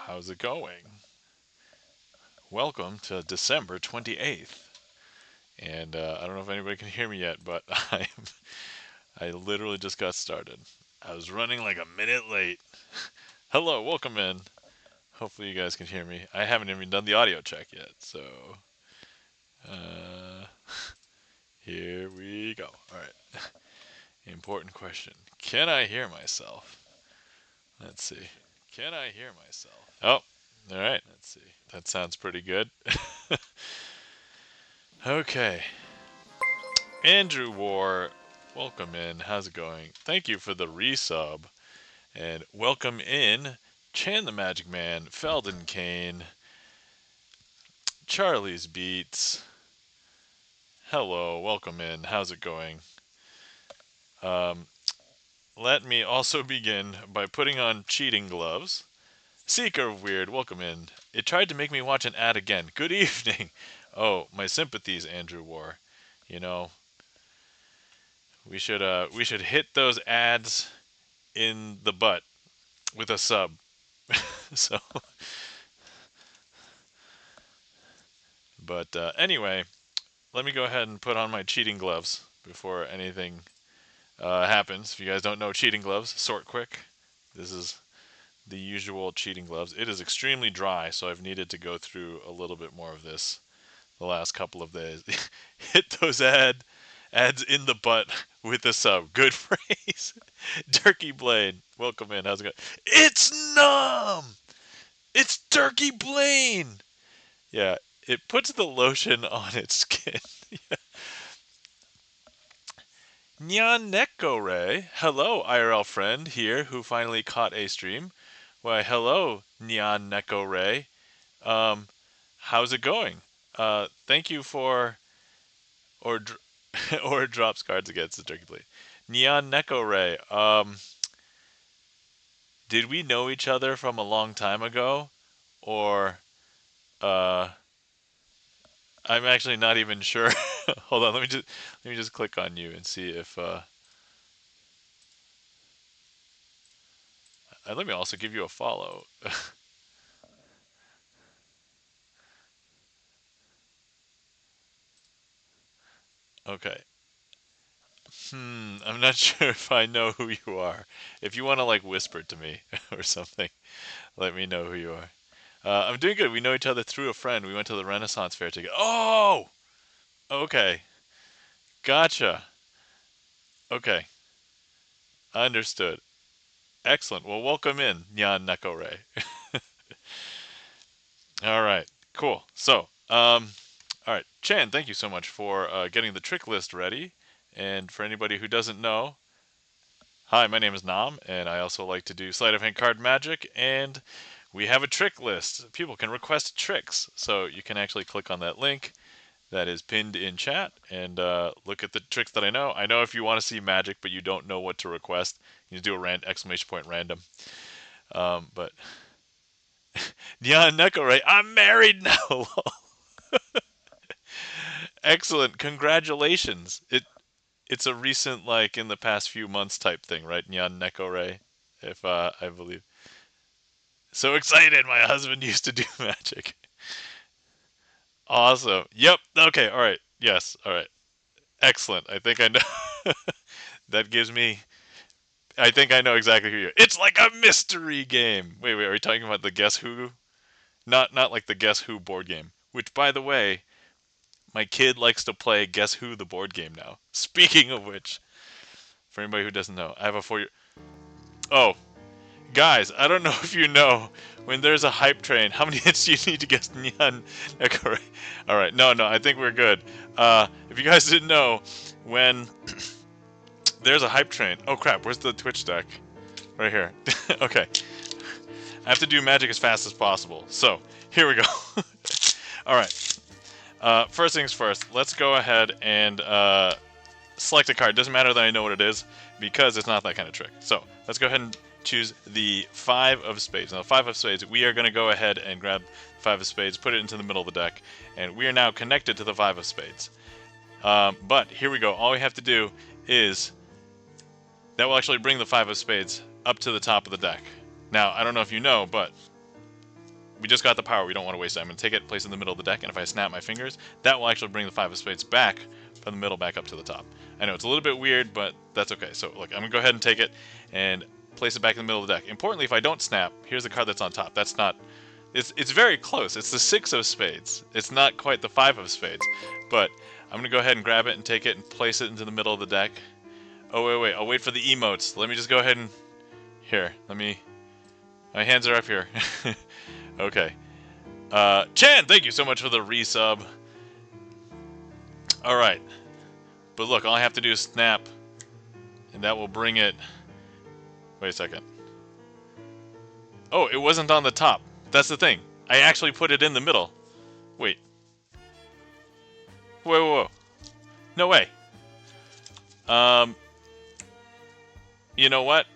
how's it going? Welcome to December 28th. And I don't know if anybody can hear me yet, but I literally just got started. I was running like a minute late. Hello, welcome in. Hopefully you guys can hear me. I haven't even done the audio check yet, so uh, here we go. All right. Important question. Can I hear myself? Let's see. Can I hear myself? Oh, all right. Let's see. That sounds pretty good. Okay. Andrew War, welcome in. How's it going? Thank you for the resub. And welcome in Chan the Magic Man, Felden Kane, Charlie's Beats. Hello, welcome in. How's it going? Let me also begin by putting on cheating gloves. Seeker of Weird, welcome in. It tried to make me watch an ad again. Good evening. Oh, my sympathies, Andrew War. You know, we should hit those ads in the butt with a sub. So, but anyway, let me go ahead and put on my cheating gloves before anything happens. If you guys don't know cheating gloves, sort quick. This is the usual cheating gloves. It is extremely dry, so I've needed to go through a little bit more of this the last couple of days. Hit those ads in the butt with a sub. Good phrase. Turkey Blade, welcome in. How's it going? It's numb. It's Turkey Blaine. Yeah, it puts the lotion on its skin. Nyan Nekore, hello IRL friend here who finally caught a stream. Why, hello Nyan Nekore. How's it going? Thank you for or or drops cards against the Turkey Blade. Nyan Nekore. Did we know each other from a long time ago, or uh? I'm actually not even sure. Hold on, let me just click on you and see if let me also give you a follow. Okay. I'm not sure if I know who you are. If you want to like whisper to me or something, let me know who you are. I'm doing good. We know each other through a friend. We went to the Renaissance Fair together. Oh, okay, gotcha. Okay, understood. Excellent. Well, welcome in, Nyan Nakore. All right, cool. So, all right, Chan, thank you so much for getting the trick list ready. And for anybody who doesn't know, hi, my name is Nam, and I also like to do sleight of hand card magic. And we have a trick list. People can request tricks, so you can actually click on that link that is pinned in chat and look at the tricks that I know. I know if you want to see magic, but you don't know what to request, you do a exclamation point random. But Nyan Nekore, I'm married now. Excellent, congratulations. It's a recent, like in the past few months type thing, right? Nyan Nekore, if I believe. So excited! My husband used to do magic. Awesome. Yep. Okay. All right. Yes. All right. Excellent. I think I know. That gives me. I think I know exactly who you are. It's like a mystery game. Wait. Are we talking about the Guess Who? Not like the Guess Who board game. Which, by the way, my kid likes to play Guess Who the board game now. Speaking of which, for anybody who doesn't know, I have a 4-year. Oh, guys, I don't know if you know, when there's a hype train, how many hits do you need to guess Nyan Nekore? All right, no, I think we're good. If you guys didn't know, when there's a hype train. Oh crap, where's the Twitch deck? Right here. Okay. I have to do magic as fast as possible. So, here we go. All right. First things first, let's go ahead and select a card. Doesn't matter that I know what it is, because it's not that kind of trick. So, let's go ahead and choose the 5 of spades. Now, the 5 of spades, we are going to go ahead and grab the 5 of spades, put it into the middle of the deck, and we are now connected to the 5 of spades. But here we go. All we have to do is that will actually bring the 5 of spades up to the top of the deck. Now, I don't know if you know, but we just got the power. We don't want to waste it. I'm going to take it, place it in the middle of the deck, and if I snap my fingers, that will actually bring the 5 of spades back from the middle back up to the top. I know it's a little bit weird, but that's okay. So look, I'm going to go ahead and take it and place it back in the middle of the deck. Importantly, if I don't snap, here's the card that's on top. That's not... It's very close. It's the 6 of spades. It's not quite the 5 of spades. But I'm going to go ahead and grab it and take it and place it into the middle of the deck. Oh, wait. I'll wait for the emotes. Let me just go ahead and... Here, let me... My hands are up here. Okay. Chan, thank you so much for the resub. Alright. But look, all I have to do is snap. And that will bring it... Wait a second. Oh, it wasn't on the top. That's the thing. I actually put it in the middle. Wait. Whoa. No way. You know what?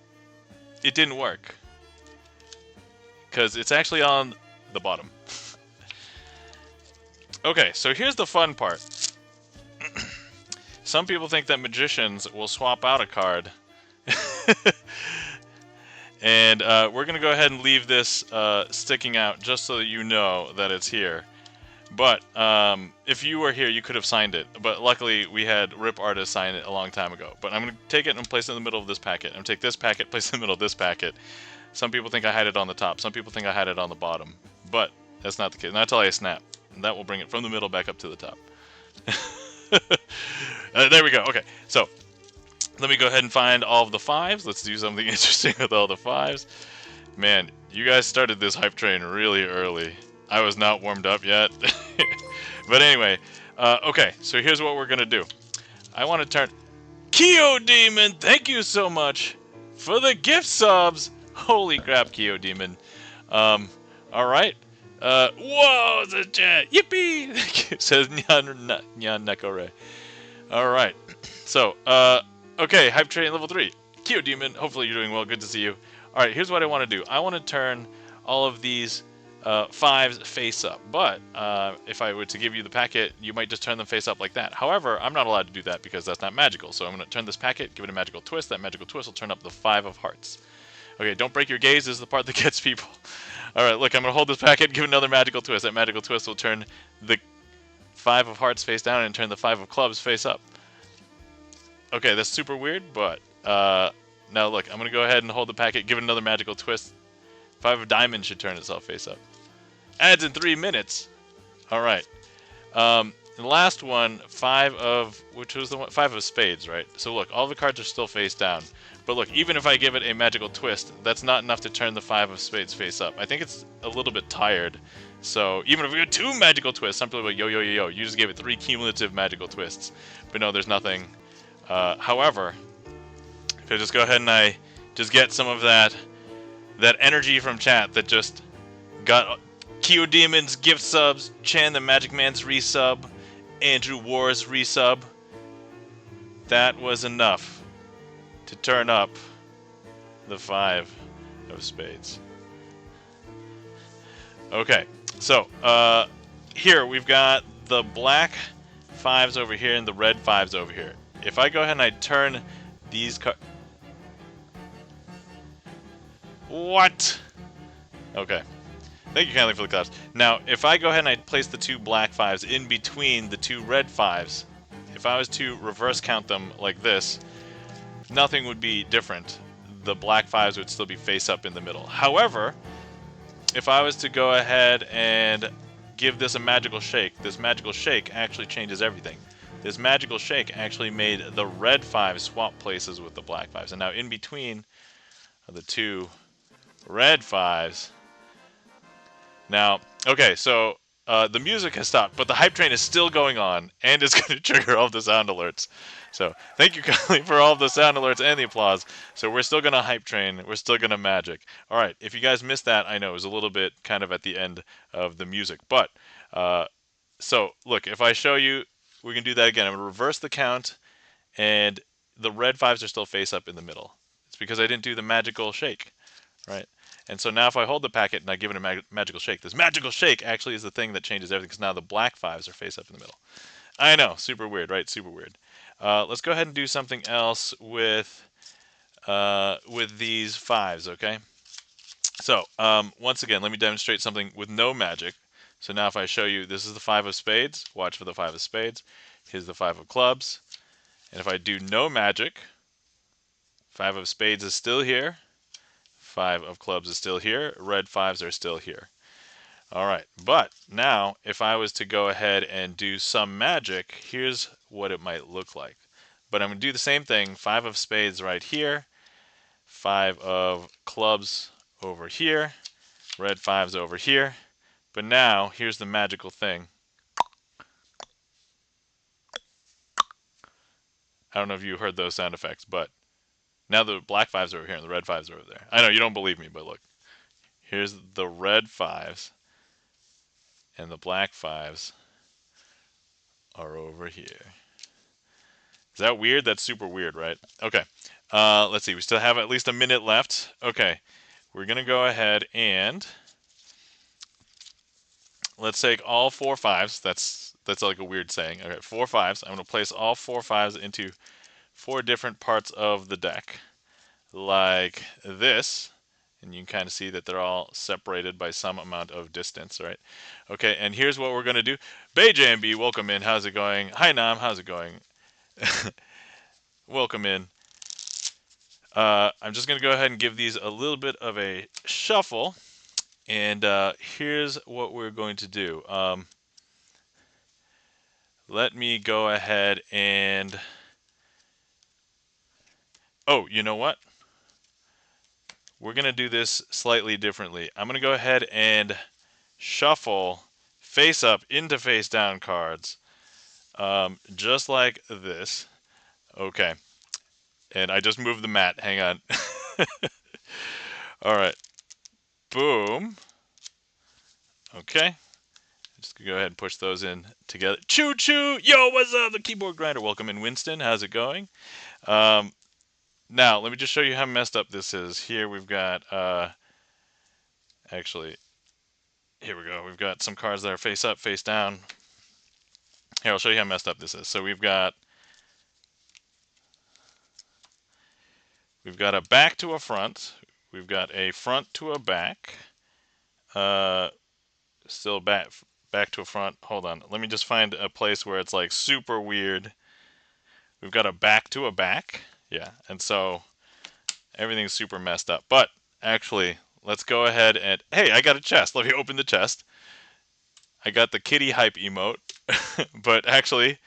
It didn't work. Because it's actually on the bottom. Okay, so here's the fun part. Some people think that magicians will swap out a card. And we're going to go ahead and leave this sticking out just so that you know that it's here. But if you were here, you could have signed it. But luckily, we had Rip Artist sign it a long time ago. But I'm going to take it and place it in the middle of this packet. I'm going to take this packet, place it in the middle of this packet. Some people think I had it on the top. Some people think I had it on the bottom. But that's not the case. Not until I snap. And that will bring it from the middle back up to the top. There we go. Okay, so let me go ahead and find all of the 5s. Let's do something interesting with all the 5s. Man, you guys started this hype train really early. I was not warmed up yet. But anyway, okay, so here's what we're going to do. I want to turn... Kyo Demon, thank you so much for the gift subs. Holy crap, Kyo Demon. Alright. Whoa, the chat. Yippee! Thank you, says Nyan Nekore. Alright. So, okay, Hype Train level 3. Kyo Demon, hopefully you're doing well. Good to see you. Alright, here's what I want to do. I want to turn all of these 5s face up. But if I were to give you the packet, you might just turn them face up like that. However, I'm not allowed to do that because that's not magical. So I'm going to turn this packet, give it a magical twist. That magical twist will turn up the 5 of hearts. Okay, don't break your gaze. This is the part that gets people. Alright, look, I'm going to hold this packet, give it another magical twist. That magical twist will turn the 5 of hearts face down and turn the 5 of clubs face up. Okay, that's super weird, but now look, I'm going to go ahead and hold the packet, give it another magical twist. 5 of diamonds should turn itself face up. Adds in 3 minutes. Alright. The last one, 5 of... Which was the one? 5 of spades, right? So look, all the cards are still face down. But look, even if I give it a magical twist, that's not enough to turn the 5 of spades face up. I think it's a little bit tired. So even if we get 2 magical twists, some people are like, yo, you just gave it 3 cumulative magical twists. But no, there's nothing. However, if I just go ahead and I just get some of that energy from chat that just got Kyo Demon's gift subs, Chan the Magic Man's resub, Andrew War's resub, that was enough to turn up the 5 of spades. Okay, so here we've got the black 5s over here and the red 5s over here. If I go ahead and I turn these cards... What? Okay. Thank you kindly for the claps. Now, if I go ahead and I place the 2 black 5s in between the 2 red 5s, if I was to reverse count them like this, nothing would be different. The black 5s would still be face up in the middle. However, if I was to go ahead and give this a magical shake, this magical shake actually changes everything. This magical shake actually made the red 5s swap places with the black 5s. And now in between the 2 red 5s. Now, okay, so the music has stopped, but the hype train is still going on, and it's going to trigger all the sound alerts. So thank you kindly for all of the sound alerts and the applause. So we're still going to hype train. We're still going to magic. All right, if you guys missed that, I know it was a little bit kind of at the end of the music. But, so look, if I show you, we can do that again. I'm going to reverse the count, and the red 5s are still face up in the middle. It's because I didn't do the magical shake, right? And so now if I hold the packet and I give it a magical shake, this magical shake actually is the thing that changes everything, because now the black 5s are face up in the middle. I know, super weird, right? Super weird. Let's go ahead and do something else with these 5s, okay? So once again, let me demonstrate something with no magic. So now if I show you, this is the 5 of spades. Watch for the 5 of spades. Here's the 5 of clubs. And if I do no magic, 5 of spades is still here. 5 of clubs is still here. Red 5s are still here. All right, but now if I was to go ahead and do some magic, here's what it might look like. But I'm going to do the same thing. 5 of spades right here. 5 of clubs over here. Red 5's over here. But now, here's the magical thing. I don't know if you heard those sound effects, but now the black 5's are over here and the red 5's are over there. I know you don't believe me, but look. Here's the red 5's and the black 5's are over here. Is that weird? That's super weird, right? Okay. Let's see. We still have at least a minute left. Okay. We're going to go ahead and let's take all 4 5's. That's like a weird saying. Okay, 4 5's. I'm going to place all 4 5's into 4 different parts of the deck, like this. And you can kind of see that they're all separated by some amount of distance, right? Okay, and here's what we're going to do. BayJMB, welcome in. How's it going? Hi, Nam. How's it going? Welcome in. I'm just going to go ahead and give these a little bit of a shuffle. And here's what we're going to do. Let me go ahead and... Oh, you know what? We're going to do this slightly differently. I'm going to go ahead and shuffle face up into face down cards, just like this. Okay. And I just moved the mat. Hang on. All right. Boom. Okay. Just go ahead and push those in together. Choo choo! Yo, what's up? The keyboard grinder. Welcome in, Winston. How's it going? Now, let me just show you how messed up this is. Here we've got, actually, here we go. We've got some cards that are face up, face down. Here, I'll show you how messed up this is. So we've got a back to a front. We've got a front to a back. Still back to a front. Hold on. Let me just find a place where it's like super weird. We've got a back to a back. Yeah, and so everything's super messed up. But actually, let's go ahead and... Hey, I got a chest. Let me open the chest. I got the kitty hype emote. But actually,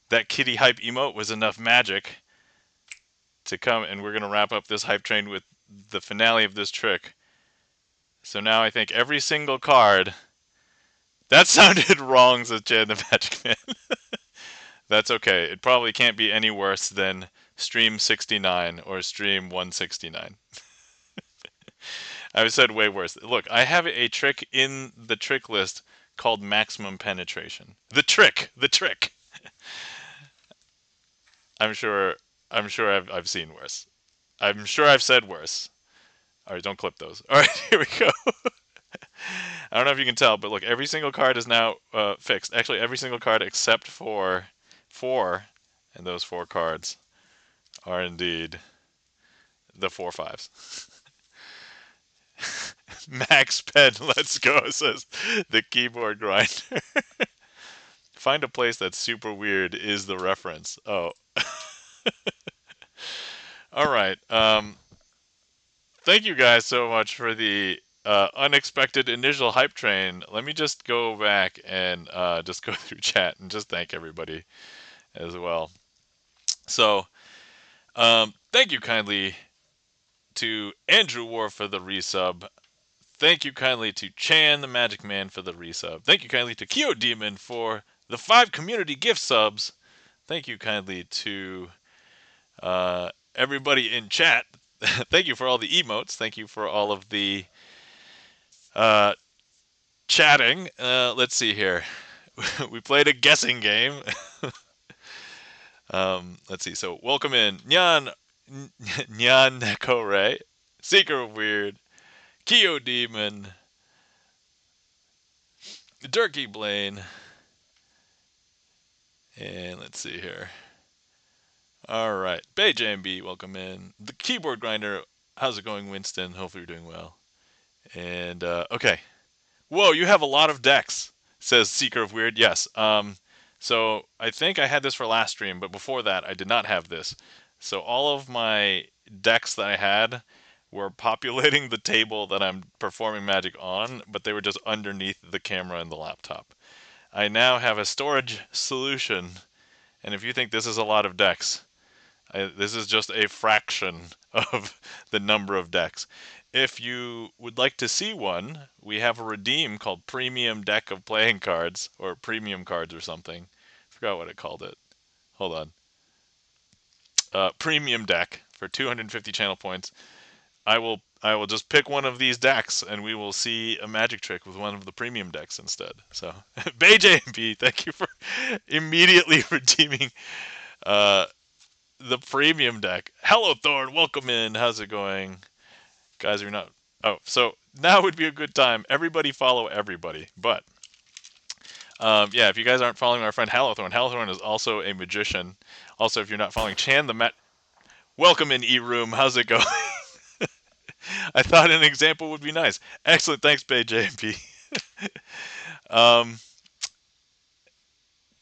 that kitty hype emote was enough magic to come, and we're going to wrap up this hype train with the finale of this trick. So now I think every single card... That sounded wrong, says Chad the Magic Man. That's okay. It probably can't be any worse than Stream 69 or Stream 169. I said way worse. Look, I have a trick in the trick list called maximum penetration. The trick. I'm sure I've seen worse. I'm sure I've said worse. All right, don't clip those. All right, here we go. I don't know if you can tell, but look, every single card is now fixed. Actually, every single card except for 4, and those 4 cards are indeed the 4 5s. Max Pen, let's go, says the keyboard grinder. Find a place that's super weird is the reference. Oh. All right. Thank you guys so much for the unexpected initial hype train. Let me just go back and just go through chat and just thank everybody as well. So, thank you kindly to Andrew War for the resub. Thank you kindly to Chan the Magic Man for the resub. Thank you kindly to Kyo Demon for the 5 community gift subs. Thank you kindly to everybody in chat. Thank you for all the emotes. Thank you for all of the chatting. Let's see here. We played a guessing game. Let's see. So welcome in Nyan Nekore, Seeker of Weird, Kyo Demon, Durkee Blaine, and let's see here. All right, BayJMB, welcome in. The Keyboard Grinder, how's it going, Winston? Hopefully you're doing well. And okay. Whoa, you have a lot of decks, says Seeker of Weird. Yes. So I think I had this for last stream, but before that I did not have this. So all of my decks that I had were populating the table that I'm performing magic on, but they were just underneath the camera and the laptop. I now have a storage solution, and if you think this is a lot of decks, this is just a fraction of the number of decks. If you would like to see one, we have a redeem called Premium Deck of Playing Cards, or Premium Cards or something. I forgot what it called it. Hold on. Premium Deck for 250 channel points. I will just pick one of these decks, and we will see a magic trick with one of the premium decks instead. So, BayJB, thank you for immediately redeeming uh, the premium deck. Hello, Thorn. Welcome in. How's it going? Guys, you're not. Oh, so now would be a good time. Everybody follow everybody. But, yeah, if you guys aren't following our friend Hallowthorn is also a magician. Also, if you're not following Chan the Mat. Welcome in, E-Room. How's it going? I thought an example would be nice. Excellent. Thanks, BayJP. um,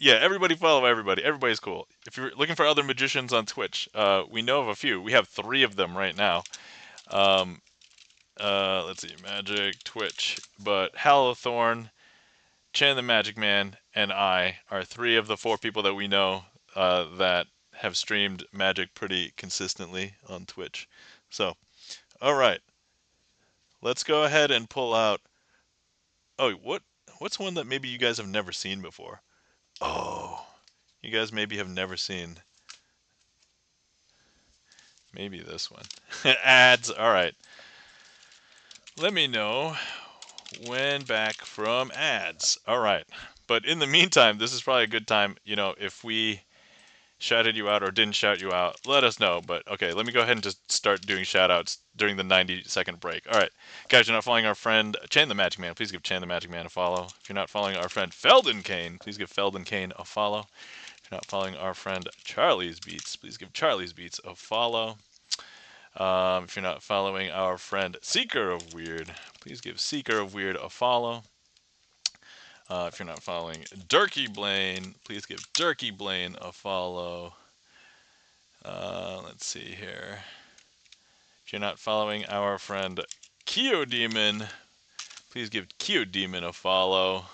yeah, everybody follow everybody. Everybody's cool. If you're looking for other magicians on Twitch, we know of a few. We have 3 of them right now. Um, let's see, Magic, Twitch. But Hallowthorn, Chan the Magic Man, and I are 3 of the 4 people that we know that have streamed Magic pretty consistently on Twitch. So, all right, let's go ahead and pull out. Oh, what's one that maybe you guys have never seen before? Oh, you guys maybe have never seen. Maybe this one. Ads. All right. Let me know when back from ads. All right. But in the meantime, this is probably a good time, if we shouted you out or didn't shout you out, let us know. But okay, let me go ahead and just start doing shout outs during the 90-second break. All right. Guys, you're not following our friend Chan the Magic Man. Please give Chan the Magic Man a follow. If you're not following our friend Felden Kane, please give Felden Kane a follow. If you're not following our friend Charlie's Beats, please give Charlie's Beats a follow. If you're not following our friend Seeker of Weird, please give Seeker of Weird a follow. If you're not following Durkee Blaine, please give Durkee Blaine a follow. Let's see here. If you're not following our friend Keo Demon, please give Keo Demon a follow.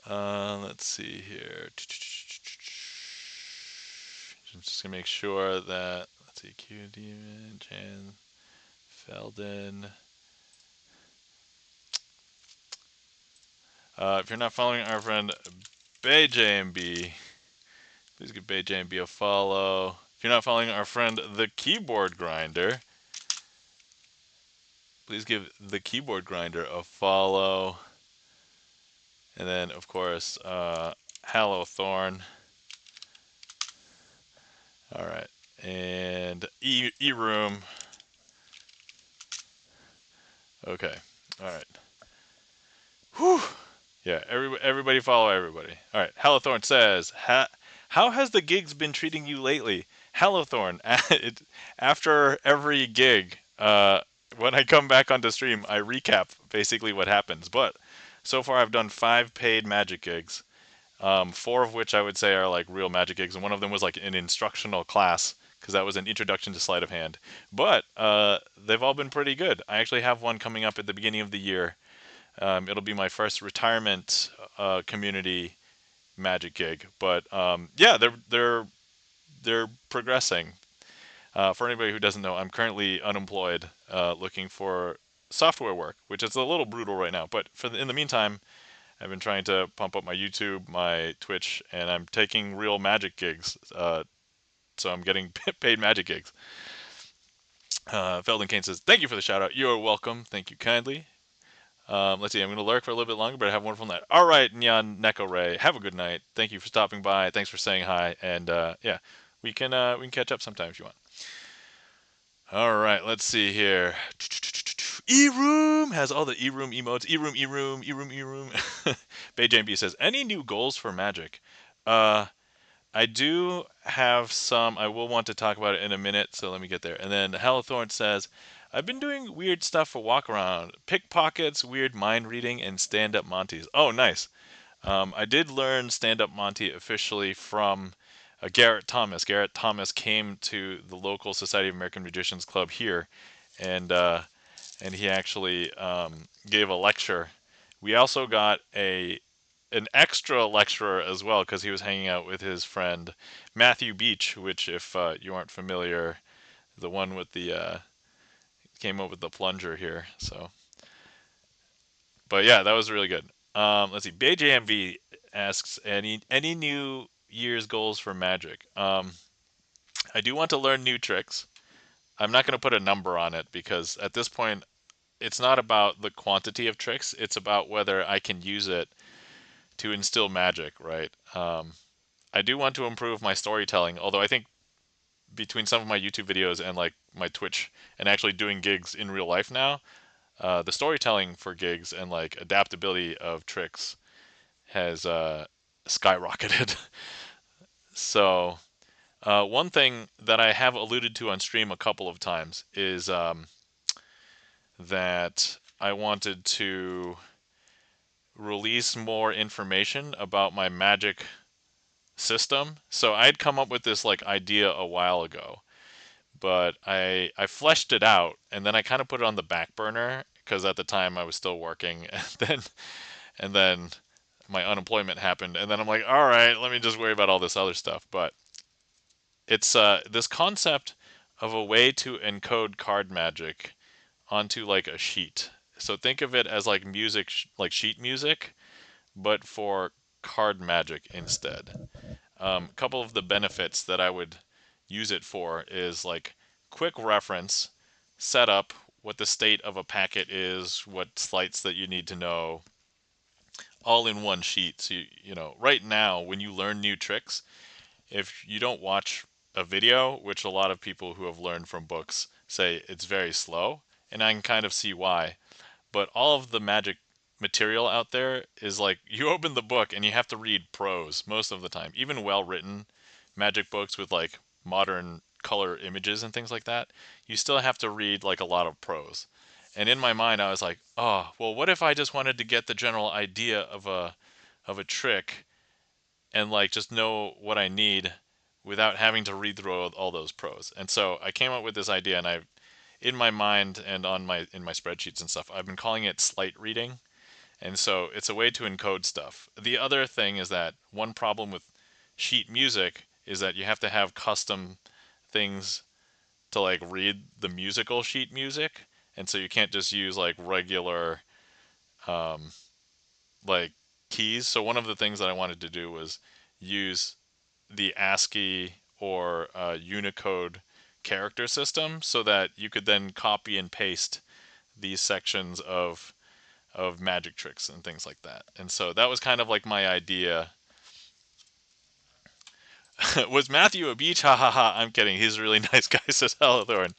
Let's see here. I'm just gonna make sure that, let's see, Keo Demon, Chan, Felden. If you're not following our friend BayJB, please give BayJB a follow. If you're not following our friend the Keyboard Grinder, please give the Keyboard Grinder a follow. And then, of course, Hallowthorn. All right. And E-Room. Okay. All right. Whew. Yeah, everybody follow everybody. All right. Hallowthorn says, how has the gigs been treating you lately? Hallowthorn, after every gig, when I come back onto stream, I recap basically what happens. But so far, I've done 5 paid magic gigs, 4 of which I would say are like real magic gigs, and one of them was like an instructional class because that was an introduction to sleight of hand. But they've all been pretty good. I actually have one coming up at the beginning of the year. It'll be my first retirement community magic gig, but yeah, they're progressing. For anybody who doesn't know, I'm currently unemployed, looking for software work, which is a little brutal right now. But in the meantime, I've been trying to pump up my YouTube, my Twitch, and I'm taking real magic gigs. So I'm getting paid magic gigs. Felden Kane says, "Thank you for the shout out. You are welcome. Thank you kindly." Let's see, I'm going to lurk for a little bit longer, but I have a wonderful night. All right, Nyan Neko Ray, have a good night. Thank you for stopping by. Thanks for saying hi. And yeah, we can catch up sometime if you want. All right, let's see here. E-Room has all the E-Room emotes. E-Room, E-Room, E-Room, E-Room. BayJB says, any new goals for Magic? I do have some. I will want to talk about it in a minute, so let me get there. And then Hallowthorn says, I've been doing weird stuff for walk around, pickpockets, weird mind reading, and stand up Monties. Oh, nice. I did learn stand up Monty officially from Garrett Thomas. Garrett Thomas came to the local Society of American Magicians Club here, and he actually gave a lecture. We also got a an extra lecturer as well because he was hanging out with his friend Matthew Beach, which, if you aren't familiar, the one with the came up with the plunger here. So, but yeah, that was really good. Let's see. BJMV asks any New Year's goals for Magic. I do want to learn new tricks. I'm not going to put a number on it because at this point, it's not about the quantity of tricks. It's about whether I can use it to instill magic, right? I do want to improve my storytelling, although I think between some of my YouTube videos and like my Twitch and actually doing gigs in real life now, the storytelling for gigs and like adaptability of tricks has skyrocketed. So one thing that I have alluded to on stream a couple of times is that I wanted to release more information about my magic system. So I'd come up with this like idea a while ago, but I fleshed it out and then I kind of put it on the back burner because at the time I was still working, and then my unemployment happened, and then I'm like, all right, let me just worry about all this other stuff. But it's this concept of a way to encode card magic onto like a sheet. So think of it as like music, like sheet music, but for card magic instead. A couple of the benefits that I would use it for is like quick reference, setup, what the state of a packet is, what sleights that you need to know, all in one sheet. So you know, right now when you learn new tricks, if you don't watch a video, which a lot of people who have learned from books say it's very slow, and I can kind of see why, but all of the magic material out there is like you open the book and you have to read prose most of the time. Even well written magic books with like modern color images and things like that, you still have to read like a lot of prose. And in my mind I was like, "Oh, well what if I just wanted to get the general idea of a trick and like just know what I need without having to read through all those pros." And so I came up with this idea, and I in my mind and on my in my spreadsheets and stuff, I've been calling it sleight reading. And so it's a way to encode stuff. The other thing is that one problem with sheet music is that you have to have custom things to like read the musical sheet music. And so you can't just use like regular um, like keys. So one of the things that I wanted to do was use the ASCII or Unicode character system so that you could then copy and paste these sections of magic tricks and things like that. And so that was kind of like my idea. Was Matthew a beach? Ha ha ha. I'm kidding. He's a really nice guy, says Hellthorn.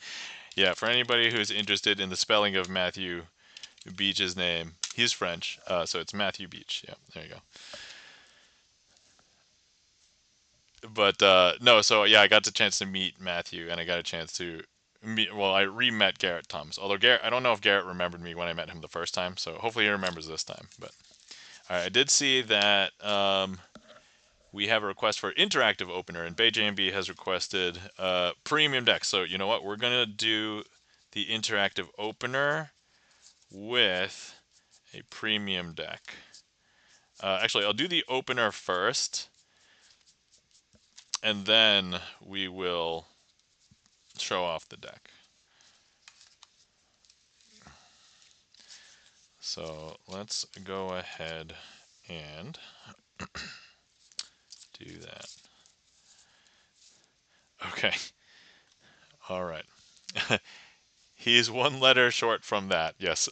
Yeah, for anybody who's interested in the spelling of Matthew Beach's name, he's French, so it's Matthew Beach. Yeah, there you go. But no, so yeah, I got the chance to meet Matthew, and I got a chance to meet. Well, I re-met Garrett Thomas. Although Garrett, I don't know if Garrett remembered me when I met him the first time. So hopefully he remembers this time. But all right, I did see that we have a request for interactive opener, and BayJMB has requested premium deck. So you know what? We're gonna do the interactive opener with a premium deck. Actually, I'll do the opener first, and then we will show off the deck. So let's go ahead and do that. Okay. All right. He's one letter short from that. Yes.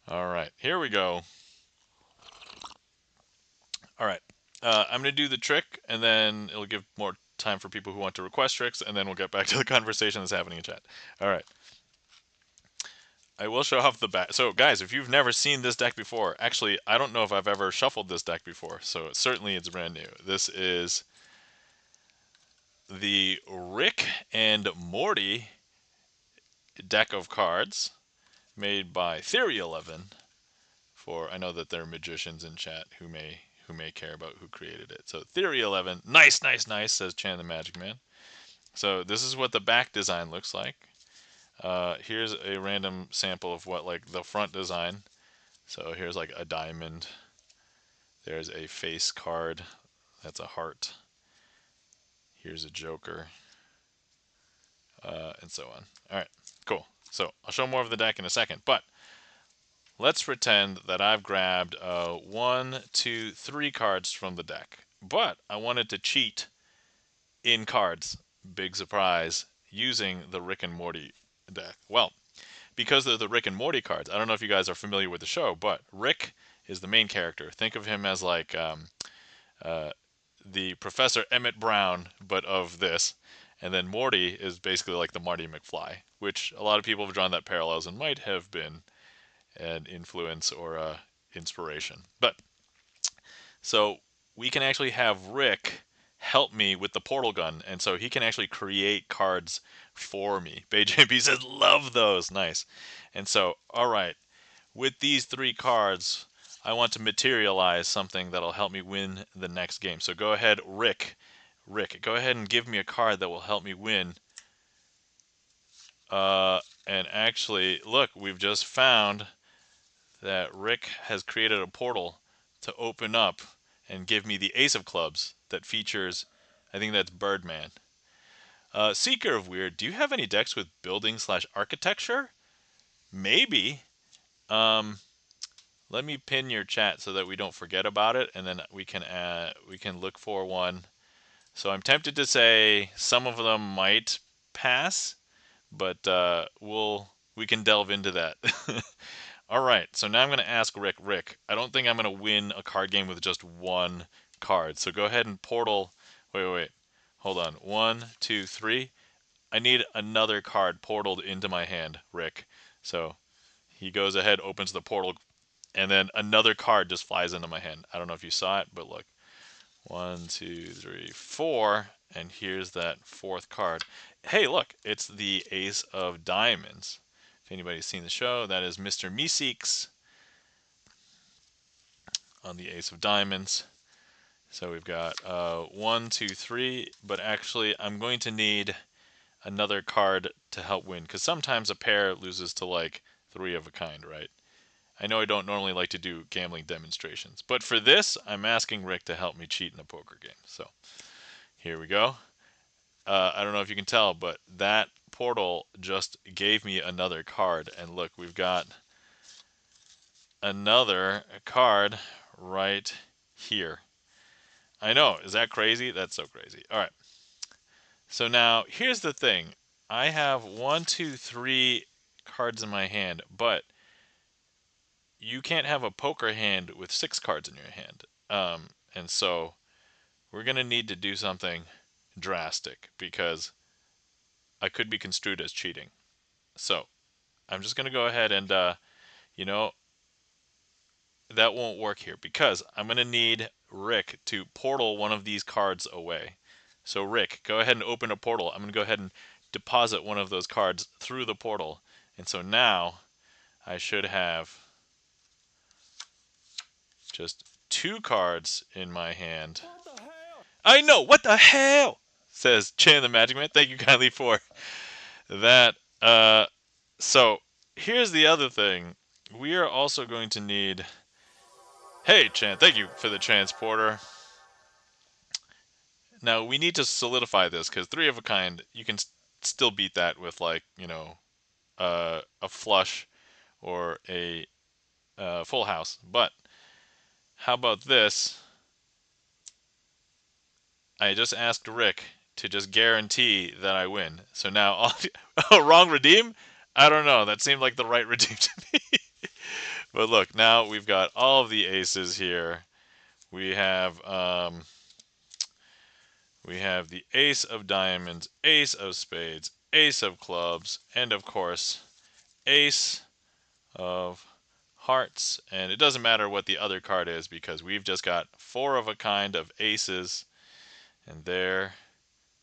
All right. Here we go. All right. I'm going to do the trick, and then it'll give more time for people who want to request tricks, and then we'll get back to the conversation that's happening in chat. All right. I will show off the back. So, guys, if you've never seen this deck before, actually, I don't know if I've ever shuffled this deck before, so certainly it's brand new. This is the Rick and Morty deck of cards made by Theory11. For I know that there are magicians in chat who may care about who created it. So Theory11, nice, nice, nice, says Chan the Magic Man. So this is what the back design looks like. Here's a random sample of what like the front design. So here's like a diamond. There's a face card. That's a heart. Here's a joker. And so on. All right, cool. So I'll show more of the deck in a second, but let's pretend that I've grabbed 1, 2, 3 cards from the deck, but I wanted to cheat in cards. Big surprise, using the Rick and Morty deck. Well, because they're the Rick and Morty cards, I don't know if you guys are familiar with the show, but Rick is the main character. Think of him as like the Professor Emmett Brown, but of this. And then Morty is basically like the Marty McFly, which a lot of people have drawn that parallels and might have been an influence or a inspiration. But so we can actually have Rick help me with the portal gun, and so he can actually create cards for me. BayJP says, love those. Nice. And so, all right, with these 3 cards, I want to materialize something that'll help me win the next game. So go ahead, Rick. Rick, go ahead and give me a card that will help me win. And actually, look, we've just found that Rick has created a portal to open up and give me the Ace of Clubs that features, I think that's Birdman. Seeker of Weird, do you have any decks with building/architecture? Maybe. Let me pin your chat so that we don't forget about it, and then we can look for one. So I'm tempted to say some of them might pass, but we can delve into that. All right, so now I'm going to ask Rick. Rick, I don't think I'm going to win a card game with just 1 card. So go ahead and portal. Wait. Hold on. 1, 2, 3. I need another card portaled into my hand, Rick. So he goes ahead, opens the portal, and then another card just flies into my hand. I don't know if you saw it, but look. 1, 2, 3, 4. And here's that 4th card. Hey, look, it's the Ace of Diamonds. If anybody's seen the show, that is Mr. Meeseeks on the Ace of Diamonds. So we've got 1, 2, 3, but actually I'm going to need another card to help win, because sometimes a pair loses to like 3 of a kind, right? I know I don't normally like to do gambling demonstrations, but for this, I'm asking Rick to help me cheat in a poker game. So here we go. I don't know if you can tell, but that portal just gave me another card. And look, we've got another card right here. I know, is that crazy? That's so crazy. All right. So now, here's the thing. I have 1, 2, 3 cards in my hand, but you can't have a poker hand with 6 cards in your hand. And so we're going to need to do something drastic, because I could be construed as cheating. So I'm just going to go ahead and, that won't work here, because I'm going to need Rick to portal one of these cards away. So Rick, go ahead and open a portal. I'm going to go ahead and deposit one of those cards through the portal. And so now I should have just 2 cards in my hand. I know, what the hell? Says Chan the Magic Man. Thank you kindly for that. So here's the other thing. We are also going to need... Hey, Chan, thank you for the transporter. Now, we need to solidify this, because 3 of a kind, you can still beat that with, like, a flush or a full house. But how about this? I just asked Rick to just guarantee that I win. So now, oh, wrong redeem? I don't know. That seemed like the right redeem to me. But look, now we've got all of the aces here. We have the Ace of Diamonds, Ace of Spades, Ace of Clubs, and of course, Ace of Hearts. And it doesn't matter what the other card is, because we've just got 4 of a kind of aces. And there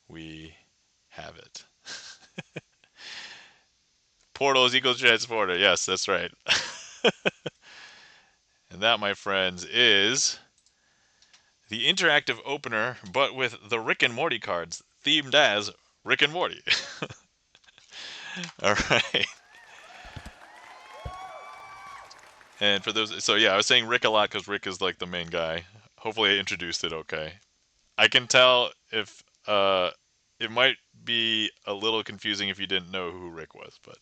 we have it. Portals equals transporter. Yes, that's right. And that, my friends, is the interactive opener, but with the Rick and Morty cards, themed as Rick and Morty. All right. And for those, so yeah, I was saying Rick a lot because Rick is like the main guy. Hopefully, I introduced it okay. I can tell if it might be a little confusing if you didn't know who Rick was, but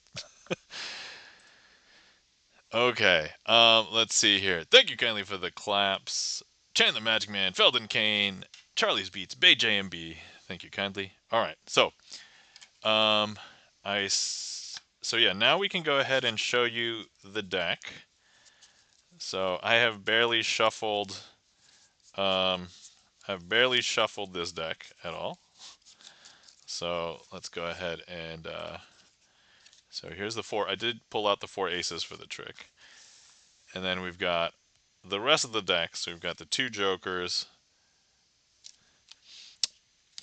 okay. Let's see here. Thank you kindly for the claps. Chan the Magic Man, Felden Kane, Charlie's Beats, Bay JMB. Thank you kindly. All right. So, um, so yeah, now we can go ahead and show you the deck. So I have barely shuffled. Um, I've barely shuffled this deck at all. So let's go ahead and. So here's the four. I did pull out the four aces for the trick, and then we've got the rest of the deck. So we've got the two jokers,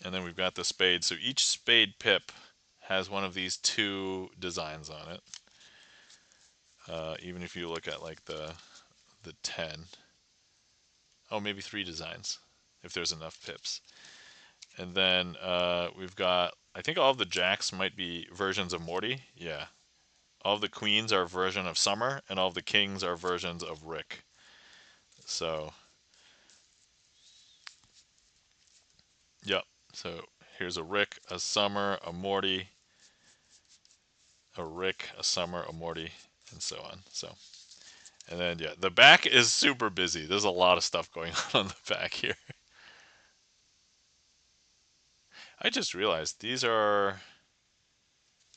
and then we've got the spade. So each spade pip has one of these two designs on it. Even if you look at like the 10. Oh, maybe three designs if there's enough pips. And then we've got, I think all of the jacks might be versions of Morty. Yeah. All of the queens are a version of Summer, and all of the kings are versions of Rick. So, yep. So here's a Rick, a Summer, a Morty, a Rick, a Summer, a Morty, and so on. So, and then yeah, the back is super busy. There's a lot of stuff going on the back here. I just realized these are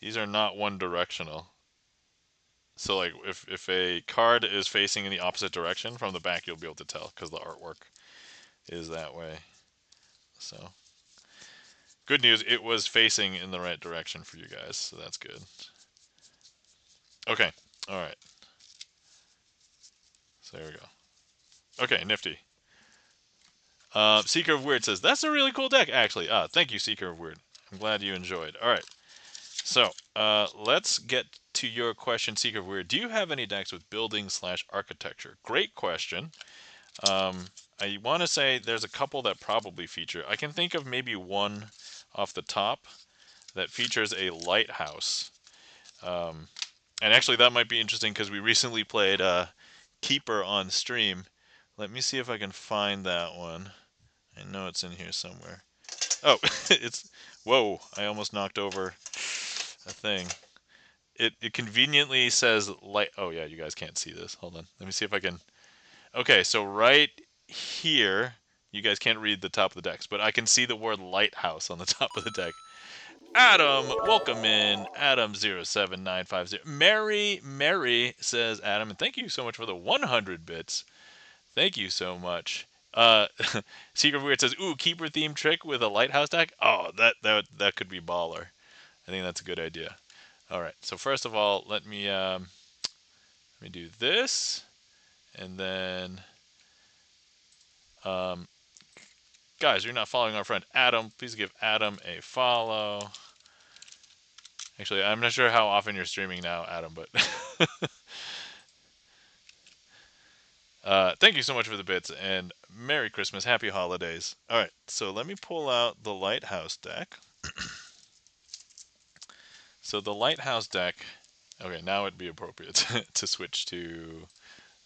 not one directional. So like if a card is facing in the opposite direction from the back, you'll be able to tell because the artwork is that way. So good news, it was facing in the right direction for you guys, so that's good. Okay, all right. So there we go. Okay, nifty. Seeker of Weird says that's a really cool deck, actually. Thank you, Seeker of Weird. I'm glad you enjoyed. All right. So let's get to your question, Seeker of Weird. Do you have any decks with building/architecture? Great question. I want to say there's a couple that probably feature. I can think of maybe one off the top that features a lighthouse. And actually, that might be interesting because we recently played Keeper on stream. Let me see if I can find that one. I know it's in here somewhere. Oh, it's... Whoa, I almost knocked over a thing. It conveniently says light... Oh, yeah, you guys can't see this. Hold on. Let me see if I can... Okay, so right here, you guys can't read the top of the decks, but I can see the word lighthouse on the top of the deck. Adam, welcome in. Adam07950. Mary says Adam, and thank you so much for the 100 bits. Thank you so much. Secret Weird says, "Ooh, keeper theme trick with a lighthouse deck. Oh, that could be baller. I think that's a good idea. All right. So first of all, let me do this, and then, um, guys, you're not following our friend Adam. Please give Adam a follow. Actually, I'm not sure how often you're streaming now, Adam, but thank you so much for the bits, and Merry Christmas, Happy Holidays. All right, so let me pull out the Lighthouse deck. So the Lighthouse deck, okay, now it'd be appropriate to switch to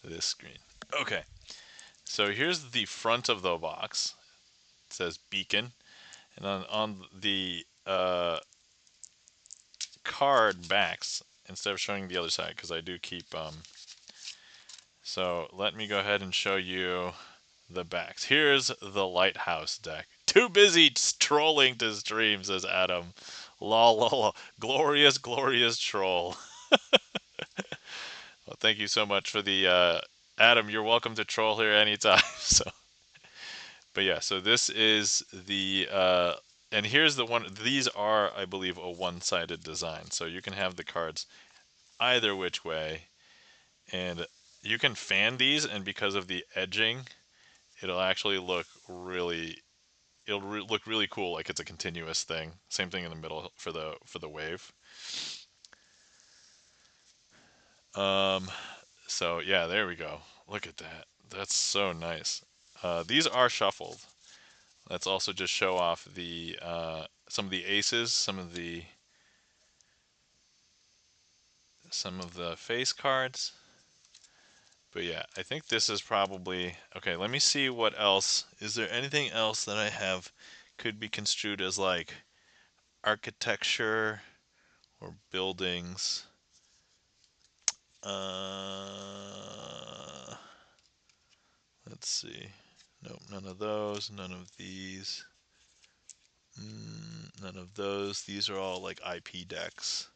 this screen. Okay, so here's the front of the box. It says Beacon, and on the card backs, instead of showing the other side, because I do keep... So let me go ahead and show you the backs. Here's the Lighthouse deck. Too busy trolling to stream, says Adam. Lol, lol, lol. Glorious, glorious troll. Well, thank you so much for the... Adam, you're welcome to troll here anytime. So, but yeah, so this is the... and here's the one. These are, I believe, a one-sided design. So you can have the cards either which way. And you can fan these, and because of the edging, it'll actually look really... It'll look really cool, like it's a continuous thing. Same thing in the middle for the wave. Um, so yeah, there we go. Look at that. That's so nice. These are shuffled. Let's also just show off the some of the aces, some of the face cards. But yeah, I think this is probably okay. Let me see what else. Is there anything else that I have could be construed as like architecture or buildings? Uh, let's see. Nope, none of those. None of these. None of those. These are all like IP decks.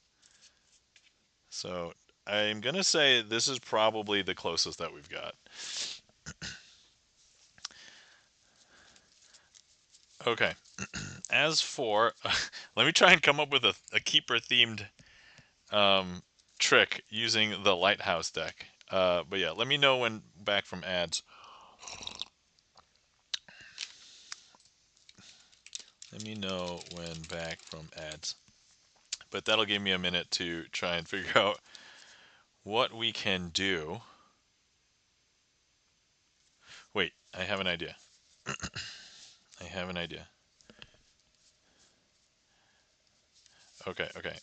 So I'm gonna say this is probably the closest that we've got. Okay. As for, let me try and come up with a keeper themed um, trick using the lighthouse deck. But yeah, let me know when back from ads. Let me know when back from ads. But that'll give me a minute to try and figure out what we can do. Wait, I have an idea. I have an idea. Okay, okay.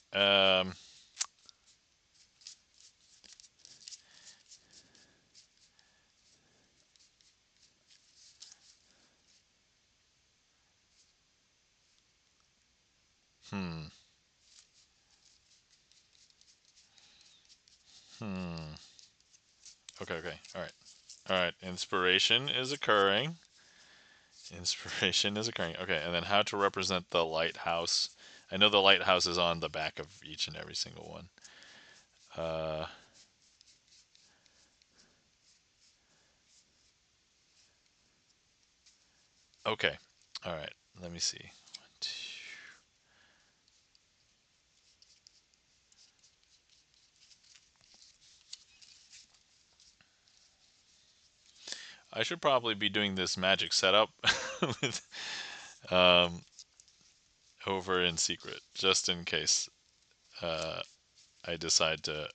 Hmm. Hmm. Okay, okay. All right. All right. Inspiration is occurring. Inspiration is occurring. Okay, and then how to represent the lighthouse. I know the lighthouse is on the back of each and every single one. Uh, okay. All right. Let me see. One, two. I should probably be doing this magic setup with um, over in secret, just in case uh, I decide to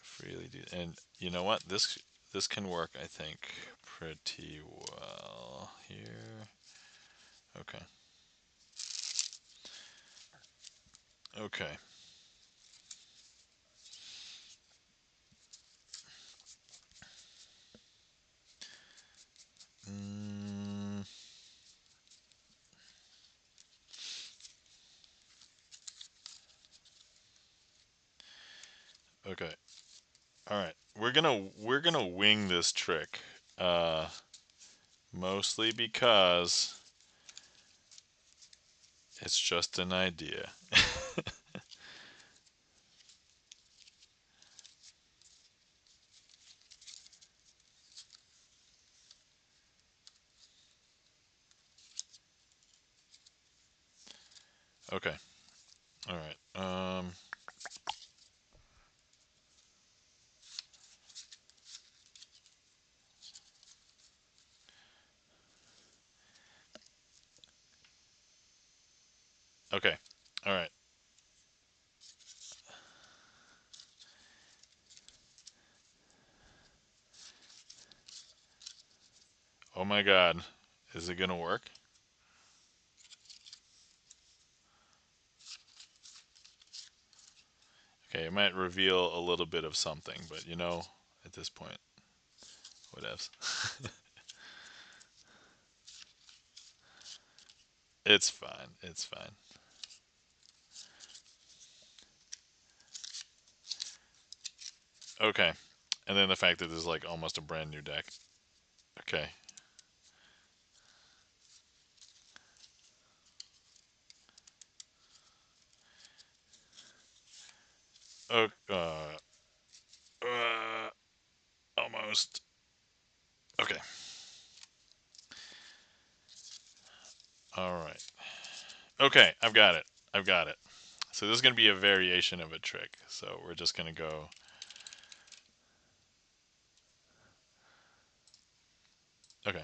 freely do. And you know what? This can work, I think, pretty well here. Okay. Okay. Mm, okay. All right. We're gonna wing this trick. Uh, mostly because it's just an idea. Okay. All right. Okay. All right. Oh my God. Is it gonna work? Okay, it might reveal a little bit of something, but at this point, whatevs. It's fine. It's fine. Okay. And then the fact that this is like almost a brand new deck. Okay. Oh, almost. Okay. All right. Okay, I've got it. I've got it. So this is going to be a variation of a trick. So we're just going to go. Okay.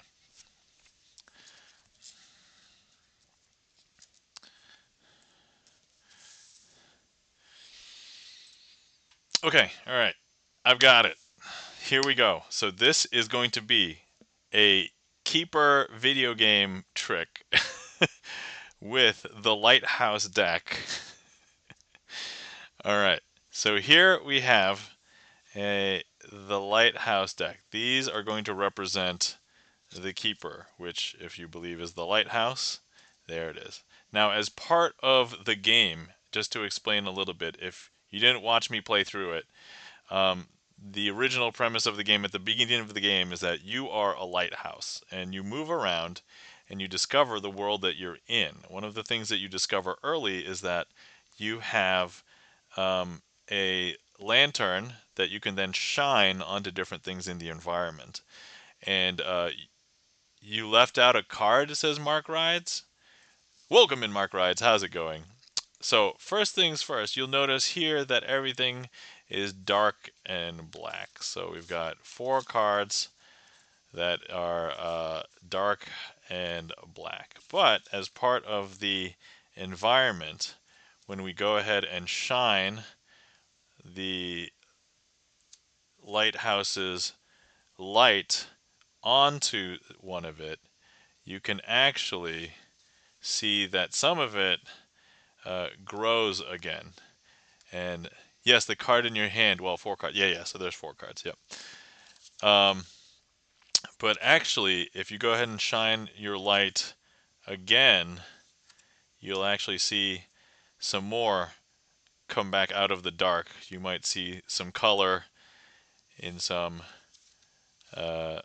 Okay, all right. I've got it. Here we go. So this is going to be a keeper video game trick with the lighthouse deck. All right. So here we have the lighthouse deck. These are going to represent the keeper, which, if you believe, is the lighthouse. There it is. Now, as part of the game, just to explain a little bit, if you didn't watch me play through it, um, the original premise of the game at the beginning of the game is that you are a lighthouse and you move around and you discover the world that you're in. One of the things that you discover early is that you have a lantern that you can then shine onto different things in the environment. And you left out a card, says Mark Rides. Welcome in, Mark Rides. How's it going? So, first things first, you'll notice here that everything is dark and black. So, we've got 4 cards that are dark and black. But as part of the environment, when we go ahead and shine the lighthouse's light onto one of it, you can actually see that some of it grows again. And yes, the card in your hand, well, 4 cards. Yeah, so there's 4 cards, yep. Um, but actually, if you go ahead and shine your light again, you'll actually see some more come back out of the dark. You might see some color uh,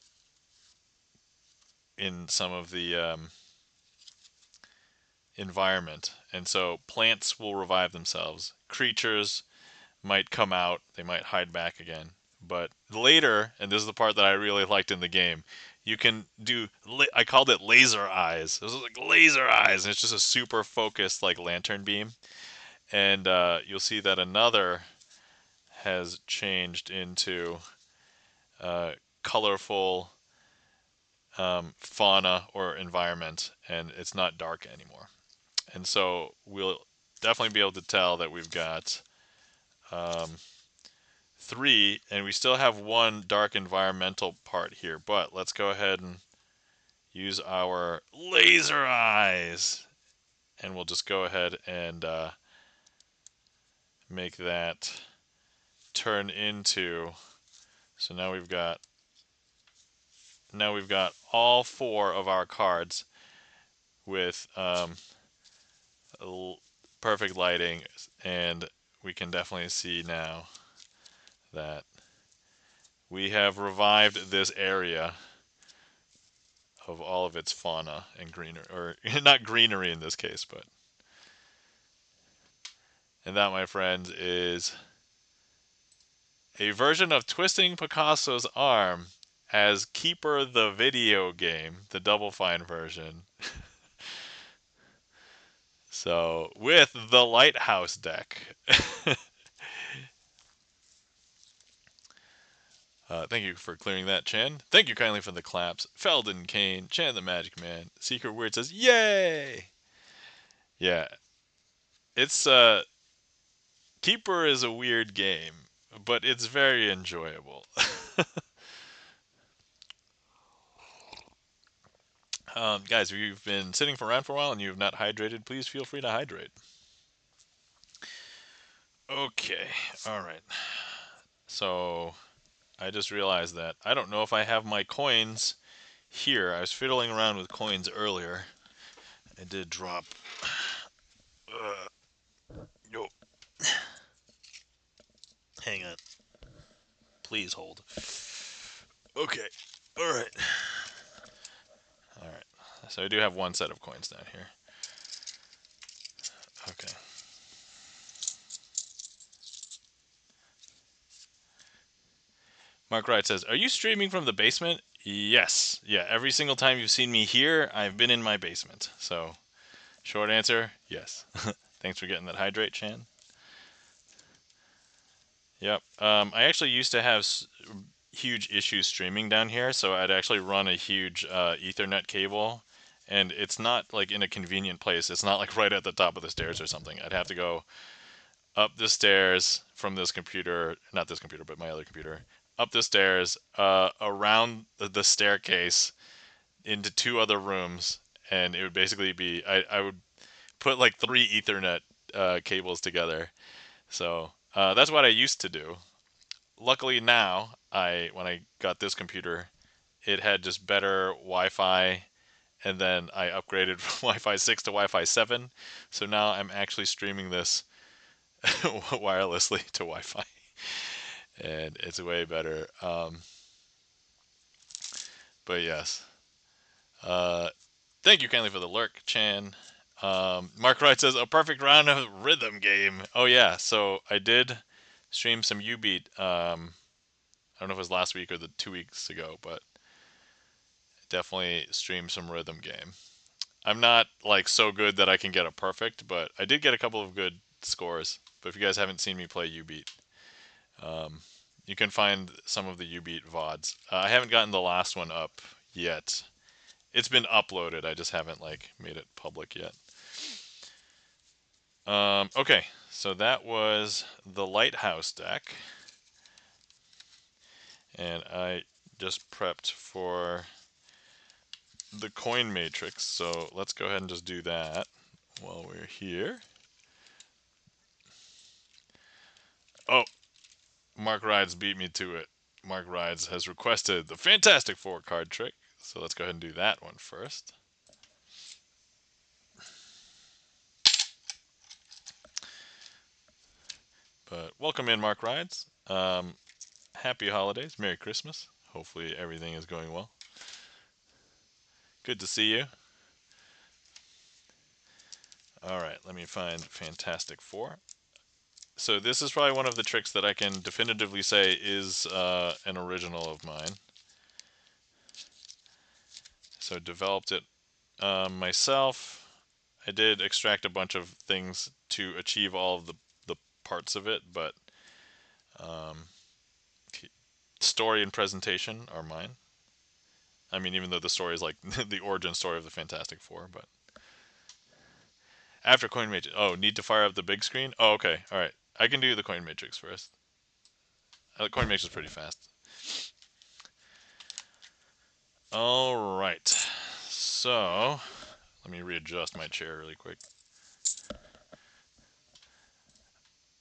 in some of the environment. And so plants will revive themselves. Creatures might come out, they might hide back again. But later, and this is the part that I really liked in the game, you can do, I called it laser eyes. It was like laser eyes, and it's just a super focused like lantern beam. And you'll see that another has changed into colorful fauna or environment, and it's not dark anymore. And so we'll definitely be able to tell that we've got um, 3, and we still have 1 dark environmental part here. But let's go ahead and use our laser eyes, and we'll just go ahead and make that turn into. So now we've got all 4 of our cards with perfect lighting, and we can definitely see now that we have revived this area of all of its fauna and greenery, or not greenery in this case, but. And that, my friends, is a version of twisting Picasso's arm as Keeper the video game, the Double Fine version. So, with the Lighthouse deck. Thank you for clearing that, Chan. Thank you kindly for the claps. Feldon Kane, Chan the Magic Man. Secret Weird says, yay! Yeah. It's, Keeper is a weird game, but it's very enjoyable. Guys, if you've been sitting around for a while and you have not hydrated, please feel free to hydrate. Okay, alright. So, I just realized that I don't know if I have my coins here. I was fiddling around with coins earlier. I did drop. Yo. Hang on. Please hold. Okay, alright. Alright. So I do have 1 set of coins down here. Okay. Mark Wright says, are you streaming from the basement? Yes. Yeah, every single time you've seen me here, I've been in my basement. So, short answer, yes. Thanks for getting that hydrate, Chan. Yep. I actually used to have huge issues streaming down here, so I'd actually run a huge Ethernet cable, and it's not like in a convenient place. It's not like right at the top of the stairs or something. I'd have to go up the stairs from this computer, not this computer, but my other computer, up the stairs, around the staircase into two other rooms, and it would basically be I would put like three Ethernet cables together. So that's what I used to do. Luckily now, when I got this computer, it had just better Wi-Fi, and then I upgraded from Wi-Fi 6 to Wi-Fi 7. So now I'm actually streaming this wirelessly to Wi-Fi, and it's way better. But yes, uh, thank you kindly for the lurk, Chan. Mark Wright says a perfect round of rhythm game. Oh yeah, so I did stream some U-Beat. I don't know if it was last week or the 2 weeks ago, but definitely streamed some rhythm game. I'm not like so good that I can get a perfect, but I did get a couple of good scores. But if you guys haven't seen me play U-Beat, um, you can find some of the U-Beat VODs. I haven't gotten the last one up yet. It's been uploaded. I just haven't like made it public yet. Okay, so that was the Lighthouse deck, and I just prepped for the coin matrix. So let's go ahead and just do that while we're here. Oh, Mark Rides beat me to it. Mark Rides has requested the Fantastic Four card trick. So let's go ahead and do that one first. But welcome in, Mark Rides. Happy holidays. Merry Christmas. Hopefully everything is going well. Good to see you. All right, let me find Fantastic Four. So this is probably one of the tricks that I can definitively say is an original of mine. So developed it myself. I did extract a bunch of things to achieve all of the parts of it, but story and presentation are mine. I mean, even though the story is like the origin story of the Fantastic Four, but after Coin Matrix. Oh, need to fire up the big screen? Oh, okay. All right. I can do the Coin Matrix first. Coin Matrix is pretty fast. All right. So, let me readjust my chair really quick.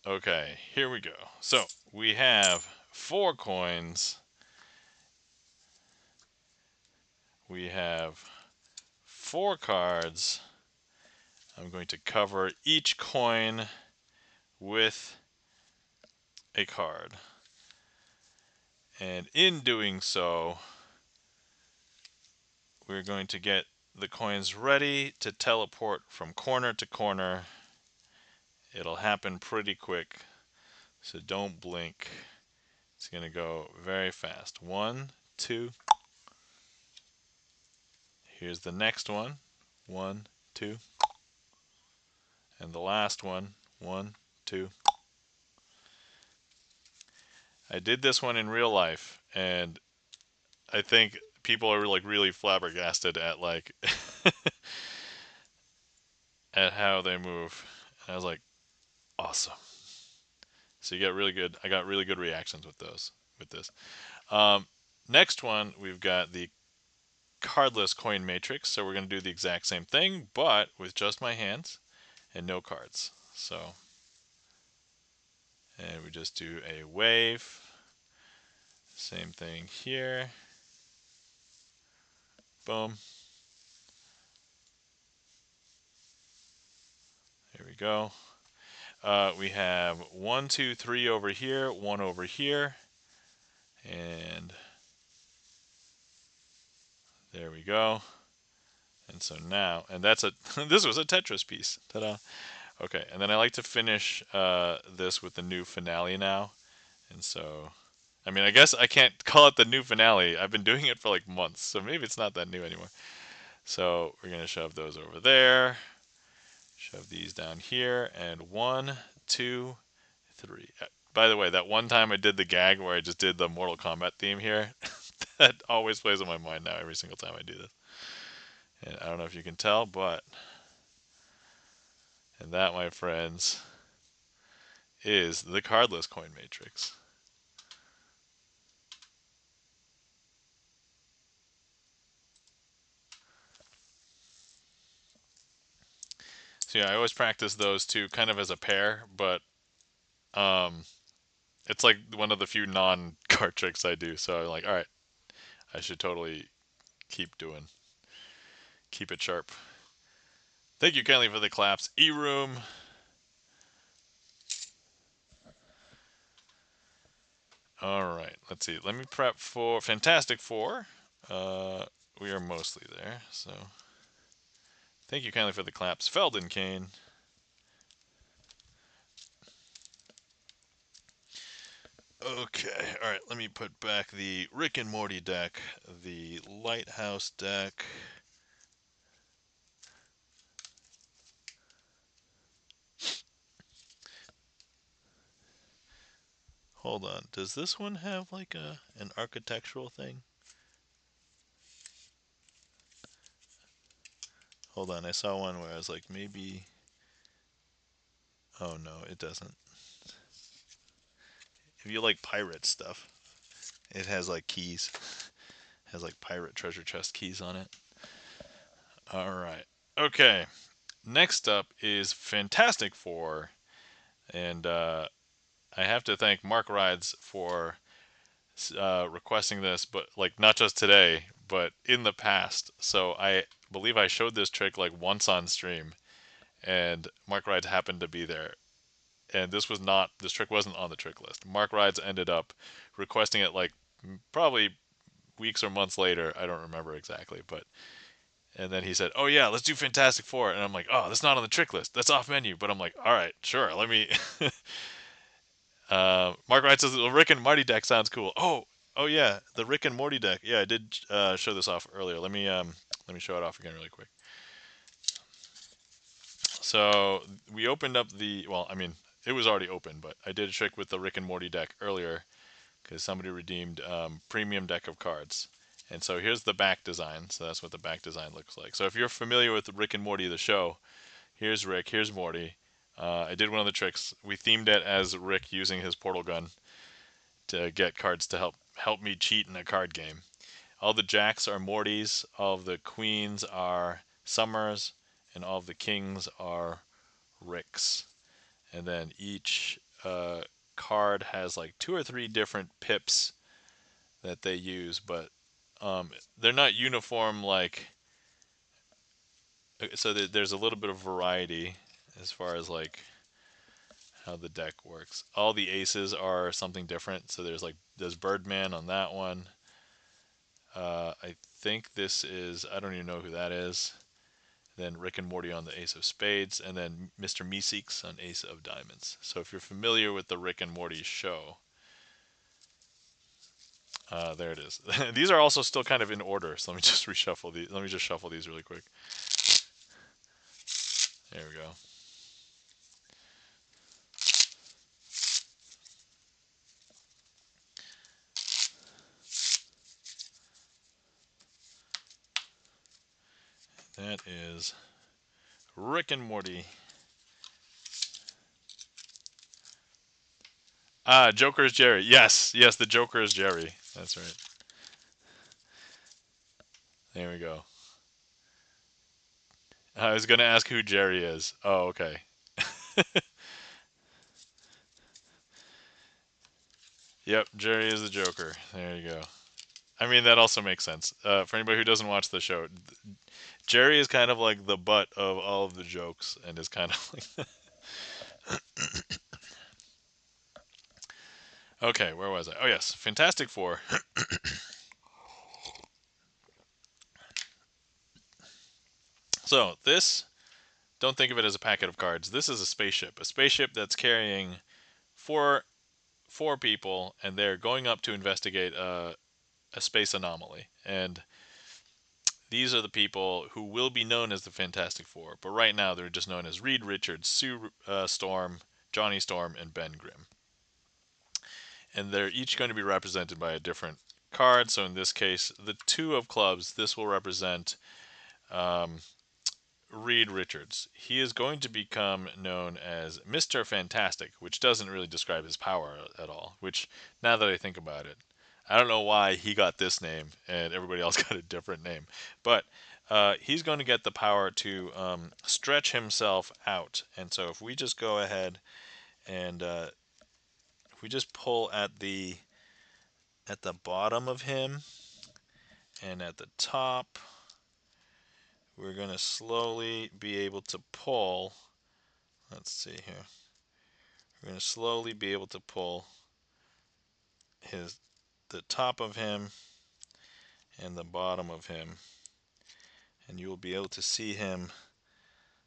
Okay, here we go. So, we have 4 coins. We have 4 cards. I'm going to cover each coin with a card. And in doing so, we're going to get the coins ready to teleport from corner to corner. It'll happen pretty quick, so don't blink. It's going to go very fast. 1, 2. Here's the next one. 1, 2. And the last one. 1, 2. I did this one in real life, and I think people are like really flabbergasted at like at how they move. And I was like, awesome. So you get really good. I got really good reactions with those. With this. Next one, we've got the cardless coin matrix. So we're going to do the exact same thing, but with just my hands and no cards. So, and we just do a wave. Same thing here. Boom. There we go. We have 1, 2, 3 over here, 1 over here, and there we go. And so now, and that's a this was a Tetris piece. Ta-da! Okay, and then I like to finish this with the new finale now. And so, I mean, I guess I can't call it the new finale. I've been doing it for like months, so maybe it's not that new anymore. So we're gonna shove those over there. Shove these down here, and 1, 2, 3. By the way, that one time I did the gag where I just did the Mortal Kombat theme here, that always plays on my mind now every single time I do this. And I don't know if you can tell, but and that, my friends, is the cardless coin matrix. So yeah, I always practice those two kind of as a pair, but um, it's like one of the few non-card tricks I do. So I'm like, all right, I should totally keep it sharp. Thank you kindly for the claps. E-room. All right, let's see. Let me prep for Fantastic Four. We are mostly there, so thank you kindly for the claps. Felden Kane. Okay, all right. Let me put back the Rick and Morty deck, the Lighthouse deck. Hold on. Does this one have like an architectural thing? Hold on. I saw one where I was like, maybe. Oh no, it doesn't. If you like pirate stuff, it has like keys. It has like pirate treasure chest keys on it. All right. Okay. Next up is Fantastic Four, and I have to thank Mark Rides for requesting this, but like not just today, but in the past. So I believe I showed this trick like once on stream, and Mark Rides happened to be there. And this trick wasn't on the trick list. Mark Rides ended up requesting it like probably weeks or months later. I don't remember exactly, but and then he said, "Oh yeah, let's do Fantastic Four." And I'm like, "Oh, that's not on the trick list. That's off menu." But I'm like, "All right, sure. Let me." Mark Wright says the Rick and Morty deck sounds cool. Oh yeah, the Rick and Morty deck. Yeah, I did show this off earlier. Let me show it off again really quick. So we opened up the well, I mean it was already open, but I did a trick with the Rick and Morty deck earlier because somebody redeemed premium deck of cards. And so here's the back design. So that's what the back design looks like. So if you're familiar with Rick and Morty, the show, here's Rick, here's Morty. I did one of the tricks. We themed it as Rick using his portal gun to get cards to help me cheat in a card game. All the jacks are Mortys, all of the queens are Summers, and all of the kings are Ricks. And then each card has like two or three different pips that they use, but they're not uniform. Like so, there's a little bit of variety as far as like how the deck works. All the aces are something different. So there's Birdman on that one. I think this is I don't even know who that is. Then Rick and Morty on the Ace of Spades, and then Mr. Meeseeks on Ace of Diamonds. So if you're familiar with the Rick and Morty show, there it is. These are also still kind of in order, so let me just reshuffle these. Let me just shuffle these really quick. There we go. That is Rick and Morty. Ah, Joker is Jerry. Yes, yes, the Joker is Jerry. That's right. There we go. I was going to ask who Jerry is. Oh, okay. Yep, Jerry is the Joker. There you go. I mean, that also makes sense. For anybody who doesn't watch the show, Jerry is kind of like the butt of all of the jokes and is kind of like. Okay, where was I? Oh, yes. Fantastic Four. So, this, don't think of it as a packet of cards. This is a spaceship. A spaceship that's carrying four people, and they're going up to investigate a space anomaly. And these are the people who will be known as the Fantastic Four, but right now they're just known as Reed Richards, Sue Storm, Johnny Storm, and Ben Grimm. And they're each going to be represented by a different card. So in this case, the two of clubs, this will represent Reed Richards. He is going to become known as Mr. Fantastic, which doesn't really describe his power at all, which, now that I think about it, I don't know why he got this name and everybody else got a different name. But he's going to get the power to stretch himself out. And so if we just go ahead and if we just pull at the bottom of him and at the top, we're going to slowly be able to pull. Let's see here. We're going to slowly be able to pull the top of him and the bottom of him, and you will be able to see him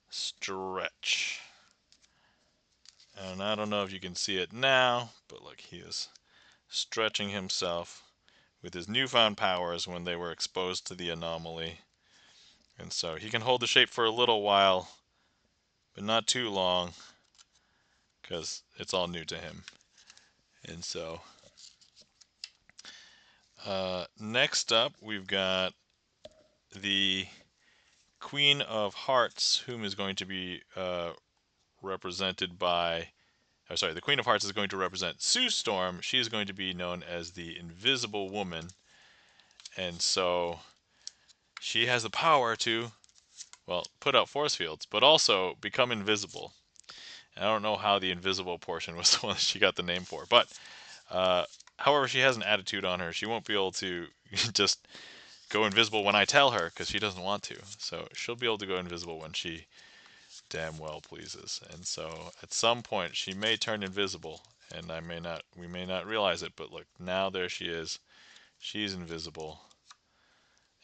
stretch. And I don't know if you can see it now, but look, he is stretching himself with his newfound powers when they were exposed to the anomaly. And so he can hold the shape for a little while, but not too long, because it's all new to him. And so next up, we've got the Queen of Hearts, whom is going to be represented by. Oh, sorry, the Queen of Hearts is going to represent Sue Storm. She is going to be known as the Invisible Woman. And so she has the power to, well, put out force fields, but also become invisible. And I don't know how the invisible portion was the one that she got the name for. But, however, she has an attitude on her. She won't be able to just go invisible when I tell her, because she doesn't want to. So she'll be able to go invisible when she damn well pleases. And so at some point she may turn invisible, and we may not realize it, but look, now there she is. She's invisible.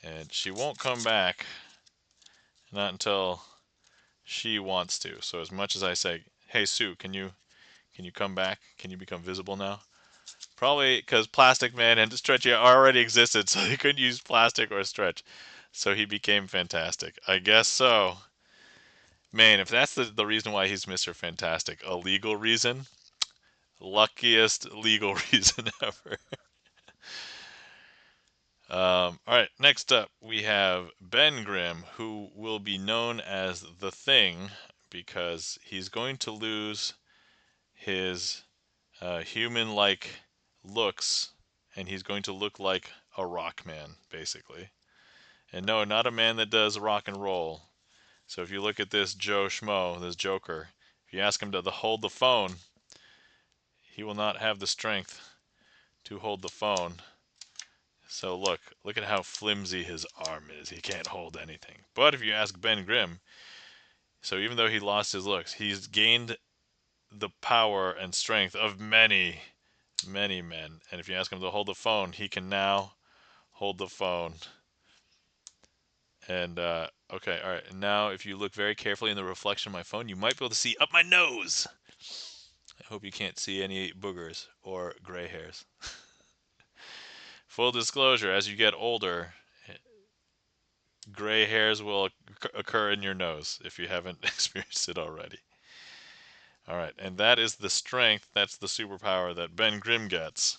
And she won't come back, not until she wants to. So as much as I say, "Hey Sue, can you come back? Can you become visible now?" Probably because Plastic Man and Stretchy already existed, so they couldn't use Plastic or Stretch. So he became Fantastic. I guess so. Man, if that's the reason why he's Mr. Fantastic, a legal reason, luckiest legal reason ever. All right, next up we have Ben Grimm, who will be known as the Thing because he's going to lose his human-like looks, and he's going to look like a rock man, basically. And no, not a man that does rock and roll. So if you look at this Joe Schmo, this Joker, if you ask him to hold the phone, he will not have the strength to hold the phone. So look at how flimsy his arm is. He can't hold anything. But if you ask Ben Grimm, so even though he lost his looks, he's gained the power and strength of many, many men. And if you ask him to hold the phone, he can now hold the phone. And okay, all right. And now, if you look very carefully in the reflection of my phone, you might be able to see up my nose. I hope you can't see any boogers or gray hairs. Full disclosure: as you get older, gray hairs will occur in your nose if you haven't experienced it already. All right, and that is the strength. That's the superpower that Ben Grimm gets.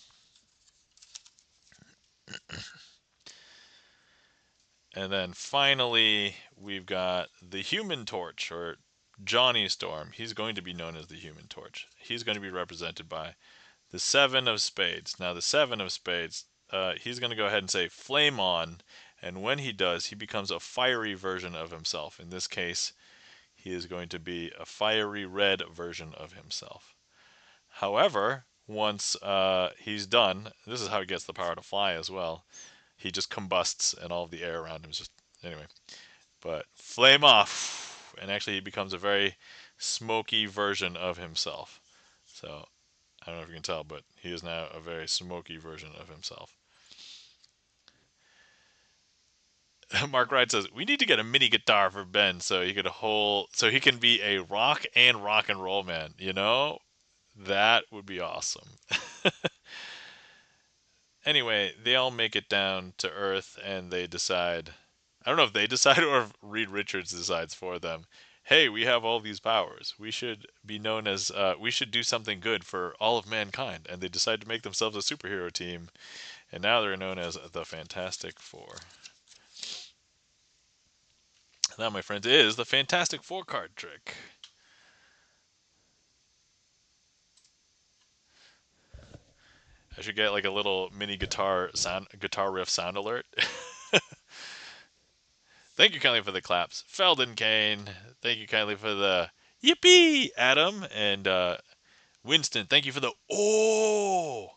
And then finally, we've got the Human Torch, or Johnny Storm. He's going to be known as the Human Torch. He's going to be represented by the Seven of Spades. Now, the Seven of Spades, he's going to go ahead and say flame on, and when he does, he becomes a fiery version of himself. In this case, he is going to be a fiery red version of himself. However, once he's done, this is how he gets the power to fly as well. He just combusts, and all of the air around him is just anyway. But flame off, and actually he becomes a very smoky version of himself. So I don't know if you can tell, but he is now a very smoky version of himself. Mark Wright says we need to get a mini guitar for Ben so he can be a rock and roll man. You know, that would be awesome. Anyway, they all make it down to Earth and they decide. I don't know if they decide or if Reed Richards decides for them. Hey, we have all these powers. We should be known as. We should do something good for all of mankind. And they decide to make themselves a superhero team. And now they're known as the Fantastic Four. That, my friends, is the Fantastic Four card trick. I should get like a little mini guitar riff sound alert. Thank you kindly for the claps, Felden Kane. Thank you kindly for the yippee, Adam and Winston. Thank you for the oh.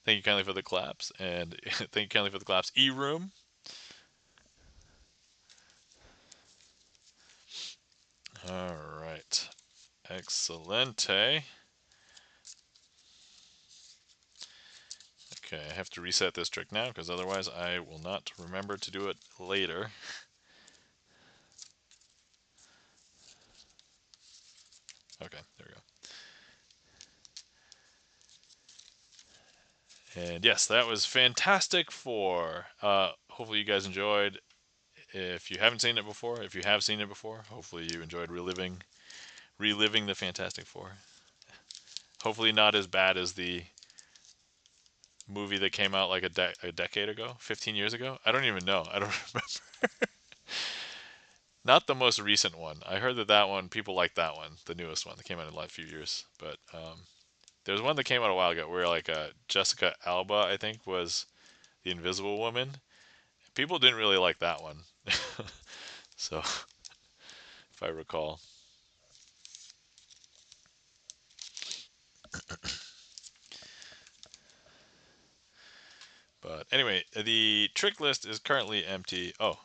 Thank you kindly for the claps, and thank you kindly for the claps, E-Room. All right, excelente. Okay, I have to reset this trick now because otherwise I will not remember to do it later. Okay, there we go. And yes, that was Fantastic Four. Hopefully you guys enjoyed. If you haven't seen it before, if you have seen it before, hopefully you enjoyed reliving the Fantastic Four. Hopefully not as bad as the movie that came out like a decade ago, 15 years ago. I don't even know. I don't remember. Not the most recent one. I heard that one people like that one, the newest one that came out in the last few years. But there's one that came out a while ago where like Jessica Alba, I think, was the Invisible Woman. People didn't really like that one. So, if I recall. But anyway, the trick list is currently empty. Oh,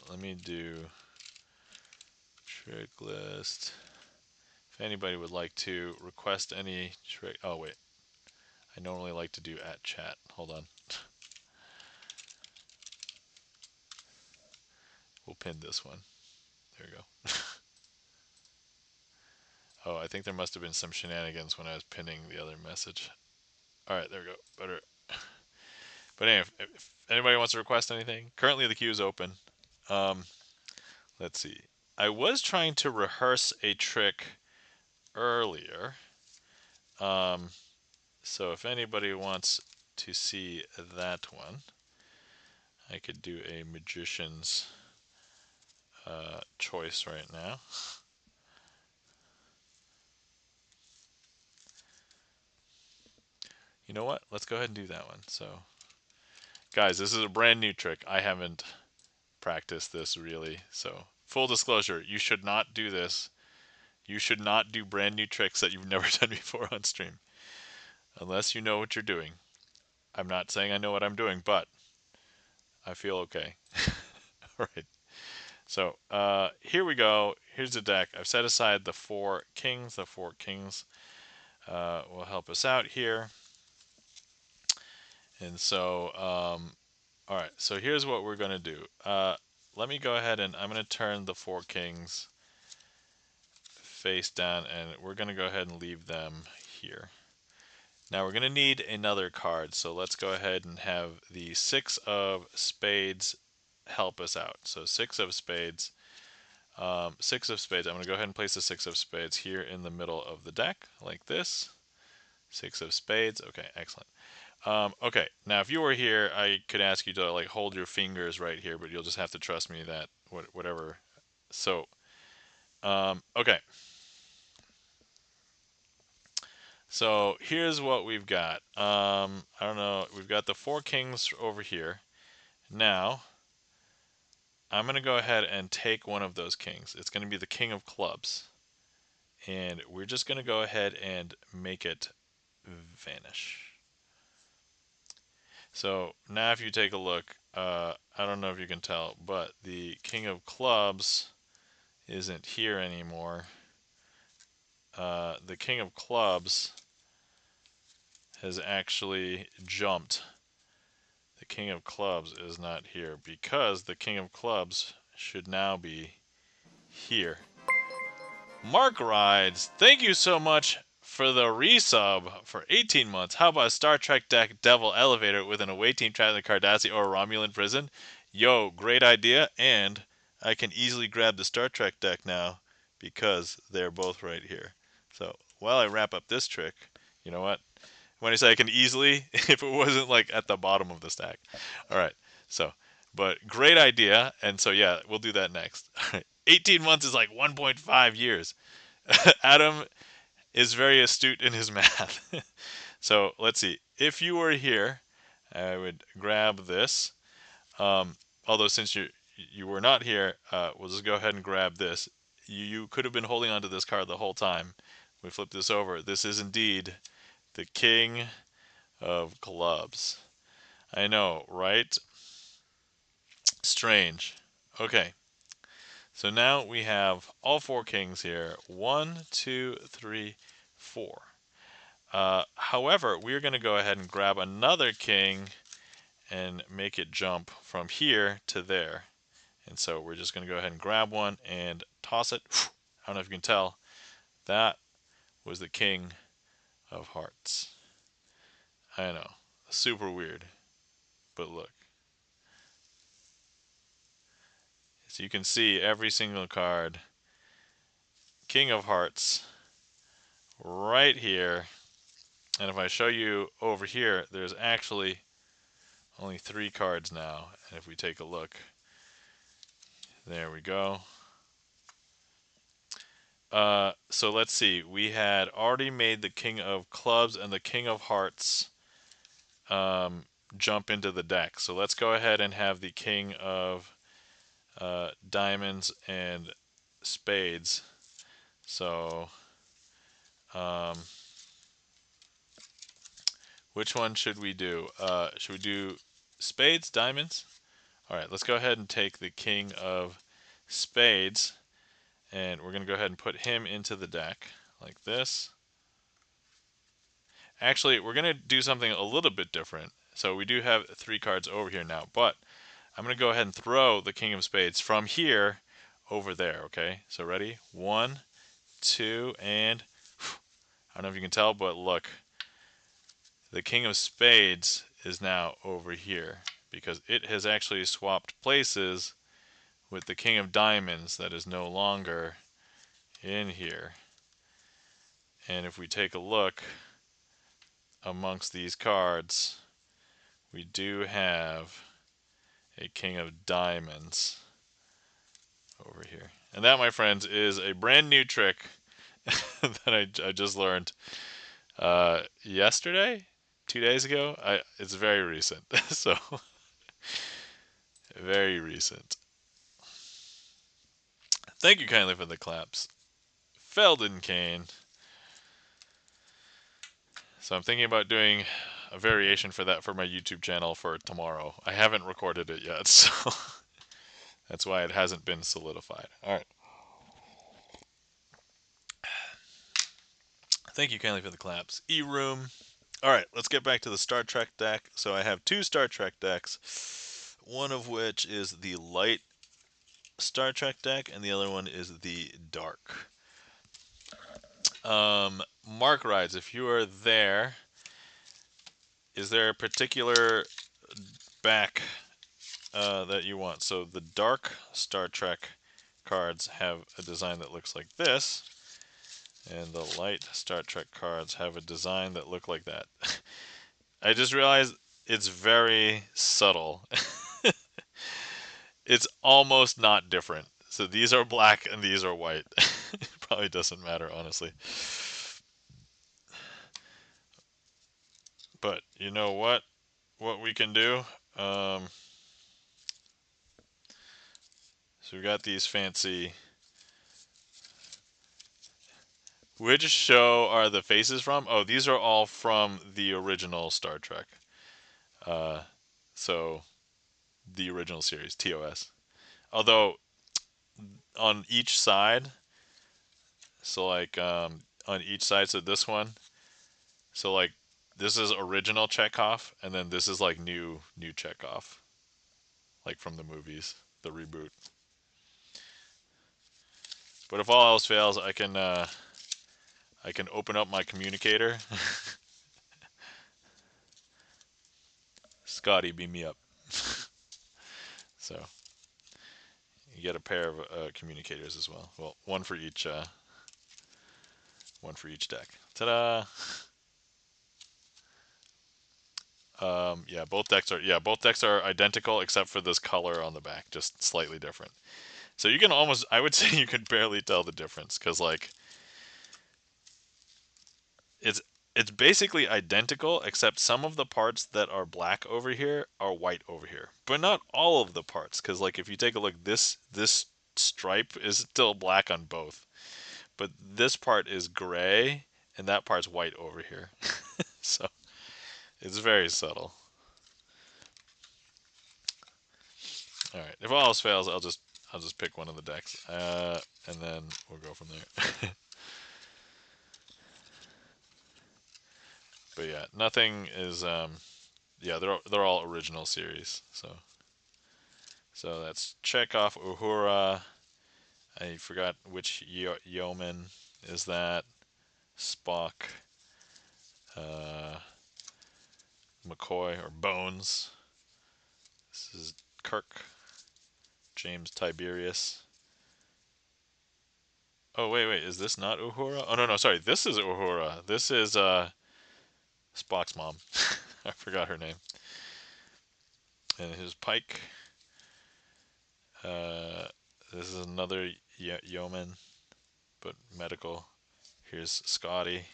let me do trick list. If anybody would like to request any trick. Oh, wait. I normally like to do at chat. Hold on. We'll pin this one. There we go. Oh, I think there must have been some shenanigans when I was pinning the other message. All right, there we go. Better. But anyway, if anybody wants to request anything, currently the queue is open. Um, let's see. I was trying to rehearse a trick earlier. Um, so if anybody wants to see that one, I could do a magician's choice right now. You know what? Let's go ahead and do that one. So, guys, this is a brand new trick. I haven't practiced this really. So, full disclosure, you should not do this. You should not do brand new tricks that you've never done before on stream. Unless you know what you're doing. I'm not saying I know what I'm doing, but I feel okay. All right. So, here we go. Here's the deck. I've set aside the four kings. The four kings will help us out here. And so, all right, so here's what we're going to do. Let me go ahead and I'm going to turn the four kings face down, and we're going to go ahead and leave them here. Now we're going to need another card, so let's go ahead and have the six of spades help us out. So six of spades. Six of spades. I'm going to go ahead and place the six of spades here in the middle of the deck, like this. Six of spades. Okay, excellent. Okay, now if you were here, I could ask you to like hold your fingers right here, but you'll just have to trust me that whatever. So, okay. So here's what we've got. I don't know. We've got the four kings over here. Now, I'm going to go ahead and take one of those kings. It's going to be the king of clubs. And we're just going to go ahead and make it vanish. So now if you take a look, I don't know if you can tell, but the king of clubs isn't here anymore. The king of clubs has actually jumped. The king of clubs is not here because the king of clubs should now be here. Mark Rides, thank you so much for the resub for 18 months. How about Star Trek deck Devil Elevator with an away team trapped in Cardassia or Romulan prison? Yo, great idea, and I can easily grab the Star Trek deck now because they're both right here. So while I wrap up this trick, you know what? When I say I can easily, if it wasn't like at the bottom of the stack. All right, so But great idea. And so, yeah, we'll do that next. 18 months is like 1.5 years. Adam is very astute in his math. So let's see. If you were here, I would grab this. Um, Although since you were not here, we'll just go ahead and grab this. You could have been holding onto this card the whole time. We flip this over. This is indeed the King of Clubs. I know, right? Strange. Okay. So now we have all four kings here. One, two, three, four. However, we're going to go ahead and grab another king and make it jump from here to there. And so we're just going to go ahead and grab one and toss it. I don't know if you can tell. That was the king of hearts. I know. Super weird. But look. So you can see every single card. King of hearts right here. And if I show you over here, there's actually only 3 cards now. And if we take a look, there we go. So let's see. We had already made the King of Clubs and the King of Hearts jump into the deck. So let's go ahead and have the King of Diamonds and Spades. So um, which one should we do? Should we do Spades, Diamonds? All right, let's go ahead and take the King of Spades, and we're going to go ahead and put him into the deck like this. Actually, we're going to do something a little bit different. So we do have 3 cards over here now, but I'm going to go ahead and throw the King of Spades from here over there, okay? So ready? 1, 2, and I don't know if you can tell, but look. The King of Spades is now over here because it has actually swapped places with the King of Diamonds that is no longer in here. And if we take a look amongst these cards, we do have a King of Diamonds over here. And that, my friends, is a brand new trick that I just learned yesterday, 2 days ago. It's very recent, so very recent. Thank you kindly for the claps. Felden Kane. So I'm thinking about doing a variation for that for my YouTube channel for tomorrow. I haven't recorded it yet, so that's why it hasn't been solidified. Alright. Thank you kindly for the claps. E-Room. Alright, let's get back to the Star Trek deck. So I have 2 Star Trek decks, one of which is the light Star Trek deck, and the other one is the dark. Mark Rides, if you are there, is there a particular back that you want? So the dark Star Trek cards have a design that looks like this, and the light Star Trek cards have a design that look like that. I just realized it's very subtle. It's almost not different. So these are black and these are white. It probably doesn't matter, honestly. But you know what? What we can do? So we got these fancy. Which show are the faces from? Oh, these are all from the original Star Trek. Uh, so the original series, TOS. Although on each side, so like on each side, so this one, so like this is original Chekhov, and then this is like new Chekhov, like from the movies, the reboot. But if all else fails, I can open up my communicator. Scotty, beam me up. So you get a pair of communicators as well. Well, one for each deck. Ta-da! Yeah, both decks are identical except for this color on the back, just slightly different. So you can almost, I would say you could barely tell the difference because like it's it's basically identical except some of the parts that are black over here are white over here, but not all of the parts because like if you take a look, this stripe is still black on both, but this part is gray and that part's white over here. So it's very subtle. All right. If all else fails, I'll just pick one of the decks, and then we'll go from there. But yeah, nothing is. Yeah, they're all original series. So that's Chekhov, Uhura. I forgot which yeoman is that. Spock, uh, McCoy or Bones. This is Kirk, James Tiberius. Oh wait, is this not Uhura? Oh no, sorry, this is Uhura. This is Spock's mom. I forgot her name. And his Pike. Uh, this is another yeoman, but medical. Here's Scotty.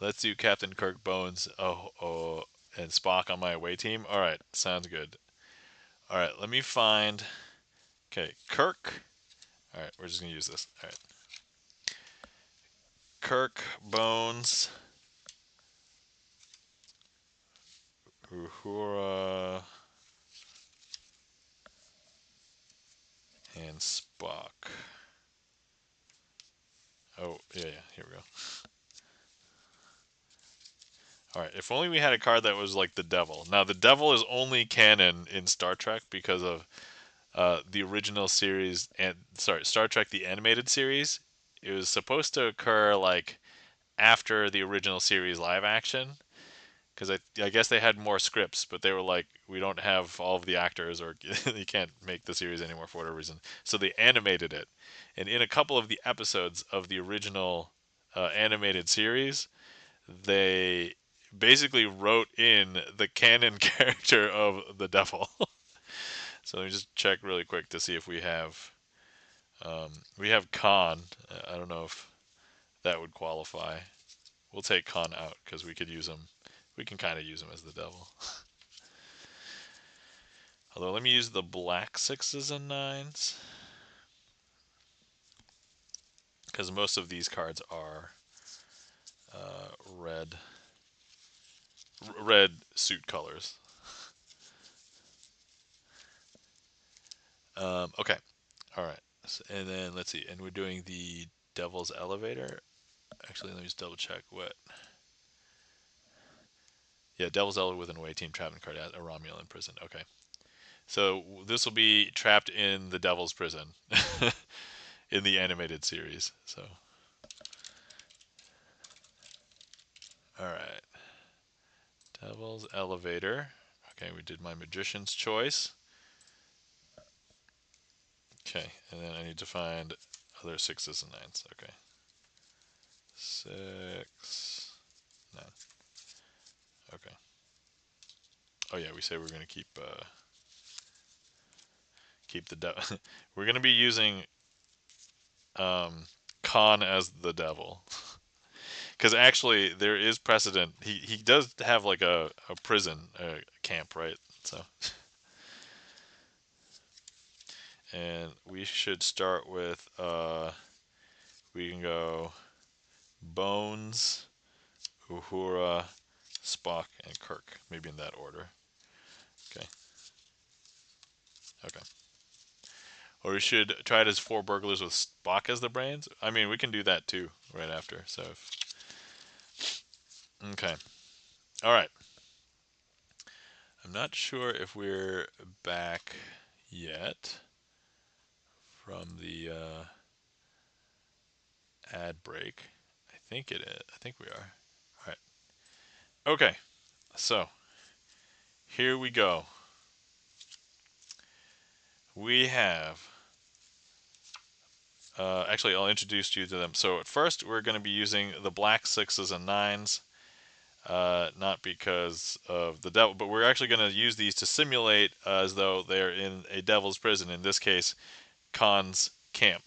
Let's do Captain Kirk, Bones, and Spock on my away team. All right, sounds good. All right, let me find. Okay, Kirk. All right, we're just gonna use this. All right, Kirk, Bones, Uhura, and Spock. Oh yeah, here we go. All right, if only we had a card that was like the Devil. Now the Devil is only canon in Star Trek because of the original series and sorry, Star Trek the animated series. It was supposed to occur like after the original series live action because I guess they had more scripts, but they were like, we don't have all of the actors or you can't make the series anymore for whatever reason. So they animated it, and in a couple of the episodes of the original animated series, they basically wrote in the canon character of the Devil. So let me just check really quick to see if we have Khan. I don't know if that would qualify. We'll take Khan out because we could use him. We can kind of use him as the Devil. Although let me use the black sixes and nines because most of these cards are red, red suit colors. Okay, all right, and then let's see, and we're doing the Devil's Elevator. Actually, let me just double check what. Yeah, Devil's Elevator with an away team trapped in card at a Romulan prison. Okay, so this will be trapped in the Devil's prison in the animated series. So, all right, Devil's Elevator. Okay, we did my Magician's Choice. Okay, and then I need to find other sixes and nines. Okay, 6, 9. Okay. Oh yeah, we say we're gonna keep the devil. We're gonna be using um, Khan as the devil, because actually there is precedent. He does have like a prison camp, right? So, and we should start with we can go Bones, Uhura, Spock, and Kirk, maybe in that order. Okay. Okay. Or we should try it as four burglars with Spock as the brains. I mean, we can do that too right after. So, okay. All right. I'm not sure if we're back yet from the ad break. I think it is. I think we are. All right. Okay. So here we go. We have. Actually, I'll introduce you to them. So at first, we're going to be using the black sixes and nines. not because of the devil, but we're actually going to use these to simulate as though they're in a devil's prison. In this case, Khan's camp.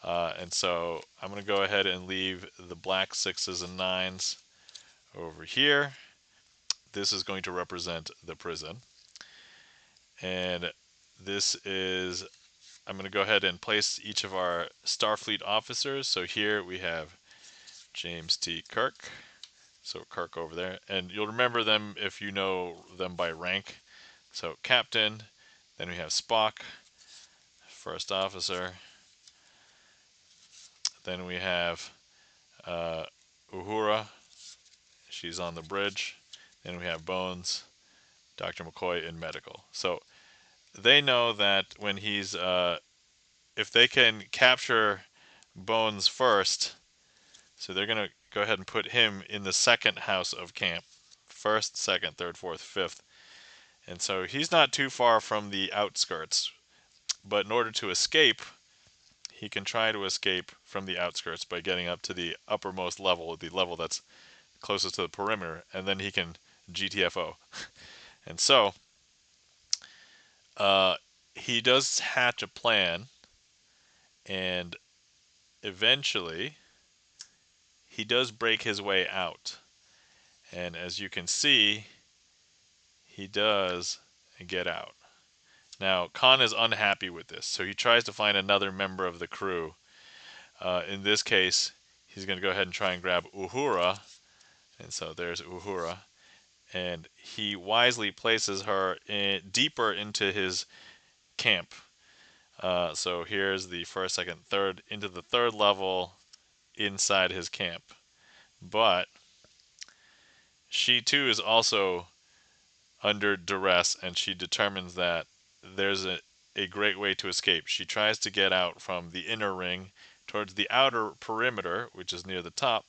And so I'm going to go ahead and leave the black 6s and 9s over here. This is going to represent the prison. And this is, I'm going to go ahead and place each of our Starfleet officers. So here we have James T. Kirk. So Kirk over there. And you'll remember them if you know them by rank. So Captain, then we have Spock, First Officer. Then we have Uhura. She's on the bridge. Then we have Bones, Dr. McCoy in medical. So they know that when he's, if they can capture Bones first, so they're going to go ahead and put him in the second house of camp. First, second, third, fourth, fifth. And so he's not too far from the outskirts. But in order to escape, he can try to escape from the outskirts by getting up to the uppermost level, the level that's closest to the perimeter, and then he can GTFO. And so, he does hatch a plan, and eventually, he does break his way out. And as you can see, he does get out. Now, Khan is unhappy with this, so he tries to find another member of the crew. In this case, he's going to go ahead and try and grab Uhura. And so there's Uhura. And he wisely places her deeper into his camp. So here's the first, second, third, into the third level inside his camp. But she too is also under duress, and she determines that there's a great way to escape. She tries to get out from the inner ring towards the outer perimeter, which is near the top.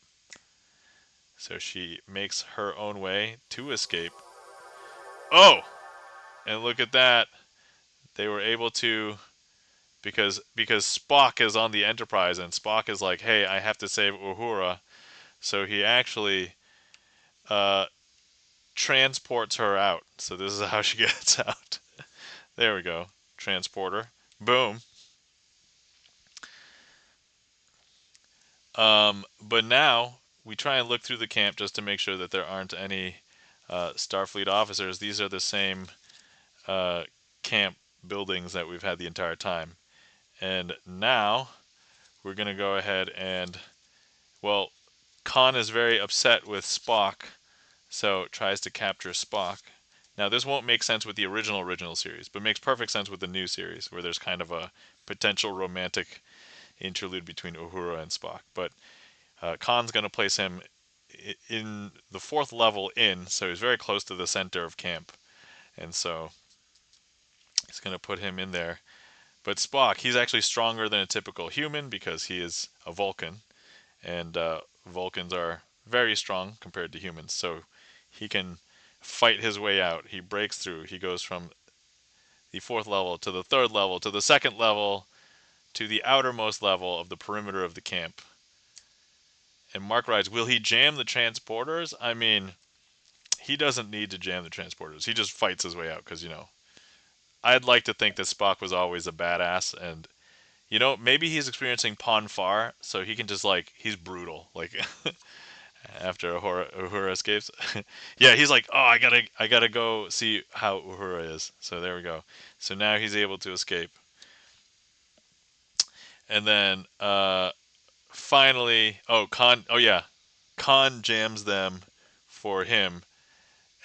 So she makes her own way to escape. Oh! And look at that. They were able to, because Spock is on the Enterprise, and Spock is like, hey, I have to save Uhura. So he actually uh, transports her out. So this is how she gets out. There we go. Transporter. Boom. But now we try and look through the camp just to make sure that there aren't any Starfleet officers. These are the same uh, camp buildings that we've had the entire time. And now we're going to go ahead and, well, Khan is very upset with Spock, so tries to capture Spock. Now, this won't make sense with the original series, but makes perfect sense with the new series, where there's kind of a potential romantic interlude between Uhura and Spock. But Khan's going to place him in the fourth level in, so he's very close to the center of camp. And so he's going to put him in there. But Spock, he's actually stronger than a typical human because he is a Vulcan. And Vulcans are very strong compared to humans. So he can fight his way out. He breaks through. He goes from the fourth level to the third level to the second level to the outermost level of the perimeter of the camp. And Mark writes, will he jam the transporters? I mean, he doesn't need to jam the transporters. He just fights his way out because, I'd like to think that Spock was always a badass, and maybe he's experiencing Pon farr, so he can just he's brutal, after Uhura escapes. Yeah, he's like, oh, I gotta go see how Uhura is. So there we go. So now he's able to escape, and then finally, oh yeah, Khan jams them for him,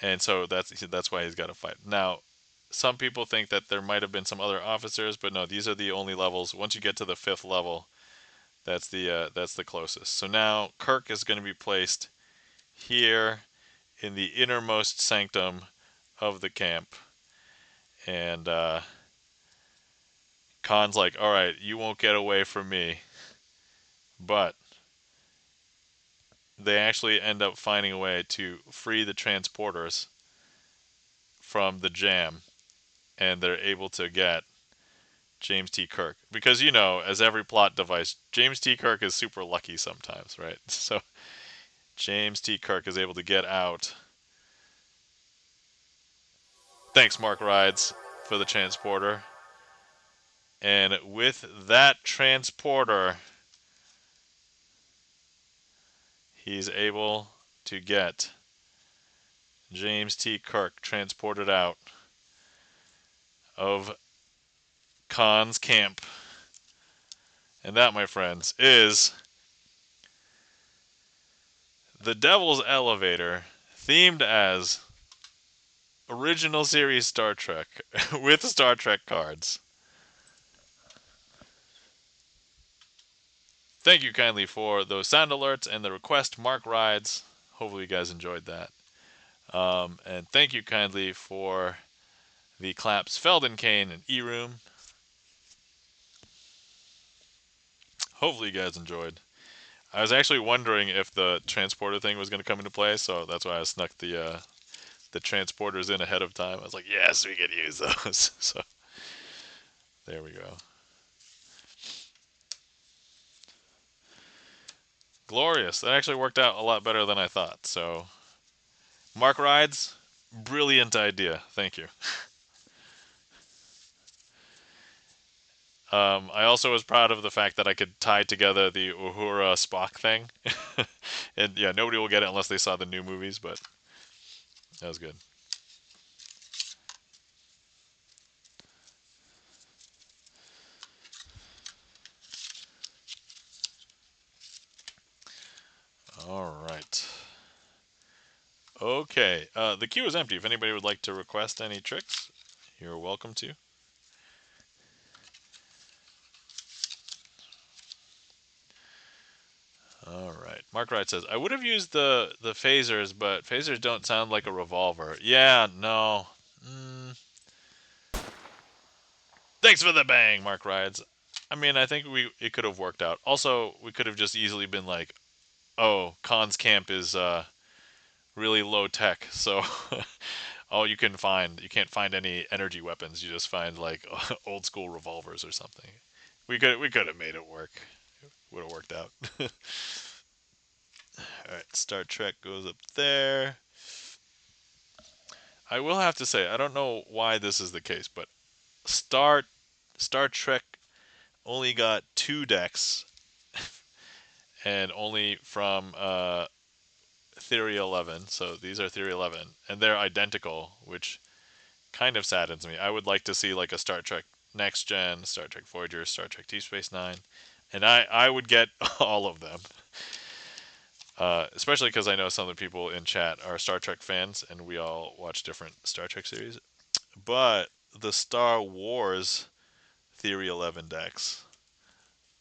and so that's why he's got to fight now. Some people think that there might have been some other officers, but no, these are the only levels. Once you get to the fifth level, that's the closest. So now Kirk is going to be placed here in the innermost sanctum of the camp, and Khan's like, "All right, you won't get away from me," but they actually end up finding a way to free the transporters from the jam, and they're able to get James T. Kirk. Because, as every plot device, James T. Kirk is super lucky sometimes, right? So James T. Kirk is able to get out. Thanks, Mark Rides, for the transporter. And with that transporter, he's able to get James T. Kirk transported out of Khan's camp. And that, my friends, is the Devil's Elevator, themed as original series Star Trek with Star Trek cards. Thank you kindly for those sound alerts and the request, Mark Rides. Hopefully you guys enjoyed that. And thank you kindly for the claps, Feldenkane and E-Room. Hopefully you guys enjoyed. I was actually wondering if the transporter thing was going to come into play, so that's why I snuck the transporters in ahead of time. I was like, yes, we can use those. So there we go. Glorious. That actually worked out a lot better than I thought. So, Mark Rides, brilliant idea. Thank you. I also was proud of the fact that I could tie together the Uhura Spock thing. And yeah, nobody will get it unless they saw the new movies, but that was good. All right. Okay. The queue is empty. If anybody would like to request any tricks, you're welcome to. All right. Mark Wright says, I would have used the phasers, but phasers don't sound like a revolver. Yeah, no. Thanks for the bang, Mark Rides. I mean, I think it could have worked out. Also, we could have just easily been like, oh, Khan's camp is really low tech, so all you can't find any energy weapons. You just find like old school revolvers or something. We could have made it work. Would have worked out. All right, Star Trek goes up there. I will have to say, I don't know why this is the case, but Star Trek only got 2 decks, and only from Theory 11. So these are Theory 11, and they're identical, which kind of saddens me. I would like to see like a Star Trek Next Gen, Star Trek Voyager, Star Trek Deep Space Nine, and I would get all of them. Especially because I know some of the people in chat are Star Trek fans, and we all watch different Star Trek series. But the Star Wars Theory 11 decks.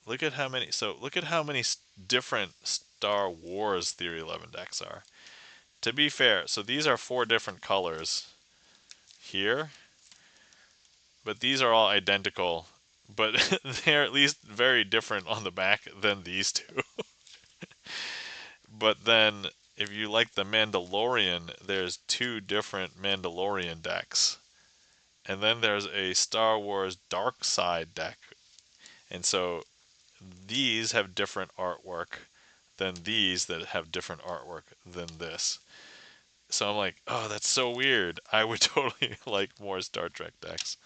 Look at how many. So look at how many different Star Wars Theory 11 decks are. To be fair, so these are 4 different colors here, but these are all identical. But they're at least very different on the back than these two. But then, if you like the Mandalorian, there's 2 different Mandalorian decks. And then there's a Star Wars Dark Side deck. And so these have different artwork than these that have different artwork than this. So I'm like, oh, that's so weird. I would totally like more Star Trek decks.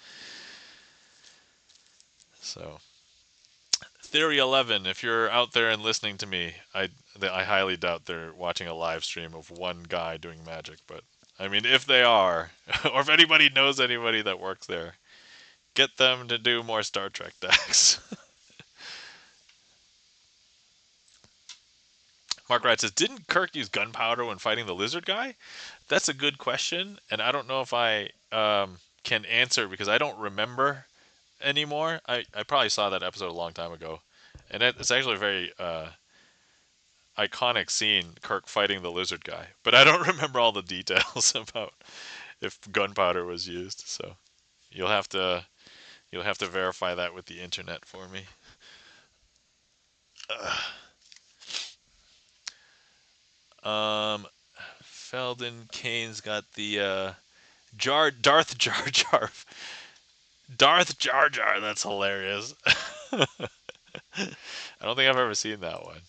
So, Theory 11, if you're out there and listening to me, I highly doubt they're watching a live stream of one guy doing magic. But, I mean, if they are, or if anybody knows anybody that works there, get them to do more Star Trek decks. Mark Wright says, didn't Kirk use gunpowder when fighting the lizard guy? That's a good question, and I don't know if I can answer because I don't remember anymore. I probably saw that episode a long time ago, and it's actually a very iconic scene, Kirk fighting the lizard guy. But I don't remember all the details about if gunpowder was used. So you'll have to verify that with the internet for me. Felden Kane's got the Darth Jar Jar. Darth Jar Jar. That's hilarious. I don't think I've ever seen that one.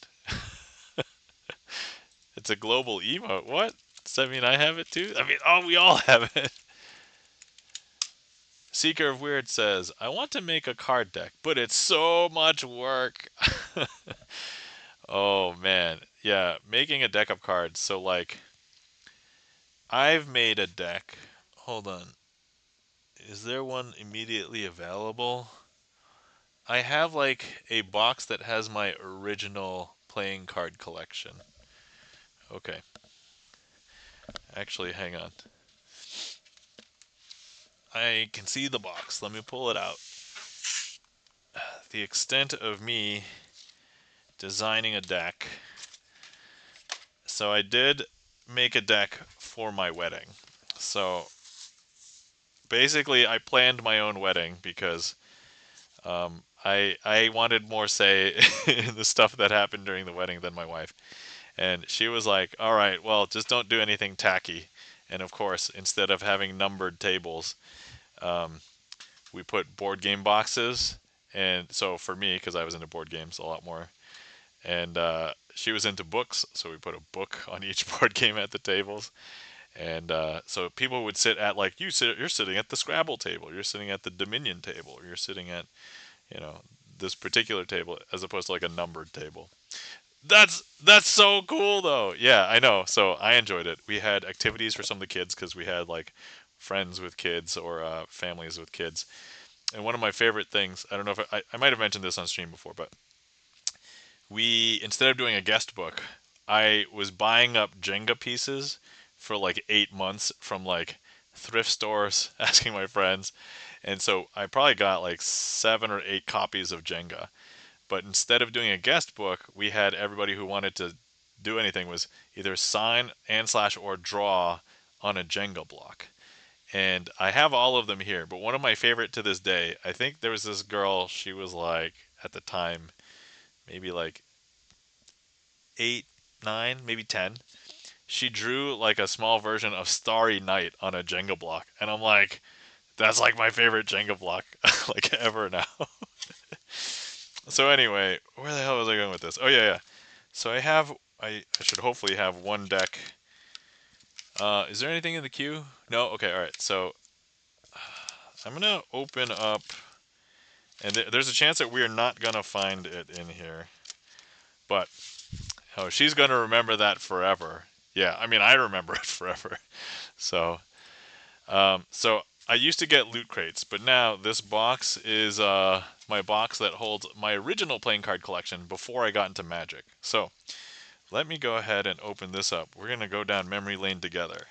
It's a global emote. What? Does that mean I have it too? I mean, oh, we all have it. Seeker of Weird says, I want to make a card deck, but it's so much work. Oh, man. Yeah, making a deck of cards. So, like, I've made a deck. Hold on. Is there one immediately available? I have, like, a box that has my original playing card collection. Okay. Actually, hang on. I can see the box. Let me pull it out. The extent of me designing a deck. So I did make a deck for my wedding. So basically, I planned my own wedding because I wanted more say in the stuff that happened during the wedding than my wife. And she was like, "All right, well, just don't do anything tacky." And of course, instead of having numbered tables, um, we put board game boxes. And so for me, because I was into board games a lot more, and she was into books, so we put a book on each board game at the tables. And so people would sit at, like, you're sitting at the Scrabble table, you're sitting at the Dominion table, you're sitting at, you know, this particular table, as opposed to like a numbered table. That's so cool though. Yeah, I know. So I enjoyed it. We had activities for some of the kids because we had like friends with kids or families with kids. And one of my favorite things, I don't know if I might have mentioned this on stream before, but we, instead of doing a guest book, I was buying up Jenga pieces for like 8 months from like thrift stores, asking my friends. And so I probably got like 7 or 8 copies of Jenga. But instead of doing a guest book, we had everybody who wanted to do anything was either sign and slash or draw on a Jenga block. And I have all of them here, but one of my favorite to this day, I think there was this girl, she was like, at the time, maybe like 8, 9, maybe 10. She drew like a small version of Starry Night on a Jenga block. And I'm like, that's like my favorite Jenga block like ever now. So anyway, where the hell was I going with this? Oh yeah, yeah. So I should hopefully have one deck. Is there anything in the queue? No? Okay, alright. So I'm gonna open up, and there's a chance that we are not gonna find it in here. But oh, she's gonna remember that forever. Yeah, I mean I remember it forever. So so I used to get loot crates, but now this box is my box that holds my original playing card collection before I got into Magic. So let me go ahead and open this up. We're gonna go down memory lane together.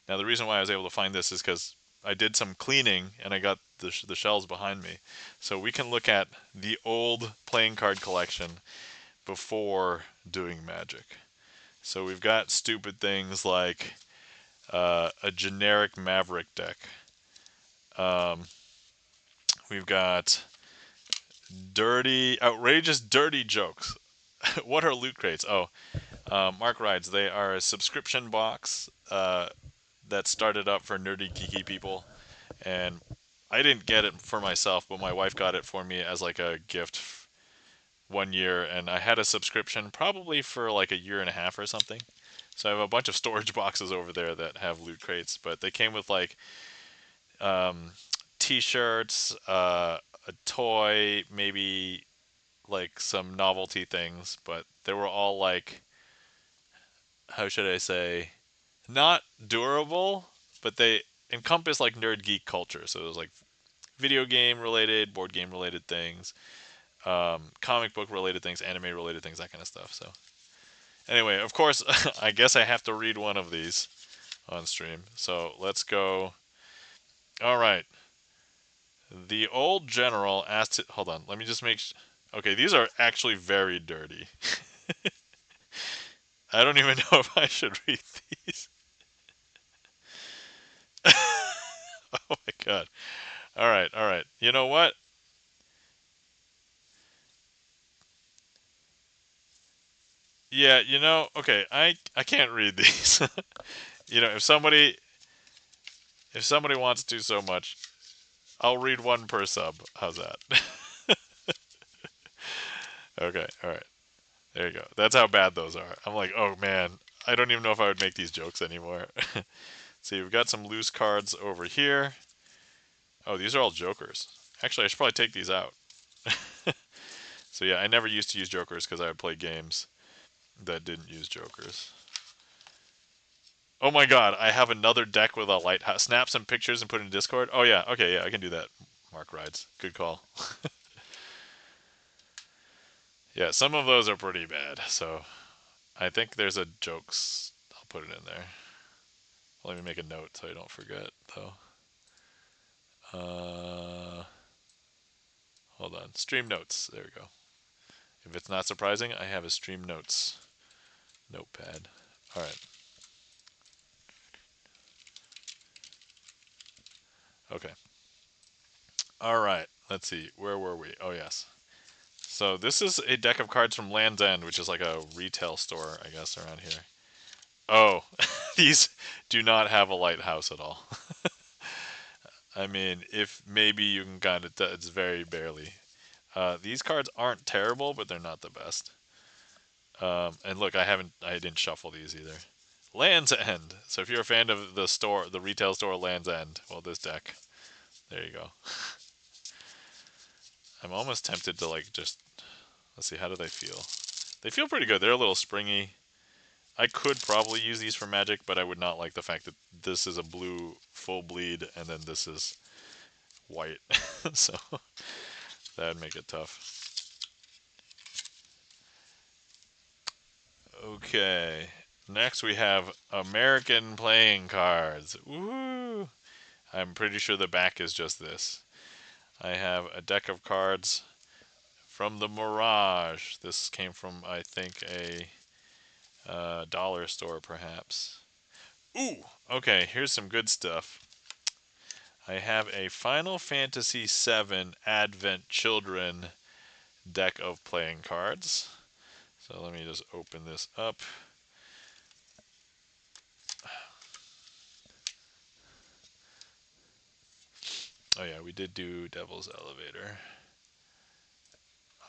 Now the reason why I was able to find this is because I did some cleaning and I got the shelves behind me. So we can look at the old playing card collection before doing Magic. So we've got stupid things like a generic Maverick deck. Um, we've got outrageous dirty jokes. What are loot crates? Oh, Mark Rides. They are a subscription box that started up for nerdy, geeky people. And I didn't get it for myself, but my wife got it for me as like a gift one year. And I had a subscription probably for like a year and a half or something. So I have a bunch of storage boxes over there that have loot crates, but they came with like um, t-shirts, a toy, maybe like some novelty things, but they were all like, how should I say, not durable, but they encompass like nerd geek culture. So it was like video game related, board game related things, comic book related things, anime related things, that kind of stuff. So anyway, of course, I guess I have to read one of these on stream. So let's go. All right. The old general asked. Hold on. Let me just make. Okay, these are actually very dirty. I don't even know if I should read these. Oh my god. All right, all right. You know what? Yeah, okay, I can't read these. If somebody wants to so much, I'll read one per sub. How's that? Okay, all right. There you go. That's how bad those are. I'm like, oh man, I don't even know if I would make these jokes anymore. See, we've got some loose cards over here. Oh, these are all jokers. Actually, I should probably take these out. So yeah, I never used to use jokers because I would play games that didn't use jokers. Oh my god, I have another deck with a lighthouse. Snap some pictures and put in Discord. Oh yeah, okay, yeah, I can do that. Mark rides. Good call. Yeah, some of those are pretty bad. So I think there's a jokes. I'll put it in there. Let me make a note so I don't forget though. Hold on. Stream notes. There we go. If it's not surprising, I have a stream notes notepad. All right. Okay. All right. Let's see. Where were we? Oh yes. So this is a deck of cards from Land's End, which is like a retail store, I guess, around here. Oh, these do not have a lighthouse at all. I mean, if maybe you can kind of, it's very barely. These cards aren't terrible, but they're not the best. And look, I didn't shuffle these either. Land's End. So if you're a fan of the store, the retail store Land's End, well, this deck. There you go. I'm almost tempted to like just, let's see, how do they feel? They feel pretty good. They're a little springy. I could probably use these for Magic, but I would not like the fact that this is a blue full bleed and then this is white. So that would make it tough. Okay. Next we have American playing cards. Woo! I'm pretty sure the back is just this. I have a deck of cards from the Mirage. This came from, I think, a dollar store, perhaps. Ooh! Okay, here's some good stuff. I have a Final Fantasy VII Advent Children deck of playing cards. So let me just open this up. Oh yeah, we did do Devil's Elevator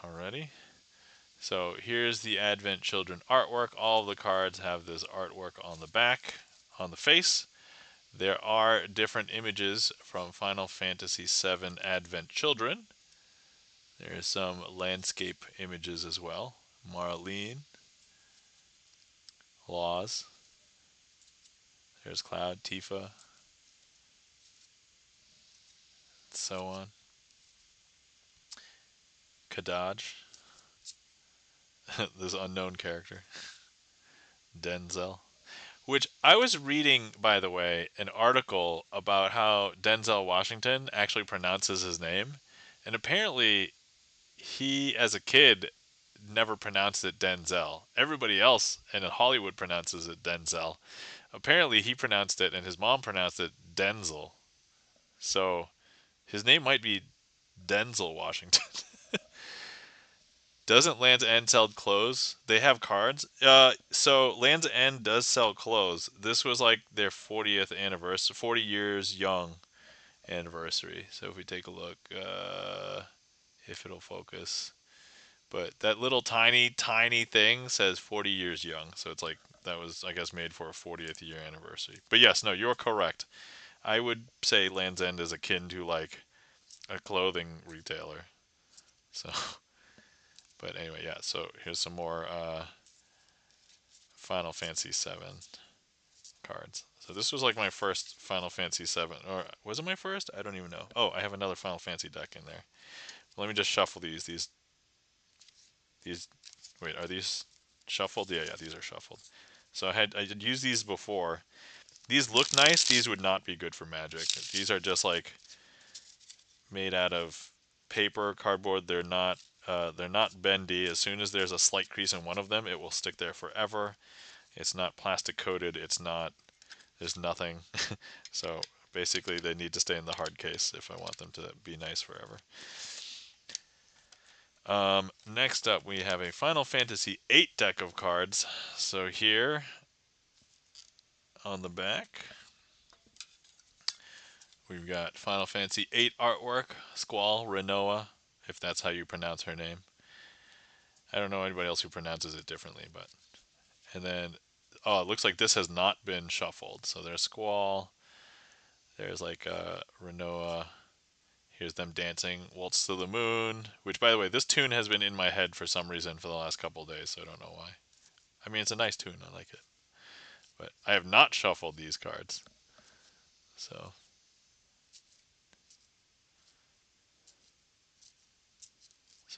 already. So here's the Advent Children artwork. All of the cards have this artwork on the back, on the face. There are different images from Final Fantasy VII Advent Children. There's some landscape images as well. Marlene, Laws. There's Cloud, Tifa, so on. Kadaj, this unknown character. Denzel. Which I was reading, by the way, an article about how Denzel Washington actually pronounces his name. And apparently, he, as a kid, never pronounced it Denzel. Everybody else in Hollywood pronounces it Denzel. Apparently, he pronounced it, and his mom pronounced it Denzel. So, his name might be Denzel Washington. Doesn't Land's End sell clothes? They have cards. So Land's End does sell clothes. This was like their 40th anniversary, 40 years young anniversary. So if we take a look, if it'll focus, but that little tiny, tiny thing says 40 years young. So it's like that was, I guess, made for a 40th year anniversary. But yes, no, you're correct. I would say Land's End is akin to like a clothing retailer. So. But anyway, yeah, so here's some more Final Fantasy VII cards. So this was like my first Final Fantasy VII, or was it my first? I don't even know. Oh, I have another Final Fantasy deck in there. Let me just shuffle these. These. Wait, are these shuffled? Yeah, yeah, these are shuffled. So I did use these before. These look nice. These would not be good for Magic. These are just like made out of paper, cardboard. They're not bendy. As soon as there's a slight crease in one of them, it will stick there forever. It's not plastic coated. It's not. There's nothing. So basically, they need to stay in the hard case if I want them to be nice forever. Next up, we have a Final Fantasy VIII deck of cards. So here on the back, we've got Final Fantasy VIII artwork, Squall, Renoa, if that's how you pronounce her name. I don't know anybody else who pronounces it differently, but. And then Oh, it looks like this has not been shuffled. So there's Squall. There's like Renoa. Here's them dancing Waltz to the Moon. Which, by the way, this tune has been in my head for some reason for the last couple of days, so I don't know why. I mean, it's a nice tune. I like it. But I have not shuffled these cards. So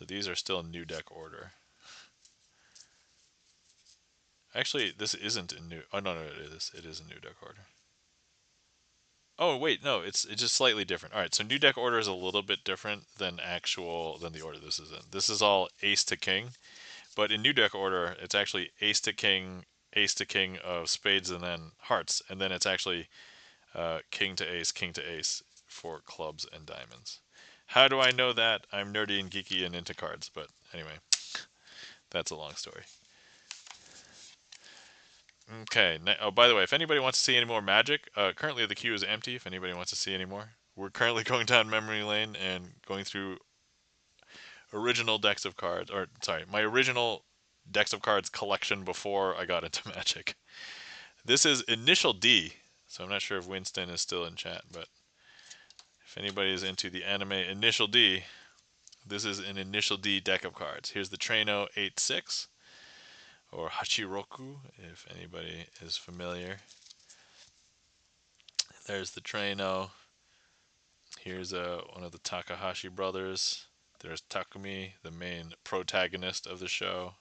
these are still in new deck order. Actually, this isn't in new. Oh no, no, it is. It is in new deck order. Oh wait, no, it's just slightly different. All right, so new deck order is a little bit different than the order this is in. This is all ace to king, but in new deck order, it's actually ace to king of spades, and then hearts, and then it's actually king to ace for clubs and diamonds. How do I know that? I'm nerdy and geeky and into cards, but anyway, that's a long story. Okay. Oh, by the way, if anybody wants to see any more Magic, currently the queue is empty. If anybody wants to see any more, we're currently going down memory lane and going through original decks of cards, or sorry, my original decks of cards collection before I got into Magic. This is Initial D, so I'm not sure if Winston is still in chat, but if anybody is into the anime Initial D, this is an Initial D deck of cards. Here's the Traino 8-6, or Hachiroku, if anybody is familiar. There's the Traino. Here's one of the Takahashi brothers. There's Takumi, the main protagonist of the show.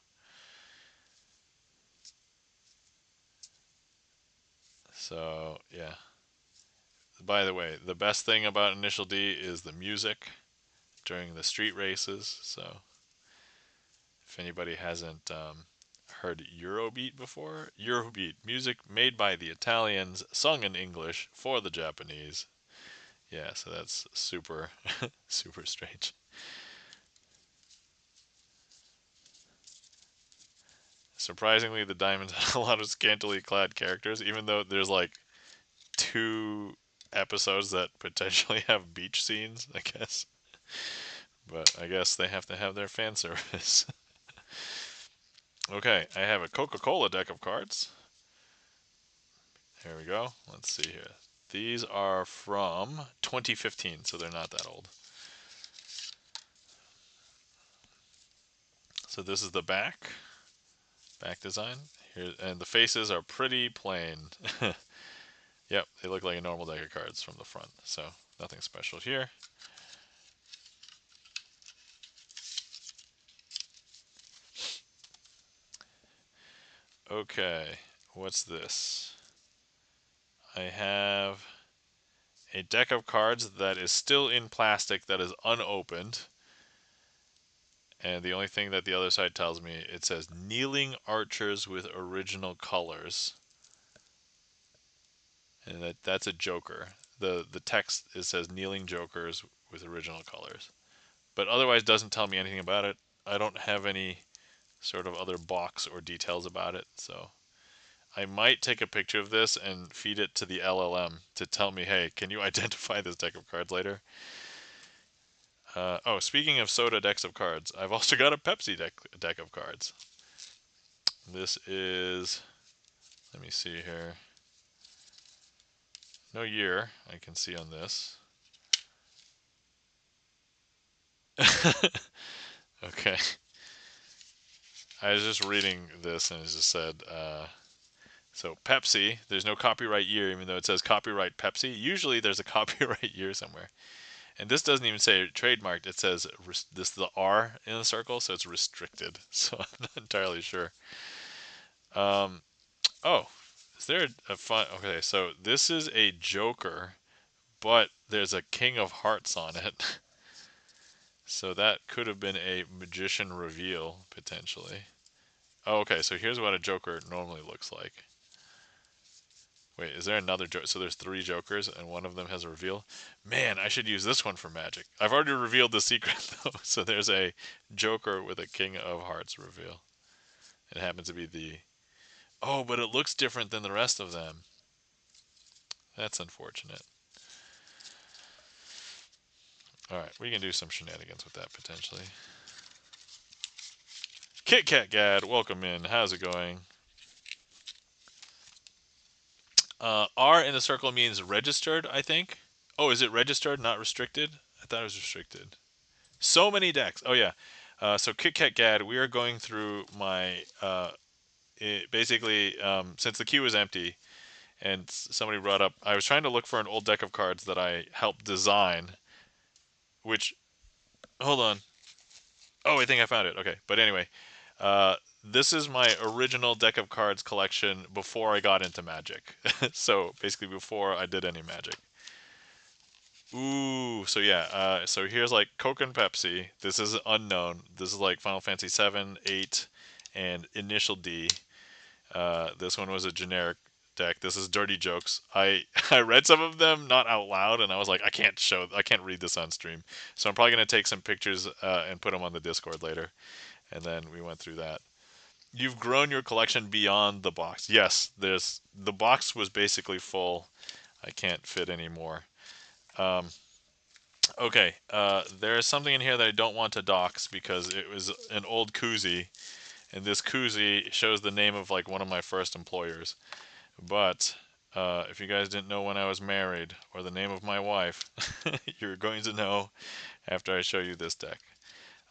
So, yeah. By the way, the best thing about Initial D is the music during the street races. So, if anybody hasn't heard Eurobeat before, Eurobeat, music made by the Italians, sung in English for the Japanese. Yeah, so that's super, super strange. Surprisingly, the Diamonds had a lot of scantily clad characters, even though there's like 2 episodes that potentially have beach scenes, I guess. But I guess they have to have their fan service. Okay, I have a Coca-Cola deck of cards. Here we go. Let's see here. These are from 2015, so they're not that old. So this is the back design here, and the faces are pretty plain. Yep, they look like a normal deck of cards from the front, so nothing special here. Okay, what's this? I have a deck of cards that is still in plastic that is unopened. And the only thing that the other side tells me, it says Kneeling Archers with Original Colors. And that's a Joker. The text, it says Kneeling Jokers with Original Colors. But otherwise doesn't tell me anything about it. I don't have any sort of other box or details about it, so I might take a picture of this and feed it to the LLM to tell me, hey, can you identify this deck of cards later? Oh, speaking of soda decks of cards, I've also got a Pepsi deck of cards. This is, let me see here. No year I can see on this. Okay. I was just reading this and it just said, so Pepsi, there's no copyright year, even though it says copyright Pepsi. Usually there's a copyright year somewhere. And this doesn't even say trademarked. It says this the R in the circle, so it's restricted. So I'm not entirely sure. Oh, is there a fun? Okay, so this is a Joker, but there's a King of Hearts on it. So that could have been a magician reveal, potentially. Oh, okay, so here's what a Joker normally looks like. Wait, is there another Joker? So there's 3 Jokers, and one of them has a reveal? Man, I should use this one for Magic. I've already revealed the secret, though. So there's a Joker with a King of Hearts reveal. It happens to be the... Oh, but it looks different than the rest of them. That's unfortunate. Alright, we can do some shenanigans with that, potentially. Kit Kat Gad, welcome in. How's it going? R in the circle means registered, I think. Oh, is it registered, not restricted? I thought it was restricted. So many decks. Oh yeah. So Kit Kat Gad, we are going through my basically since the queue was empty and somebody brought up, I was trying to look for an old deck of cards that I helped design. Which hold on. Oh, I think I found it. Okay, but anyway, uh, this is my original deck of cards collection before I got into Magic. So basically, before I did any Magic. Ooh, so yeah, so here's like Coke and Pepsi. This is unknown. This is like Final Fantasy 7, 8, and Initial D. This one was a generic deck. This is Dirty Jokes. I I read some of them not out loud, and I was like, I can't read this on stream. So I'm probably gonna take some pictures and put them on the Discord later. And then we went through that. You've grown your collection beyond the box. Yes, there's the box was basically full. I can't fit any more. Um, Okay, there is something in here that I don't want to dox because it was an old koozie, and this koozie shows the name of like one of my first employers. But if you guys didn't know when I was married or the name of my wife, you're going to know after I show you this deck.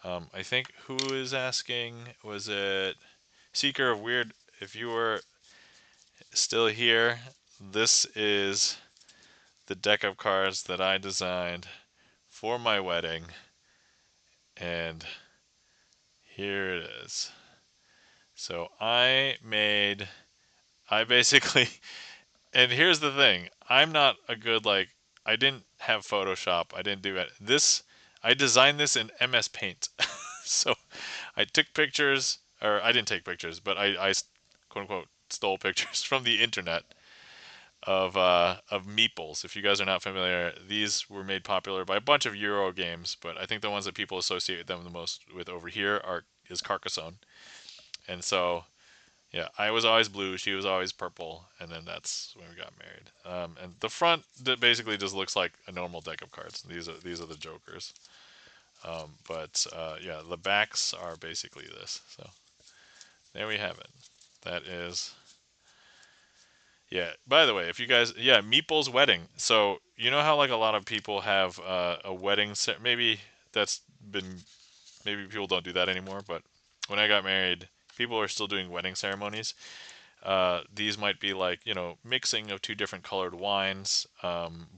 I think who is asking? Was it Seeker of Weird? If you were still here, this is the deck of cards that I designed for my wedding, and here it is. So I basically, and here's the thing, I'm not a good, like, I didn't have Photoshop, I didn't do it. I designed this in MS Paint. So I took pictures, or I didn't take pictures, but I quote unquote stole pictures from the internet of meeples. If you guys are not familiar, these were made popular by a bunch of Euro games, but I think the ones that people associate them the most with over here are is Carcassonne. And so, yeah, I was always blue, she was always purple, and then that's when we got married. And the front that basically just looks like a normal deck of cards. These are the jokers. But yeah, the backs are basically this. So there we have it. That is, yeah. By the way, if you guys, yeah, Meeple's wedding. So you know how like a lot of people have a wedding. Maybe that's been, maybe people don't do that anymore. But when I got married, people are still doing wedding ceremonies. These might be like, mixing of two different colored wines,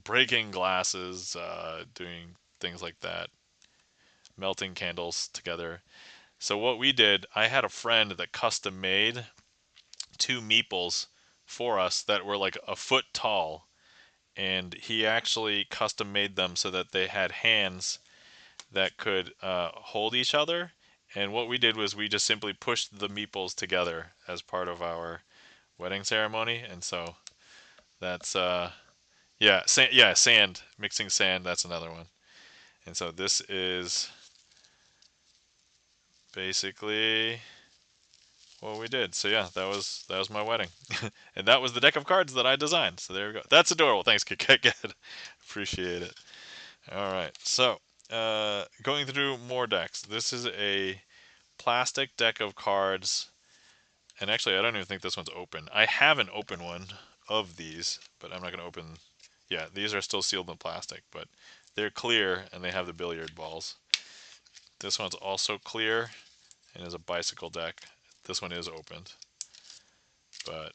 breaking glasses, doing things like that, melting candles together. So what we did, I had a friend that custom made two meeples for us that were like a foot tall, and he actually custom made them so that they had hands that could hold each other. And what we did was we just simply pushed the meeples together as part of our wedding ceremony, and so that's yeah, sand, mixing sand. That's another one. And so this is basically what we did. So yeah, that was my wedding, and that was the deck of cards that I designed. So there we go. That's adorable. Thanks, Kit. Appreciate it. All right, so going through more decks. This is a plastic deck of cards, and actually, I don't even think this one's open. I have an open one of these, but I'm not going to open. Yeah, these are still sealed in plastic, but they're clear and they have the billiard balls. This one's also clear and is a bicycle deck. This one is opened. But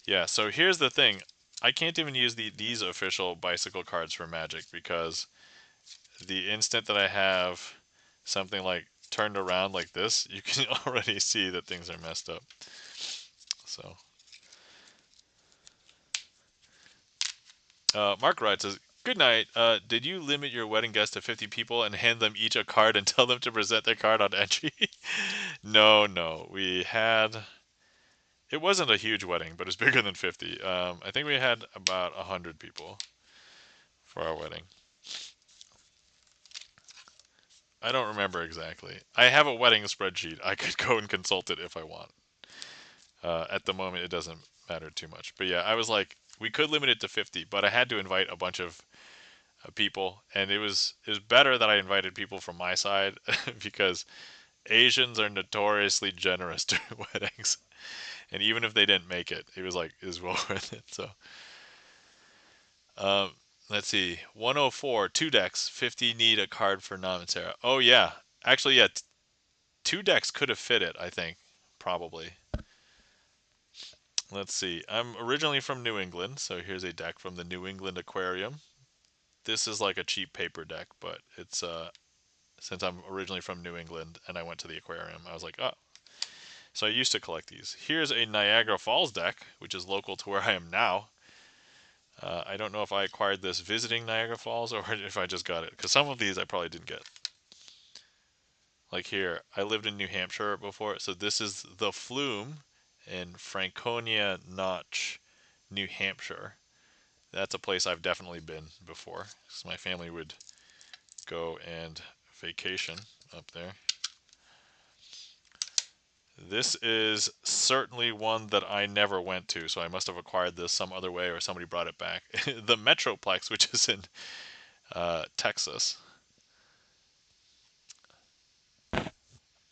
yeah, so here's the thing. I can't even use these official bicycle cards for Magic because the instant that I have something like turned around like this, you can already see that things are messed up. So Mark Wright says, "Good night. Did you limit your wedding guests to 50 people and hand them each a card and tell them to present their card on entry?" No, no. We had. It wasn't a huge wedding, but it's bigger than 50. I think we had about 100 people for our wedding. I don't remember exactly. I have a wedding spreadsheet. I could go and consult it if I want. At the moment, it doesn't matter too much. But yeah, I was like, we could limit it to 50, but I had to invite a bunch of people, and it was better that I invited people from my side because Asians are notoriously generous during weddings, And even if they didn't make it, it was like it was well worth it. So, um, let's see, 104, two decks, 50 need a card for Namansara. Oh yeah, actually yeah, two decks could have fit it. I think probably. Let's see. I'm originally from New England, so here's a deck from the New England Aquarium. This is like a cheap paper deck, but it's since I'm originally from New England and I went to the aquarium, I was like, oh. So I used to collect these. Here's a Niagara Falls deck, which is local to where I am now. I don't know if I acquired this visiting Niagara Falls or if I just got it, because some of these I probably didn't get. Like here, I lived in New Hampshire before, so this is the Flume in Franconia Notch, New Hampshire. That's a place I've definitely been before, because my family would go and vacation up there. This is certainly one that I never went to, so I must have acquired this some other way or somebody brought it back. The Metroplex, which is in Texas.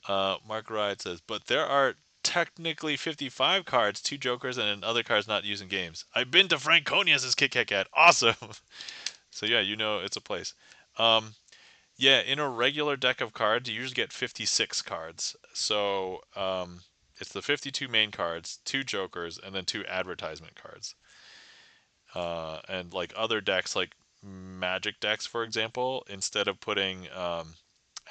Mark Ride says, but there are technically 55 cards, two jokers, and other cards not used in games. I've been to Franconia's, says Kit Kat Cat. Awesome. So yeah, you know it's a place. Um, yeah, in a regular deck of cards, you usually get 56 cards. So it's the 52 main cards, two jokers, and then two advertisement cards. And like other decks, like Magic decks, for example, instead of putting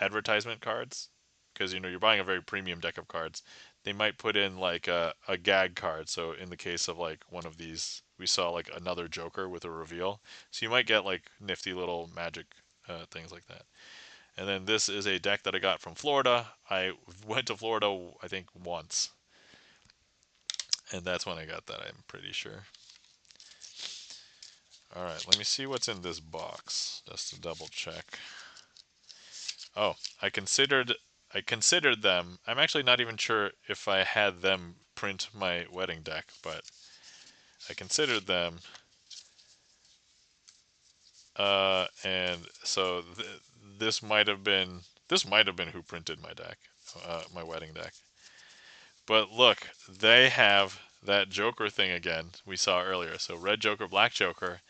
advertisement cards, because you know you're buying a very premium deck of cards, they might put in like a gag card. So in the case of like one of these, we saw like another Joker with a reveal. So you might get like nifty little Magic things like that. And then this is a deck that I got from Florida. I went to Florida, I think, once. And that's when I got that, I'm pretty sure. Alright, let me see what's in this box, just to double check. Oh, I considered them. I'm actually not even sure if I had them print my wedding deck, but I considered them. And so this might have been who printed my deck, my wedding deck. But look, they have that Joker thing again we saw earlier. So red Joker, black Joker,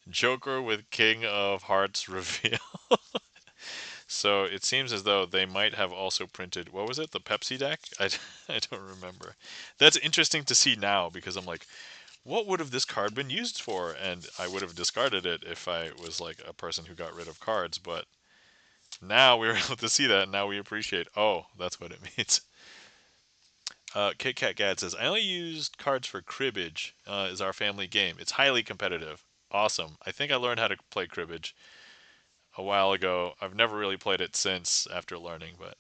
Joker with King of Hearts reveal. So it seems as though they might have also printed, what was it, the Pepsi deck? I don't remember. That's interesting to see now because I'm like, what would have this card been used for? And I would have discarded it if I was like a person who got rid of cards. But now we were able to see that, and now we appreciate, oh, that's what it means. Kit Kat Gad says, I only used cards for cribbage, is our family game. It's highly competitive. Awesome. I think I learned how to play cribbage a while ago. I've never really played it since after learning, but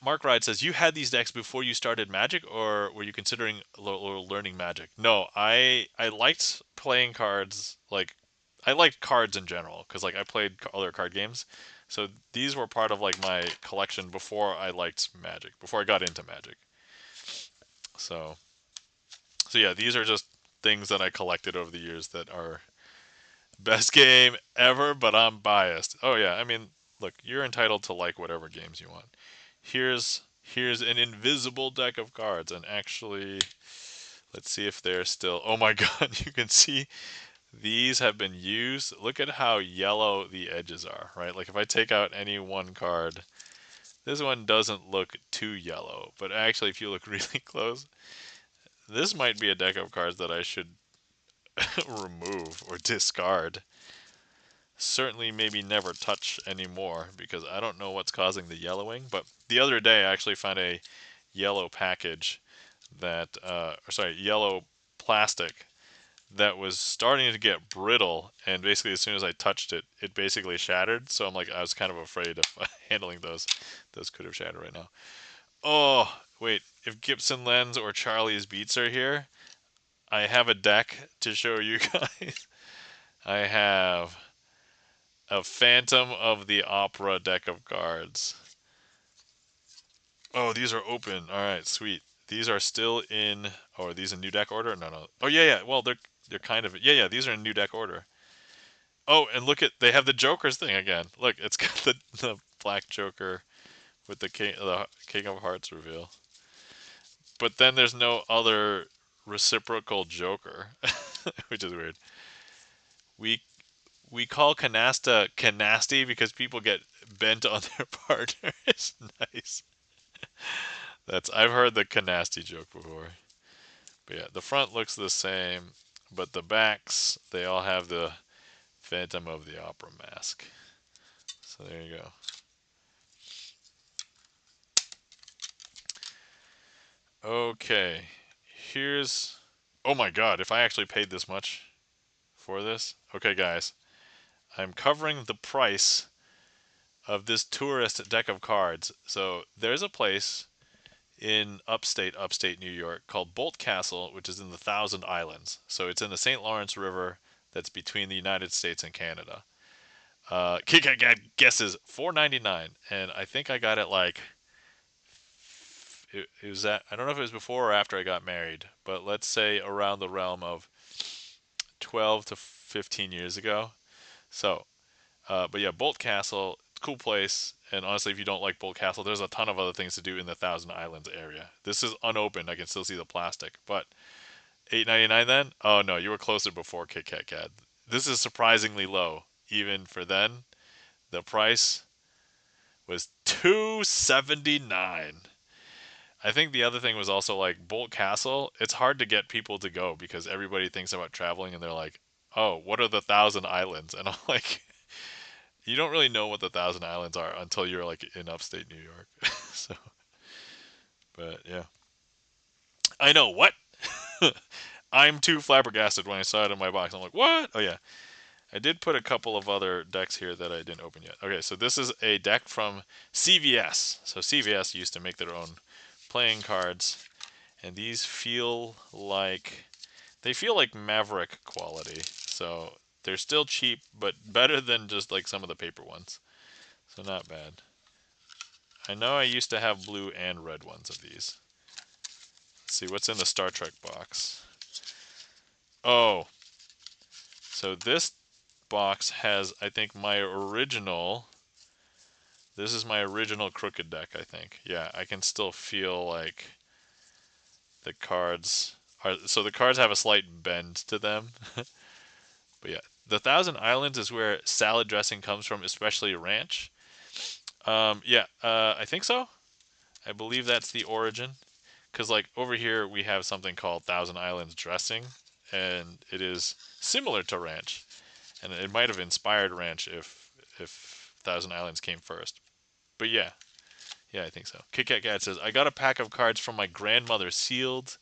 Mark Ride says, you had these decks before you started Magic, or were you considering learning Magic? No, I liked playing cards. Like, I liked cards in general because like I played other card games. So these were part of like my collection before I liked Magic, before I got into Magic. So so yeah, these are just things that I collected over the years that are best game ever, but I'm biased. Oh yeah, I mean, look, you're entitled to like whatever games you want. Here's an invisible deck of cards, and actually, let's see if they're still. Oh my God, you can see these have been used. Look at how yellow the edges are, right? Like if I take out any one card, this one doesn't look too yellow, but actually, if you look really close, this might be a deck of cards that I should remove or discard. Certainly maybe never touch anymore because I don't know what's causing the yellowing. But the other day I actually found a yellow package yellow plastic that was starting to get brittle, and basically as soon as I touched it, it basically shattered. So I'm like, I was kind of afraid of handling those. Those could have shattered right now. Oh, wait, if GipsonLens or Charlie's Beats are here, I have a deck to show you guys. I have a Phantom of the Opera deck of cards. Oh, these are open. All right, sweet. These are still in. Oh, are these in new deck order? No, no. Oh yeah, yeah. Well, they're kind of. Yeah, yeah. These are in new deck order. Oh, and look at they have the Joker's thing again. Look, it's got the black Joker with the King of Hearts reveal. but then there's no other reciprocal joker, which is weird. We we call canasta canasty because people get bent on their partners. Nice. That's I've heard the canasty joke before. But yeah, the front looks the same, but the backs they all have the Phantom of the Opera mask. So there you go. Okay, here's. Oh my God! If I actually paid this much for this, okay, guys, I'm covering the price of this tourist deck of cards. So there's a place in upstate New York called Bolt Castle, which is in the Thousand Islands. So it's in the St. Lawrence River that's between the United States and Canada. Kick guesses $4.99, and I think I got it like it was at I don't know if it was before or after I got married, but let's say around the realm of 12 to 15 years ago. So, but yeah, Bolt Castle, cool place. And honestly, if you don't like Bolt Castle, there's a ton of other things to do in the Thousand Islands area. This is unopened. I can still see the plastic, but $8.99 then? Oh no, you were closer before Kit Kat Cat. This is surprisingly low, even for then. The price was $2.79. I think the other thing was also like Bolt Castle. It's hard to get people to go because everybody thinks about traveling and they're like, "Oh, what are the Thousand Islands?" And I'm like, "You don't really know what the Thousand Islands are until you're like in upstate New York." So, but yeah, I know what. I'm too flabbergasted when I saw it in my box. I'm like, "What?" Oh yeah, I did put a couple of other decks here that I didn't open yet. Okay, so this is a deck from CVS. So CVS used to make their own playing cards, and these feel like Maverick quality. So they're still cheap, but better than just like some of the paper ones. So not bad. I know I used to have blue and red ones of these. Let's see what's in the Star Trek box. Oh, so this box has, I think, my original. This is my original crooked deck, I think. Yeah, I can still feel like the cards are. So the cards have a slight bend to them. But yeah, the Thousand Islands is where salad dressing comes from, especially ranch. Yeah, I think so. I believe that's the origin. Because like over here we have something called Thousand Islands dressing, and it is similar to ranch, and it might have inspired ranch if Thousand Islands came first. But yeah, yeah, I think so. Kit Kat Cat says I got a pack of cards from my grandmother sealed,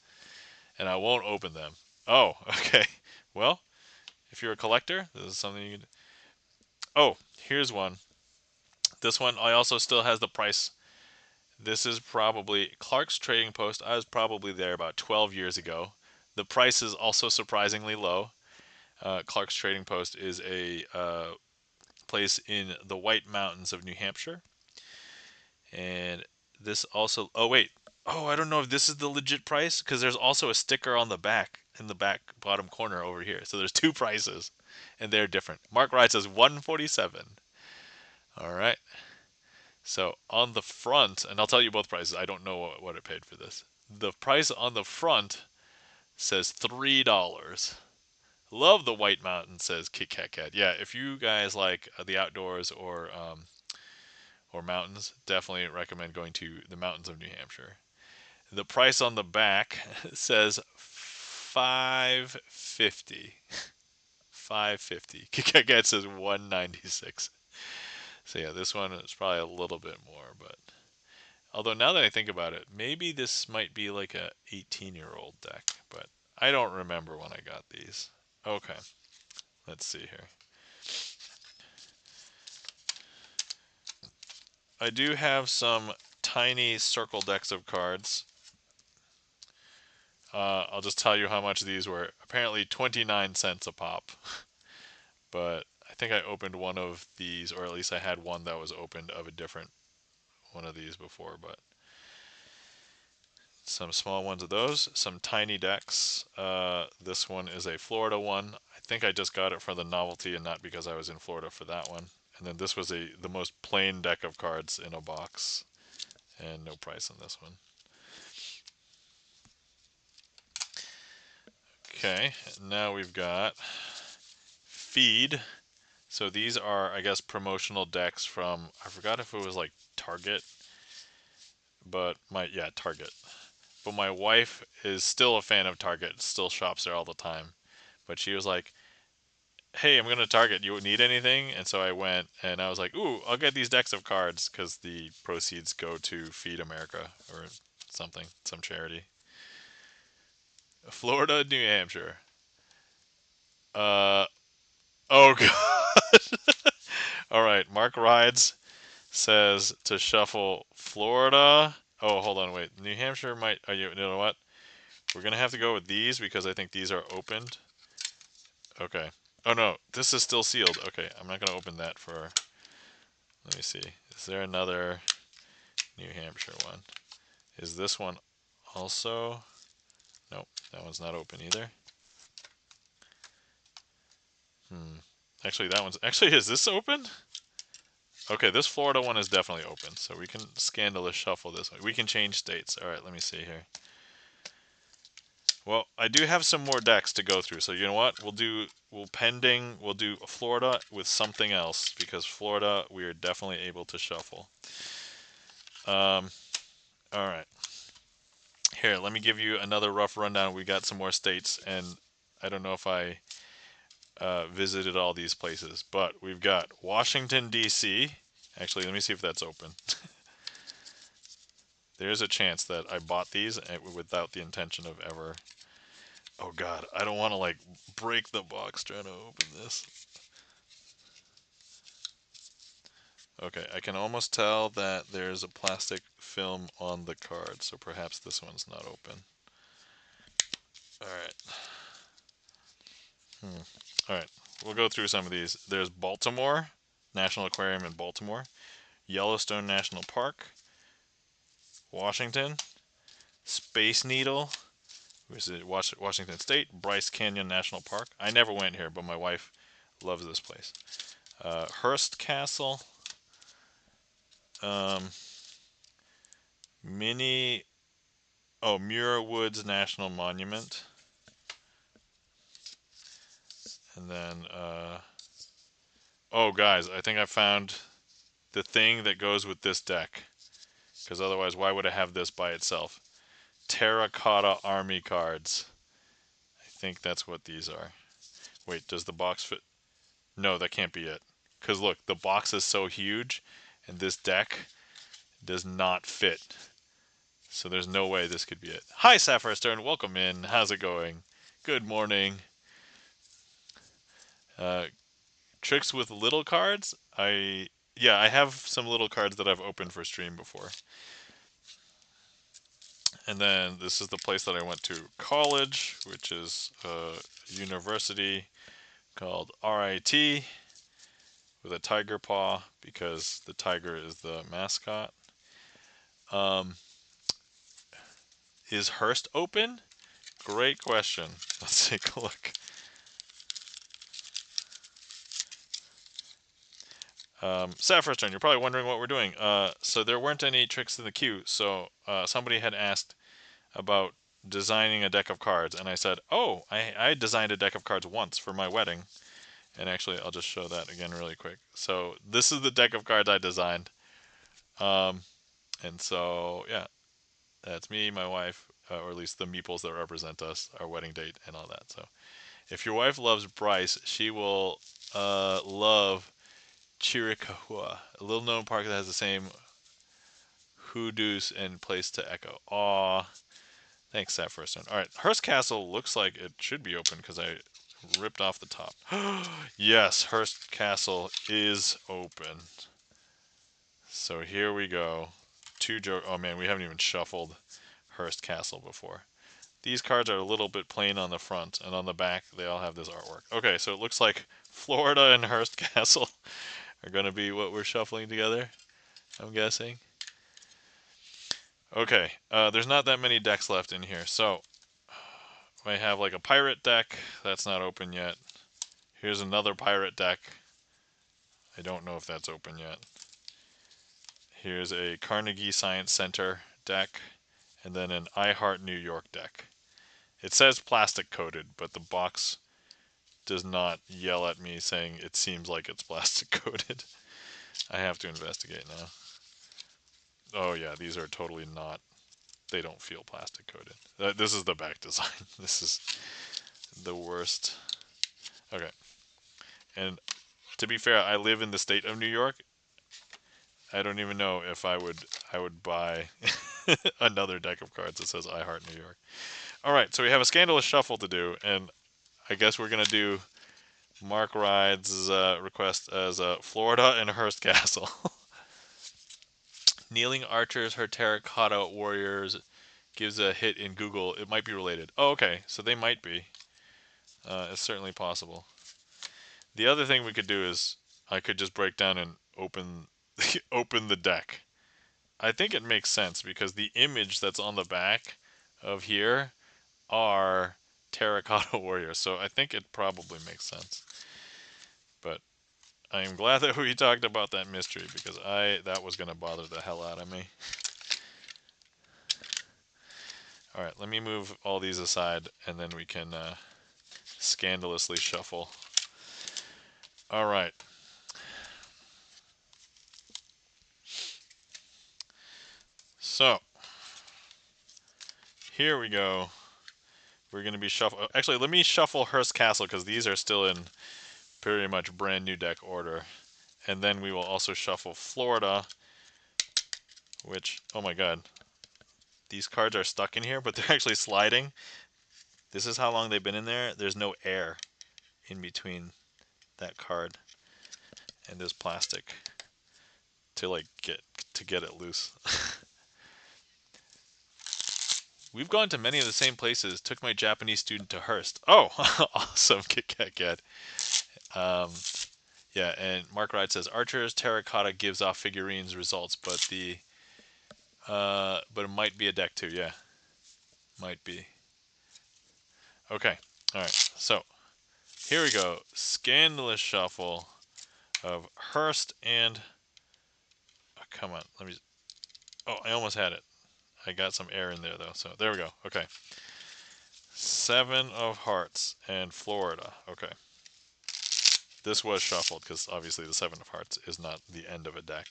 and I won't open them. Oh, okay. Well, if you're a collector, this is something you can. Oh, here's one. This one I also still has the price. This is probably Clark's Trading Post. I was probably there about 12 years ago. The price is also surprisingly low. Clark's Trading Post is a place in the White Mountains of New Hampshire. And this also. Oh, wait. Oh, I don't know if this is the legit price because there's also a sticker on the back, in the back bottom corner over here. So there's two prices and they're different. Mark Wright says 147. All right. So on the front, and I'll tell you both prices. I don't know what it paid for this. The price on the front says $3. Love the White Mountain, says Kit Kat Cat. Yeah, if you guys like the outdoors or mountains, definitely recommend going to the mountains of New Hampshire. The price on the back says 550. 550. Kit Kat Cat says 196. So yeah, this one is probably a little bit more, but although now that I think about it, maybe this might be like a 18-year-old deck, but I don't remember when I got these. Okay, let's see here. I do have some tiny circle decks of cards. I'll just tell you how much these were. Apparently 29 cents a pop. But I think I opened one of these, or at least I had one that was opened of a different one of these before, but some small ones of those, some tiny decks. This one is a Florida one. I think I just got it for the novelty and not because I was in Florida for that one. And then this was the most plain deck of cards in a box, and no price on this one. Okay, now we've got feed. So these are, I guess, promotional decks from, I forgot if it was like Target, but Target. But my wife is still a fan of Target, still shops there all the time. But she was like, hey, I'm going to Target. You need anything? And so I went and I was like, ooh, I'll get these decks of cards because the proceeds go to Feed America or something, some charity. Florida, New Hampshire. Uh, oh, God. All right, Mark Rides says to shuffle Florida. Oh, hold on, wait. New Hampshire might. Oh, you know what? We're gonna have to go with these because I think these are opened. Okay. Oh no, this is still sealed. Okay, I'm not gonna open that for. Let me see. Is there another New Hampshire one? Is this one also? Nope, that one's not open either. Actually, that one's. Actually, is this open? Okay, this Florida one is definitely open, so we can scandalous shuffle this way. We can change states. All right, let me see here. Well, I do have some more decks to go through, so you know what? We'll do Florida with something else because Florida we are definitely able to shuffle. All right. Here, let me give you another rough rundown. We got some more states, and I don't know if I visited all these places, but we've got Washington D.C. Actually, let me see if that's open. There's a chance that I bought these without the intention of ever. Oh God, I don't want to like break the box trying to open this. Okay, I can almost tell that there's a plastic film on the card, so perhaps this one's not open. Alright. Alright, we'll go through some of these. There's Baltimore, National Aquarium in Baltimore, Yellowstone National Park, Washington, Space Needle, which is Washington State, Bryce Canyon National Park. I never went here, but my wife loves this place. Hearst Castle, um, Mini Muir Woods National Monument. And then, oh guys, I think I found the thing that goes with this deck. Because otherwise, why would I have this by itself? Terracotta Army cards. I think that's what these are. Wait, does the box fit? No, that can't be it. Because look, the box is so huge, and this deck does not fit. So there's no way this could be it. Hi, Sapphire Stern. Welcome in. How's it going? Good morning. Uh, tricks with little cards? I have some little cards that I've opened for stream before. And then this is the place that I went to college, which is a university called RIT with a tiger paw because the tiger is the mascot. Um, is Hearst open? Great question. Let's take a look. Sapphire Stern, you're probably wondering what we're doing. So there weren't any tricks in the queue. So somebody had asked about designing a deck of cards, and I said, oh, I designed a deck of cards once for my wedding. And actually, I'll just show that again really quick. So this is the deck of cards I designed. And so, yeah, that's me, my wife, or at least the meeples that represent us, our wedding date, and all that. So if your wife loves Bryce, she will love Chiricahua, a little known park that has the same hoodoos and place to echo. Aw, thanks, Sat First one. All right, Hearst Castle looks like it should be open because I ripped off the top. Yes, Hearst Castle is open. So here we go. Oh man, we haven't even shuffled Hearst Castle before. These cards are a little bit plain on the front, and on the back they all have this artwork. Okay, so it looks like Florida and Hearst Castle are going to be what we're shuffling together, I'm guessing. Okay, there's not that many decks left in here, so I have like a pirate deck. That's not open yet. Here's another pirate deck. I don't know if that's open yet. Here's a Carnegie Science Center deck, and then an I Heart New York deck. It says plastic coated, but the box does not yell at me saying it seems like it's plastic coated. I have to investigate now. Oh yeah, these are totally not. They don't feel plastic coated. This is the back design. This is the worst. Okay. And to be fair, I live in the state of New York. I don't even know if I would buy another deck of cards that says I Heart New York. All right, so we have a scandalous shuffle to do, and I guess we're gonna do Mark Ride's request as Florida and Hearst Castle. Kneeling Archers, her Terracotta Warriors gives a hit in Google. It might be related. Oh, okay, so they might be. It's certainly possible. The other thing we could do is I could just break down and open open the deck. I think it makes sense because the image that's on the back of here are Terracotta Warriors, so I think it probably makes sense. But I am glad that we talked about that mystery because that was going to bother the hell out of me. All right, let me move all these aside and then we can scandalously shuffle. All right. So, here we go. We're going to be shuffle. Actually, let me shuffle Hearst Castle because these are still in pretty much brand new deck order. And then we will also shuffle Florida, which, oh my god, these cards are stuck in here, but they're actually sliding. This is how long they've been in there. There's no air in between that card and this plastic to like get it loose. We've gone to many of the same places. Took my Japanese student to Hearst. Oh, awesome, Kit Kat Cat. Yeah, and Mark Wright says Archer's Terracotta gives off figurines results, but but it might be a deck too. Yeah, might be. Okay, all right. So here we go. Scandalous shuffle of Hearst and. Oh, come on, let me. Oh, I almost had it. I got some air in there though, so there we go. Okay. Seven of Hearts and Florida. Okay. This was shuffled because obviously the Seven of Hearts is not the end of a deck.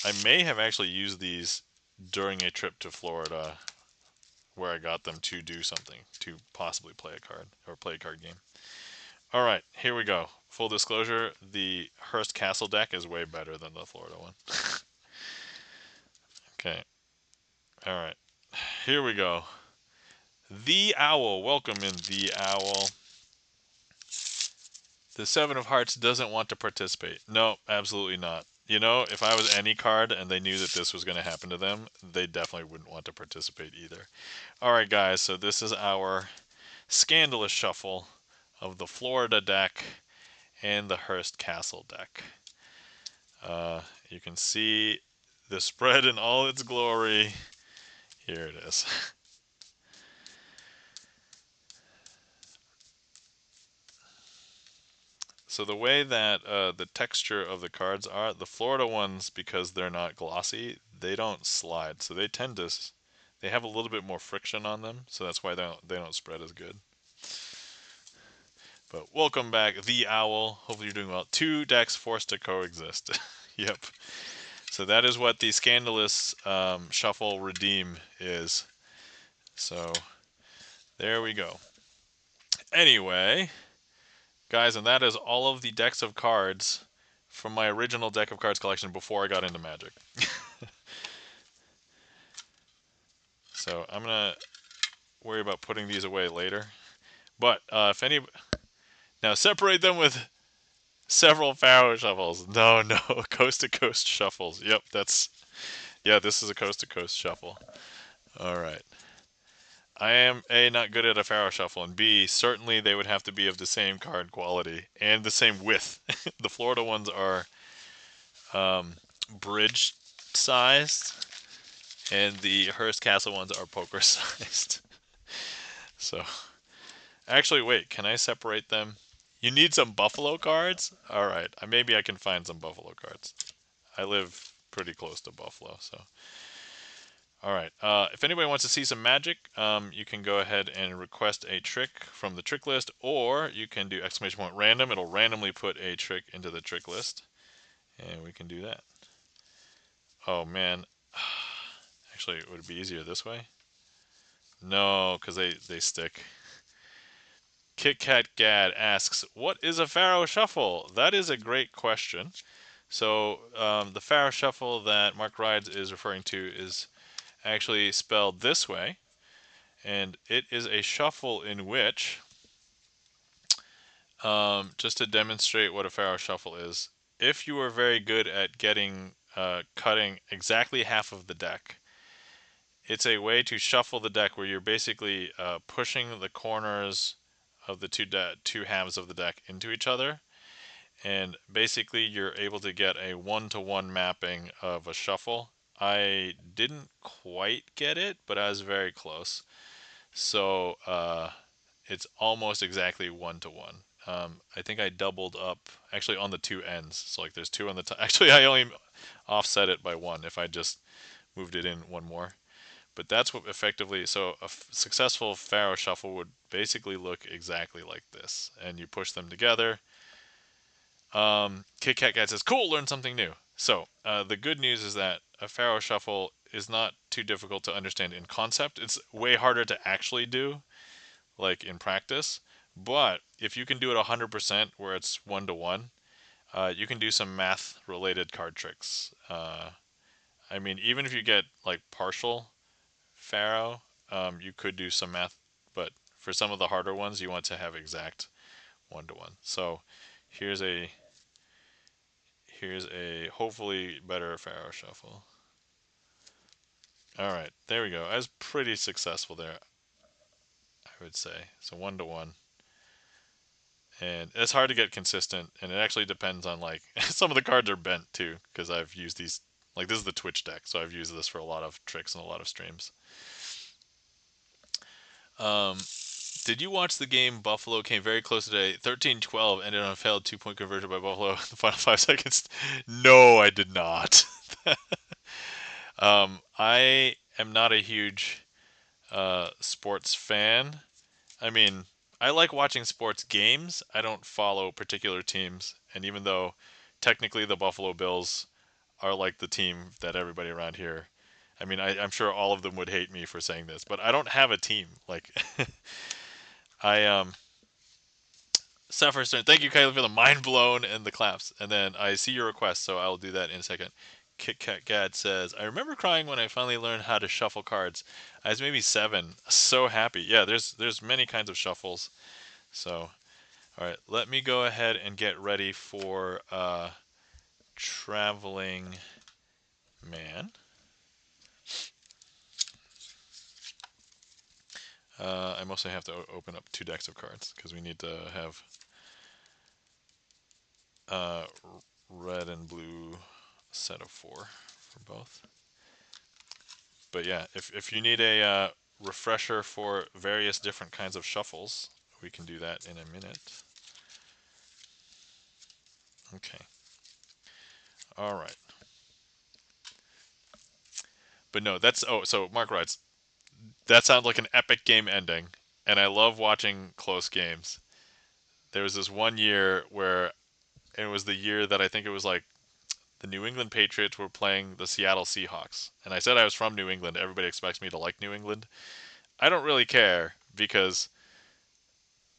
I may have actually used these during a trip to Florida where I got them to do something, to possibly play a card or play a card game. All right, here we go. Full disclosure, the Hearst Castle deck is way better than the Florida one. Okay. All right. Here we go. The Owl. Welcome in, the Owl. The Seven of Hearts doesn't want to participate. No, absolutely not. You know, if I was any card and they knew that this was going to happen to them, they definitely wouldn't want to participate either. All right, guys, so this is our scandalous shuffle of the Florida deck and the Hearst Castle deck. You can see the spread in all its glory. Here it is. So the way that the texture of the cards are, the Florida ones, because they're not glossy, they don't slide. So they tend to, they have a little bit more friction on them. So that's why they don't spread as good. But welcome back, the Owl. Hopefully you're doing well. Two decks forced to coexist. Yep. So that is what the scandalous shuffle redeem is. So there we go. Anyway, guys, and that is all of the decks of cards from my original deck of cards collection before I got into Magic. So I'm gonna worry about putting these away later. But if any, now separate them with several Pharaoh shuffles. No, no, coast to coast shuffles. Yep, yeah. This is a coast to coast shuffle. All right. I am A, not good at a Pharaoh shuffle, and B, certainly they would have to be of the same card quality and the same width. The Florida ones are bridge sized, and the Hearst Castle ones are poker sized. So, actually, wait, can I separate them? You need some Buffalo cards? All right, maybe I can find some Buffalo cards. I live pretty close to Buffalo, so. All right. If anybody wants to see some magic, you can go ahead and request a trick from the trick list, or you can do exclamation point random. It'll randomly put a trick into the trick list, and we can do that. Oh man, actually, would it be easier this way? No, because they stick. Kit Kat Gad asks, "What is a Pharaoh shuffle?" That is a great question. So the Pharaoh shuffle that Mark Rides is referring to is actually spelled this way, and it is a shuffle in which, just to demonstrate what a Pharaoh shuffle is, if you are very good at cutting exactly half of the deck, it's a way to shuffle the deck where you're basically pushing the corners of the two halves of the deck into each other, and basically you're able to get a one-to-one mapping of a shuffle. I didn't quite get it, but I was very close. So it's almost exactly one-to-one. I think I doubled up actually on the two ends. So like there's two on the top. Actually, I only offset it by one if I just moved it in one more. But that's what effectively. So a successful Pharaoh shuffle would basically look exactly like this, and you push them together. Kit Kat Cat says, "Cool, learn something new." So the good news is that a Pharaoh shuffle is not too difficult to understand in concept. It's way harder to actually do, like in practice. But if you can do it 100% where it's one to one, you can do some math related card tricks. I mean, even if you get like partial Pharaoh, you could do some math, but for some of the harder ones, you want to have exact one to one. So here's a here's a hopefully better Pharaoh shuffle. All right, there we go. I was pretty successful there, I would say. So one to one. And it's hard to get consistent, and it actually depends on like some of the cards are bent too because I've used these, like this is the Twitch deck, so I've used this for a lot of tricks and a lot of streams. um did you watch the game Buffalo came very close today? 13-12 ended on a failed 2-point conversion by Buffalo in the final 5 seconds. No, I did not. I am not a huge sports fan. I mean, I like watching sports games. I don't follow particular teams, and even though technically the Buffalo Bills are like the team that everybody around here. I mean, I'm sure all of them would hate me for saying this, but I don't have a team. Like, I Sapphire Stern, thank you, Kylie, for the mind blown and the claps. And then I see your request, so I will do that in a second. Kit Kat Gad says, I remember crying when I finally learned how to shuffle cards. I was maybe 7. So happy. Yeah, there's many kinds of shuffles. So, all right, let me go ahead and get ready for Traveling Man. I mostly have to open up 2 decks of cards because we need to have uh, red and blue set of 4 for both. But yeah, if you need a refresher for various different kinds of shuffles, we can do that in a minute. Okay. All right. But no, that's so Mark writes that sounds like an epic game ending, and I love watching close games. There was this one year where it was the year that I think it was like the New England Patriots were playing the Seattle Seahawks. And I said I was from New England. Everybody expects me to like New England. I don't really care because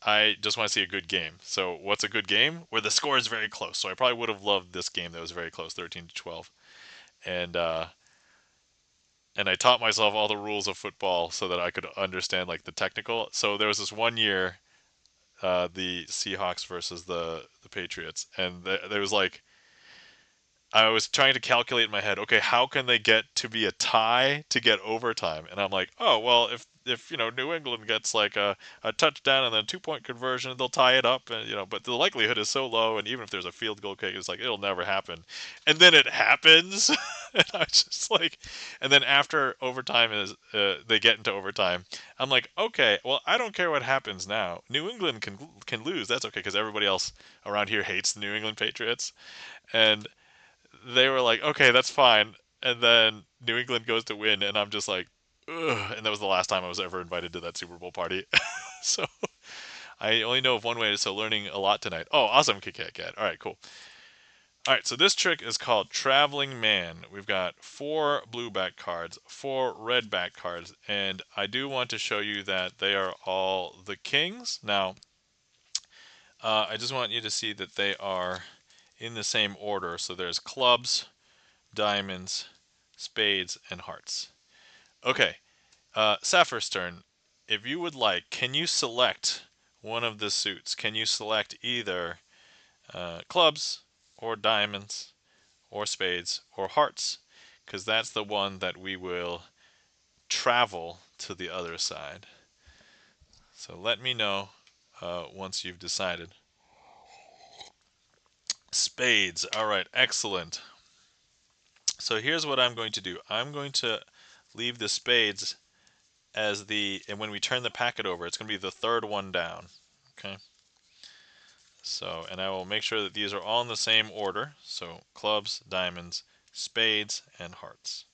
I just want to see a good game. So, what's a good game? Where the score is very close. So, I probably would have loved this game that was very close, 13-12. And and I taught myself all the rules of football so that I could understand like the technical. So, there was this one year, the Seahawks versus the Patriots, and there was like I was trying to calculate in my head, okay, how can they get to be a tie to get overtime? And I'm like, oh well, if New England gets like a touchdown and then a 2-point conversion, they'll tie it up, and but the likelihood is so low, and even if there's a field goal kick, it's like it'll never happen. And then it happens, and I was just like, and then after overtime is they get into overtime, I'm like, okay, well I don't care what happens now. New England can lose, that's okay because everybody else around here hates the New England Patriots, and they were like, okay, that's fine. and then New England goes to win, and I'm just like, ugh. And that was the last time I was ever invited to that Super Bowl party. So I only know of one way, so learning a lot tonight. Oh, awesome, Kit Kat Cat. All right, cool. All right, so this trick is called Traveling Man. We've got 4 blue back cards, 4 red back cards, and I do want to show you that they are all the kings. Now, I just want you to see that they are in the same order. So there's clubs, diamonds, spades, and hearts. Okay, Sapphire's turn. If you would like, can you select one of the suits? Can you select either clubs or diamonds or spades or hearts? Because that's the one that we will travel to the other side. So let me know once you've decided. Spades. All right, excellent. So here's what I'm going to do. I'm going to leave the spades as and when we turn the packet over, it's going to be the third one down. Okay. So, and I will make sure that these are all in the same order. So clubs, diamonds, spades, and hearts.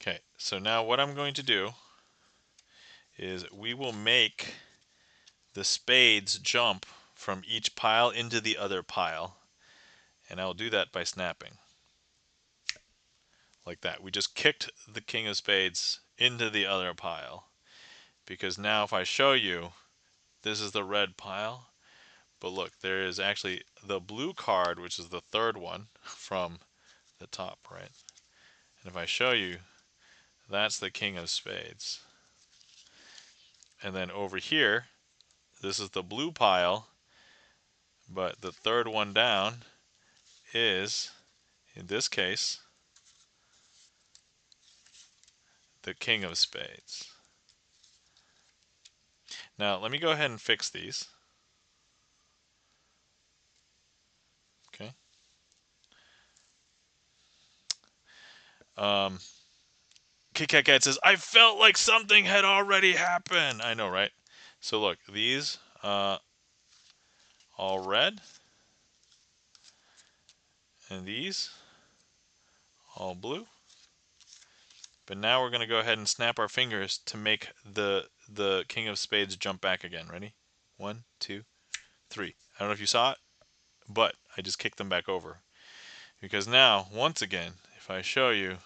Okay, so now what I'm going to do is we will make the spades jump from each pile into the other pile. And I'll do that by snapping. Like that. We just kicked the king of spades into the other pile. Because now if I show you, this is the red pile. But look, there is actually the blue card, which is the third one from the top, right? And if I show you, that's the king of spades. And then over here, this is the blue pile, but the third one down is, in this case, the king of spades. Now, let me go ahead and fix these. Okay. Kit Kat Cat says, I felt like something had already happened. I know, right? So look, these all red, and these all blue. But now we're going to go ahead and snap our fingers to make the king of spades jump back again. Ready? 1, 2, 3. I don't know if you saw it, but I just kicked them back over. Because now, once again, if I show you,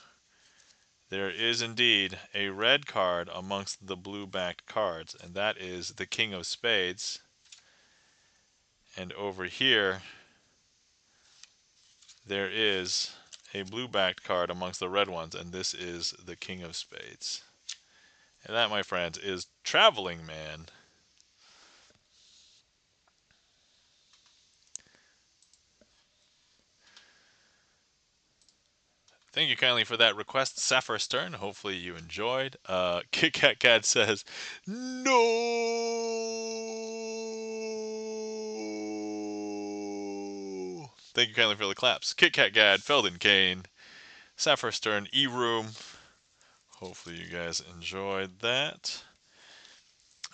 there is indeed a red card amongst the blue backed cards, and that is the king of spades. And over here, there is a blue backed card amongst the red ones, and this is the king of spades. And that, my friends, is Traveling Man. Thank you kindly for that request, Sapphire Stern. Hopefully you enjoyed. Kit Kat Cat says, no! Thank you kindly for the claps. Kit Kat Gad, Felden Kane, Sapphire Stern, E-Room. Hopefully you guys enjoyed that.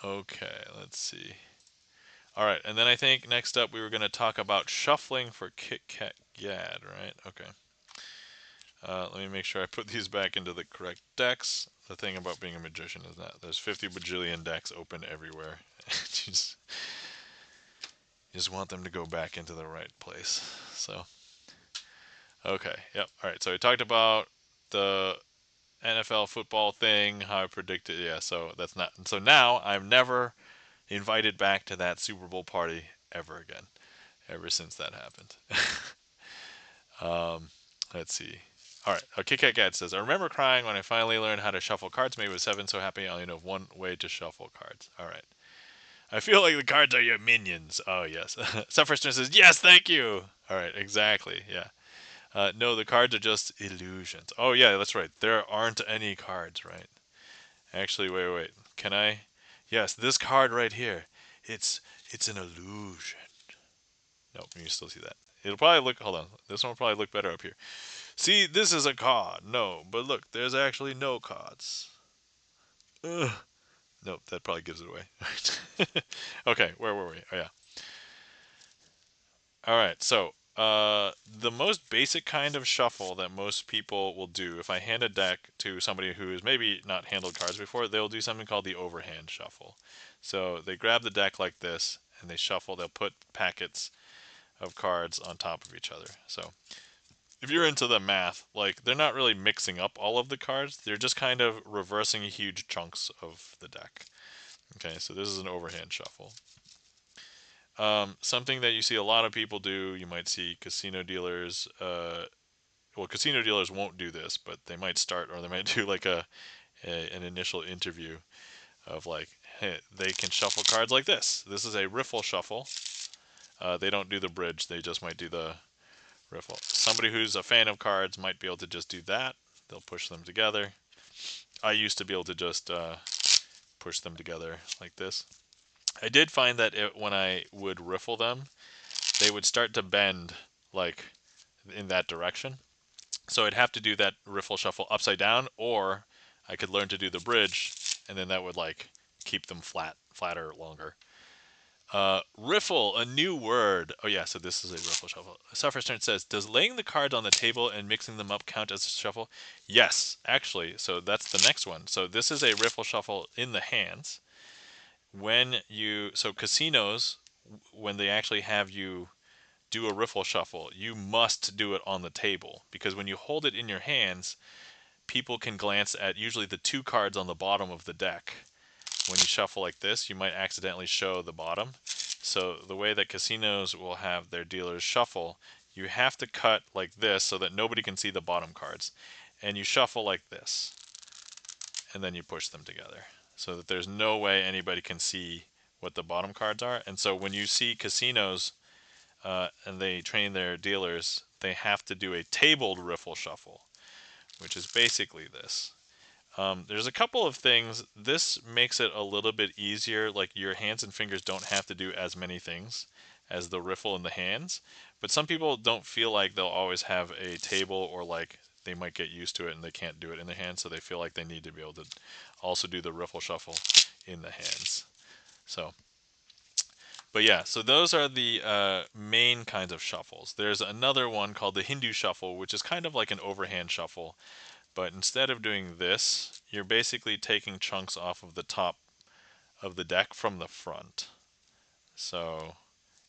Okay, let's see. All right, and then I think next up we were going to talk about shuffling for Kit Kat Gad, right? Okay. Let me make sure I put these back into the correct decks. The thing about being a magician is that there's 50 bajillion decks open everywhere. you just want them to go back into the right place. So, okay, yep. All right, so we talked about the NFL football thing, how I predicted. Yeah, so that's not. So now I'm never invited back to that Super Bowl party ever again. Ever since that happened. Let's see. All right. Kit Kat Gat says, I remember crying when I finally learned how to shuffle cards. Maybe with 7, so happy I only know one way to shuffle cards. All right. I feel like the cards are your minions. Oh, yes. Sufferstone says, yes, thank you. All right. Exactly. Yeah. No, the cards are just illusions. Oh, yeah, that's right. There aren't any cards, right? Actually, wait. Can I? Yes, this card right here. It's an illusion. Nope, you can still see that. It'll probably look. Hold on. This one will probably look better up here. See, this is a card. No, but look, there's actually no cards. Ugh. Nope, that probably gives it away. Okay, where were we? Oh yeah. All right. So The most basic kind of shuffle that most people will do, if I hand a deck to somebody who's maybe not handled cards before, they'll do something called the overhand shuffle. So they grab the deck like this and they shuffle. They'll put packets of cards on top of each other. So if you're into the math, like they're not really mixing up all of the cards, they're just kind of reversing huge chunks of the deck. Okay, so this is an overhand shuffle. Something that you see a lot of people do, you might see casino dealers. Well, casino dealers won't do this, but they might start, or they might do like an initial interview of like, hey, they can shuffle cards like this. This is a riffle shuffle. They don't do the bridge; they just might do the riffle. Somebody who's a fan of cards might be able to just do that. They'll push them together. I used to be able to just push them together like this. I did find that when I would riffle them, they would start to bend like in that direction. So I'd have to do that riffle shuffle upside down, or I could learn to do the bridge, and then that would like keep them flatter longer. Riffle, a new word. Oh yeah, so this is a riffle shuffle. Suffer Stern says, does laying the cards on the table and mixing them up count as a shuffle? Yes, actually. So that's the next one. So this is a riffle shuffle in the hands. So casinos, when they actually have you do a riffle shuffle, you must do it on the table, because when you hold it in your hands, people can glance at usually the two cards on the bottom of the deck. When you shuffle like this, you might accidentally show the bottom. So the way that casinos will have their dealers shuffle, you have to cut like this so that nobody can see the bottom cards. And you shuffle like this, and then you push them together so that there's no way anybody can see what the bottom cards are. And so when you see casinos and they train their dealers, they have to do a tabled riffle shuffle, which is basically this. There's a couple of things. This makes it a little bit easier. Like your hands and fingers don't have to do as many things as the riffle in the hands. But some people don't feel like they'll always have a table, or like they might get used to it and they can't do it in their hands. So they feel like they need to be able to also do the riffle shuffle in the hands. So, but yeah, so those are the main kinds of shuffles. There's another one called the Hindu shuffle, which is kind of like an overhand shuffle. But instead of doing this, you're basically taking chunks off of the top of the deck from the front. So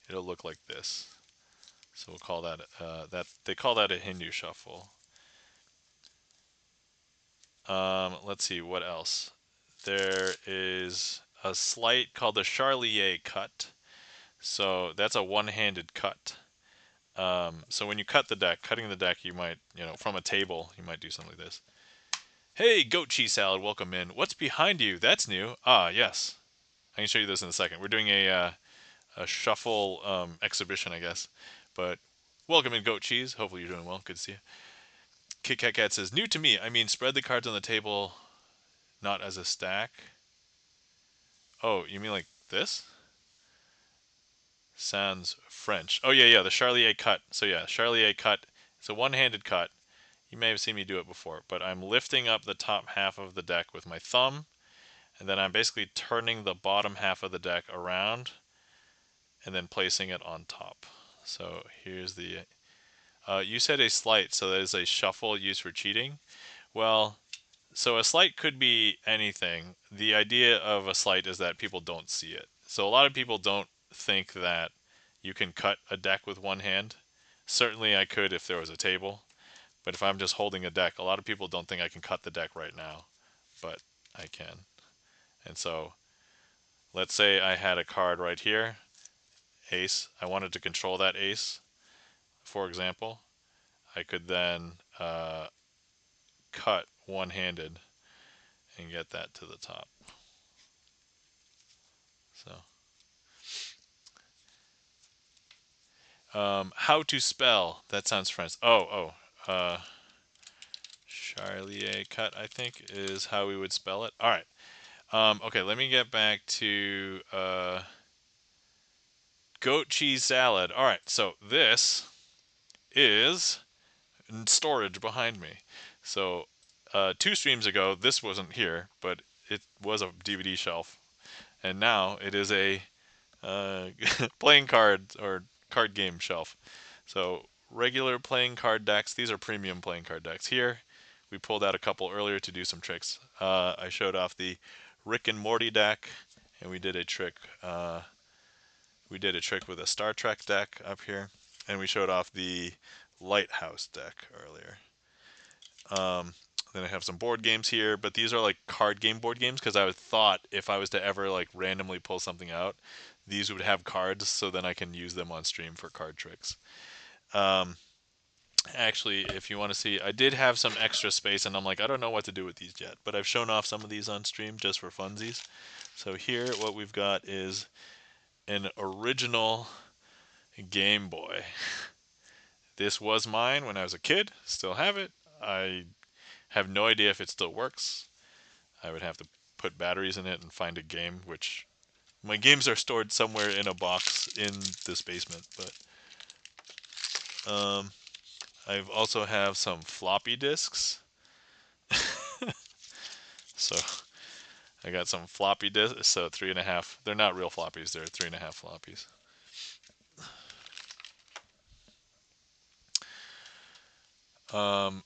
it'll look like this. So we'll call that they call that a Hindu shuffle. Let's see what else. There is a sleight called the Charlier cut. So that's a one-handed cut. So when you cut the deck, cutting the deck, you might, from a table, you might do something like this. Hey, goat cheese salad, welcome in. What's behind you? That's new. Ah, yes. I can show you this in a second. We're doing a shuffle exhibition, I guess. But welcome in, goat cheese. Hopefully you're doing well. Good to see you. Kit Kat Cat says, new to me. I mean, spread the cards on the table, not as a stack. Oh, you mean like this? Sounds French. Oh, yeah, yeah, the Charlier cut. So, yeah, Charlier cut. It's a one-handed cut. You may have seen me do it before, but I'm lifting up the top half of the deck with my thumb, and then I'm basically turning the bottom half of the deck around and then placing it on top. So here's the... you said a sleight, so that is a shuffle used for cheating. Well, so a sleight could be anything. The idea of a sleight is that people don't see it. So a lot of people don't think that you can cut a deck with one hand. Certainly I could if there was a table. But if I'm just holding a deck, a lot of people don't think I can cut the deck right now. But I can. And so let's say I had a card right here, ace. I wanted to control that ace, for example. I could then cut one-handed and get that to the top. So, how to spell? That sounds French. Charlier cut, I think, is how we would spell it. All right. Okay, let me get back to goat cheese salad. All right, so this is storage behind me. So, 2 streams ago, this wasn't here, but it was a DVD shelf, and now it is a playing card or card game shelf. So regular playing card decks. These are premium playing card decks. Here, we pulled out a couple earlier to do some tricks. I showed off the Rick and Morty deck, and we did a trick. We did a trick with a Star Trek deck up here, and we showed off the Lighthouse deck earlier. Um, then I have some board games here, but these are like card game board games because I thought if I was to ever like randomly pull something out, these would have cards, so then I can use them on stream for card tricks. Um, Actually, if you want to see, I did have some extra space, and I'm like, I don't know what to do with these yet, but I've shown off some of these on stream just for funsies. So here, what we've got is an original Game Boy. This was mine when I was a kid, still have it. I have no idea if it still works. I would have to put batteries in it and find a game, which my games are stored somewhere in a box in this basement, but I also have some floppy disks. So I got some floppy disks, so 3.5. They're not real floppies, they're 3.5 floppies.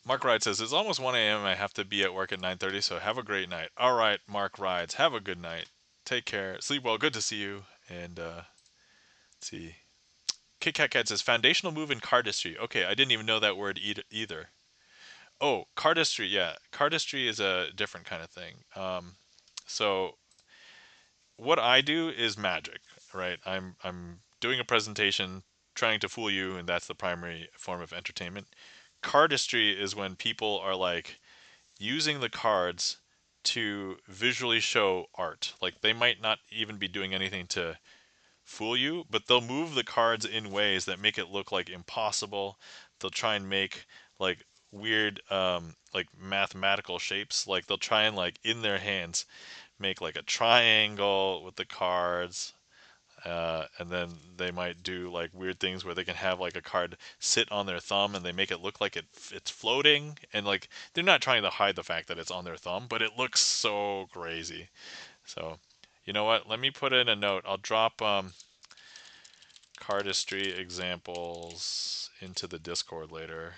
Mark Ride says, it's almost 1 a.m. I have to be at work at 9:30, so have a great night. All right, Mark Rides, have a good night. Take care. Sleep well. Good to see you. And let's see. Kit Kat Cat says, foundational move in cardistry. Okay, I didn't even know that word either. Oh, cardistry. Yeah, cardistry is a different kind of thing. So what I do is magic, right? I'm doing a presentation, trying to fool you, and that's the primary form of entertainment. Cardistry is when people are like using the cards to visually show art. Like they might not even be doing anything to fool you, but they'll move the cards in ways that make it look like impossible. They'll try and make like weird like mathematical shapes. Like they'll try and like in their hands make like a triangle with the cards. And then they might do like weird things where they can have like a card sit on their thumb and they make it look like it's floating, and like they're not trying to hide the fact that it's on their thumb, but it looks so crazy. So, you know what? Let me put in a note. I'll drop cardistry examples into the Discord later.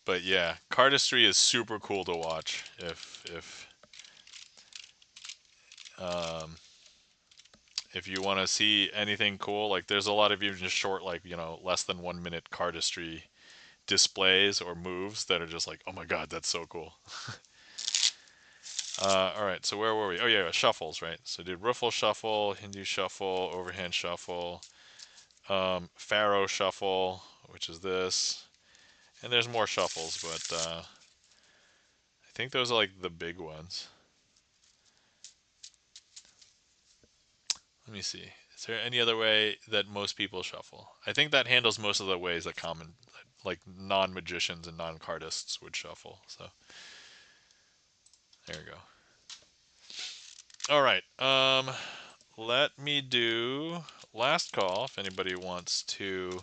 But yeah, cardistry is super cool to watch um, if you want to see anything cool. Like there's a lot of even just short, like less than 1 minute cardistry displays or moves that are just like, oh my god, that's so cool. All right, so where were we? Oh yeah, shuffles, right? So I did Riffle Shuffle, Hindu Shuffle, Overhand Shuffle, Pharaoh Shuffle, which is this, and there's more shuffles, but I think those are like the big ones. Let me see. Is there any other way that most people shuffle? I think that handles most of the ways that like non-magicians and non-cardists would shuffle. So there we go. All right. Let me do last call if anybody wants to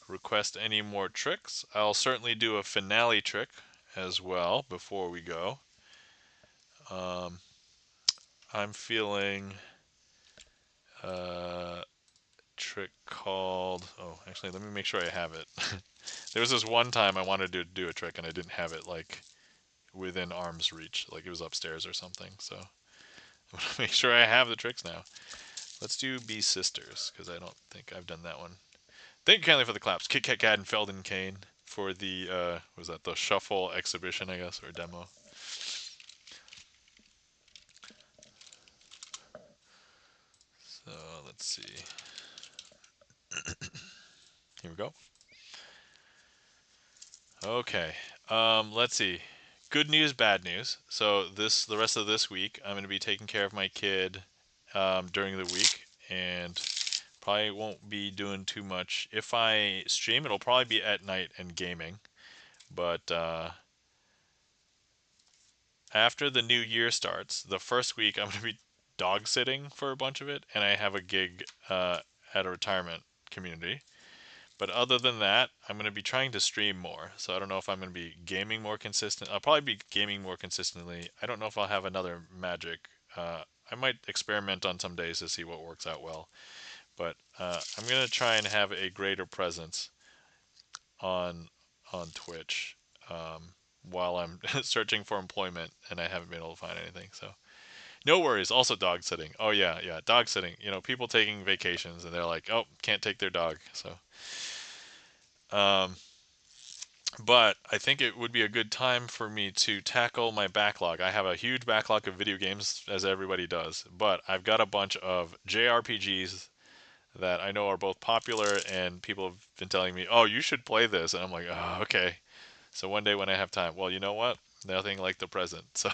request any more tricks. I'll certainly do a finale trick as well before we go. Um, I'm feeling a trick called. Oh, actually, let me make sure I have it. There was this one time I wanted to do a trick and I didn't have it like within arm's reach, like it was upstairs or something. So I'm gonna make sure I have the tricks now. Let's do Be Sisters because I don't think I've done that one. Thank you kindly for the claps. Kit Kat Cat and Felden Kane for the was that the shuffle exhibition, I guess, or demo. So let's see. Here we go. Okay. Let's see. Good news, bad news. So the rest of this week, I'm going to be taking care of my kid during the week, and probably won't be doing too much. If I stream, it'll probably be at night and gaming. But after the new year starts, the first week I'm going to be dog sitting for a bunch of it, and I have a gig at a retirement community. But other than that, I'm going to be trying to stream more. So I don't know if I'm going to be gaming more consistent. I'll probably be gaming more consistently. I don't know if I'll have another Magic I might experiment on some days to see what works out well. But I'm gonna try and have a greater presence on Twitch while I'm searching for employment, and I haven't been able to find anything. So no worries. Also dog sitting. Oh yeah, yeah, dog sitting. You know, people taking vacations and they're like, oh, can't take their dog. So, um, but I think it would be a good time for me to tackle my backlog. I have a huge backlog of video games, as everybody does, but I've got a bunch of JRPGs that I know are both popular, and people have been telling me, "Oh, you should play this," and I'm like, "Oh, okay." So one day when I have time, well, you know what? Nothing like the present. So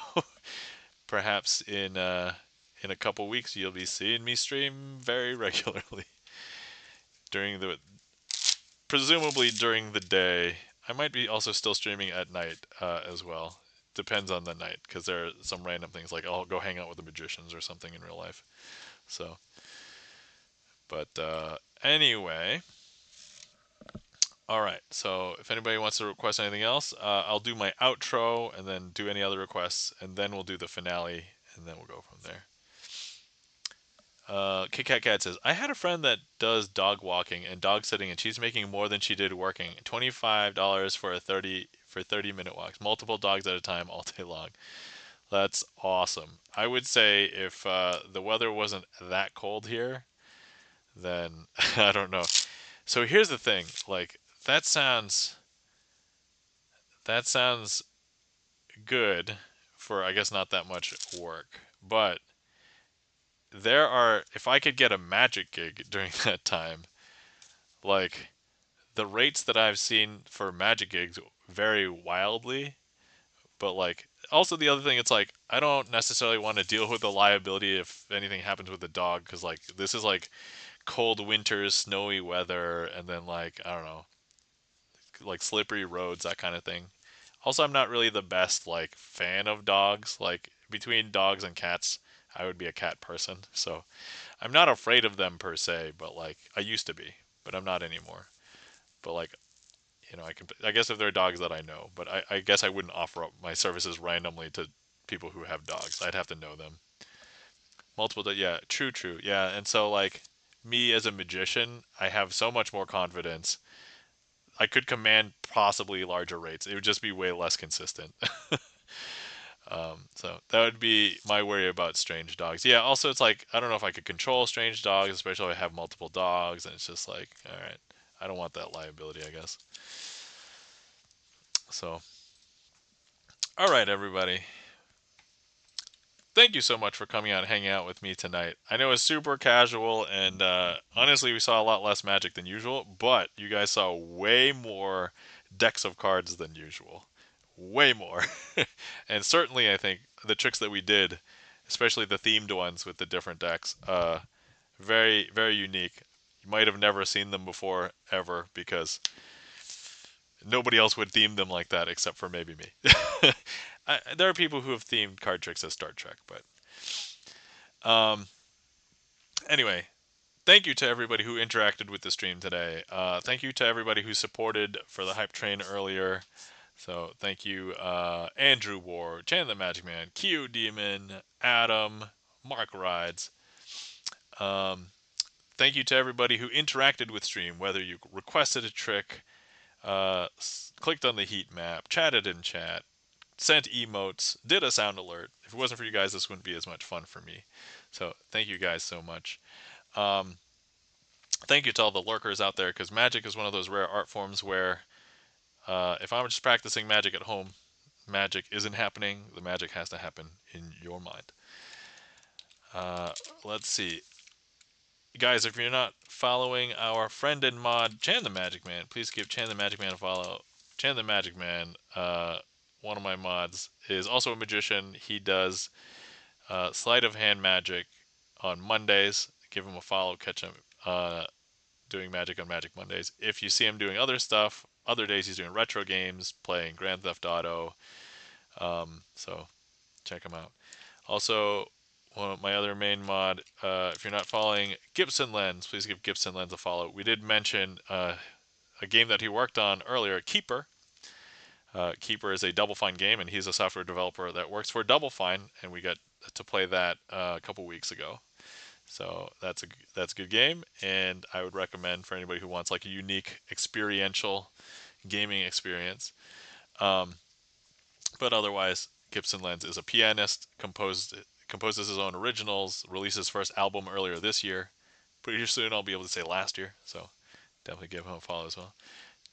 perhaps in a couple weeks you'll be seeing me stream very regularly during the presumably during the day. I might be also still streaming at night as well. Depends on the night, because there are some random things like I'll go hang out with the magicians or something in real life. So, but anyway, all right. So if anybody wants to request anything else, I'll do my outro and then do any other requests, and then we'll do the finale, and then we'll go from there. Kit Kat Cat says, I had a friend that does dog walking and dog sitting, and she's making more than she did working. $25 for a 30-minute walks, multiple dogs at a time all day long. That's awesome. I would say if the weather wasn't that cold here, then I don't know. So here's the thing, like that sounds good for, I guess, not that much work, but if I could get a magic gig during that time, like the rates that I've seen for magic gigs vary wildly, but like also the other thing, it's like I don't necessarily want to deal with the liability if anything happens with the dog, because like this is like cold winters, snowy weather, and then like I don't know, like slippery roads, that kind of thing. Also, I'm not really the best like fan of dogs. Like between dogs and cats, I would be a cat person. So I'm not afraid of them per se, but like I used to be, but I'm not anymore. But like I guess if there are dogs that I know, but I guess I wouldn't offer up my services randomly to people who have dogs. I'd have to know them. Yeah, true, true. Yeah, and so like me as a magician, I have so much more confidence. I could command possibly larger rates. It would just be way less consistent. So that would be my worry about strange dogs. Yeah, also it's like I don't know if I could control strange dogs, especially if I have multiple dogs, and it's just like, all right, I don't want that liability, I guess. So, all right, everybody. Thank you so much for coming out and hanging out with me tonight. I know it's super casual, and honestly, we saw a lot less magic than usual, but you guys saw way more decks of cards than usual. Way more. And certainly, I think the tricks that we did, especially the themed ones with the different decks, very, very unique. You might have never seen them before, ever, because nobody else would theme them like that except for maybe me. There are people who have themed card tricks as Star Trek, but um, anyway, thank you to everybody who interacted with the stream today. Thank you to everybody who supported for the hype train earlier. So thank you, Andrew Ward, Chan the Magic Man, Q Demon, Adam, Mark Rides. Um, Thank you to everybody who interacted with stream, whether you requested a trick, clicked on the heat map, chatted in chat, sent emotes, did a sound alert. If it wasn't for you guys, this wouldn't be as much fun for me. So thank you guys so much. Um, Thank you to all the lurkers out there, because magic is one of those rare art forms where if I'm just practicing magic at home, magic isn't happening. The magic has to happen in your mind. Let's see. Guys, if you're not following our friend and mod, Chan the Magic Man, please give Chan the Magic Man a follow. Chan the Magic Man, one of my mods, is also a magician. He does sleight of hand magic on Mondays. Give him a follow, catch him doing magic on Magic Mondays. If you see him doing other stuff, other days he's doing retro games, playing Grand Theft Auto. So check him out. Also, one of my other main mod, if you're not following GipsonLens, please give GipsonLens a follow. We did mention a game that he worked on earlier, Keeper. Keeper is a Double Fine game, and he's a software developer that works for Double Fine, and we got to play that a couple weeks ago. So that's a good game, and I would recommend for anybody who wants like a unique experiential gaming experience. Um, but otherwise, GipsonLens is a pianist, composes his own originals, released his first album earlier this year. Pretty soon I'll be able to say last year, so definitely give him a follow as well.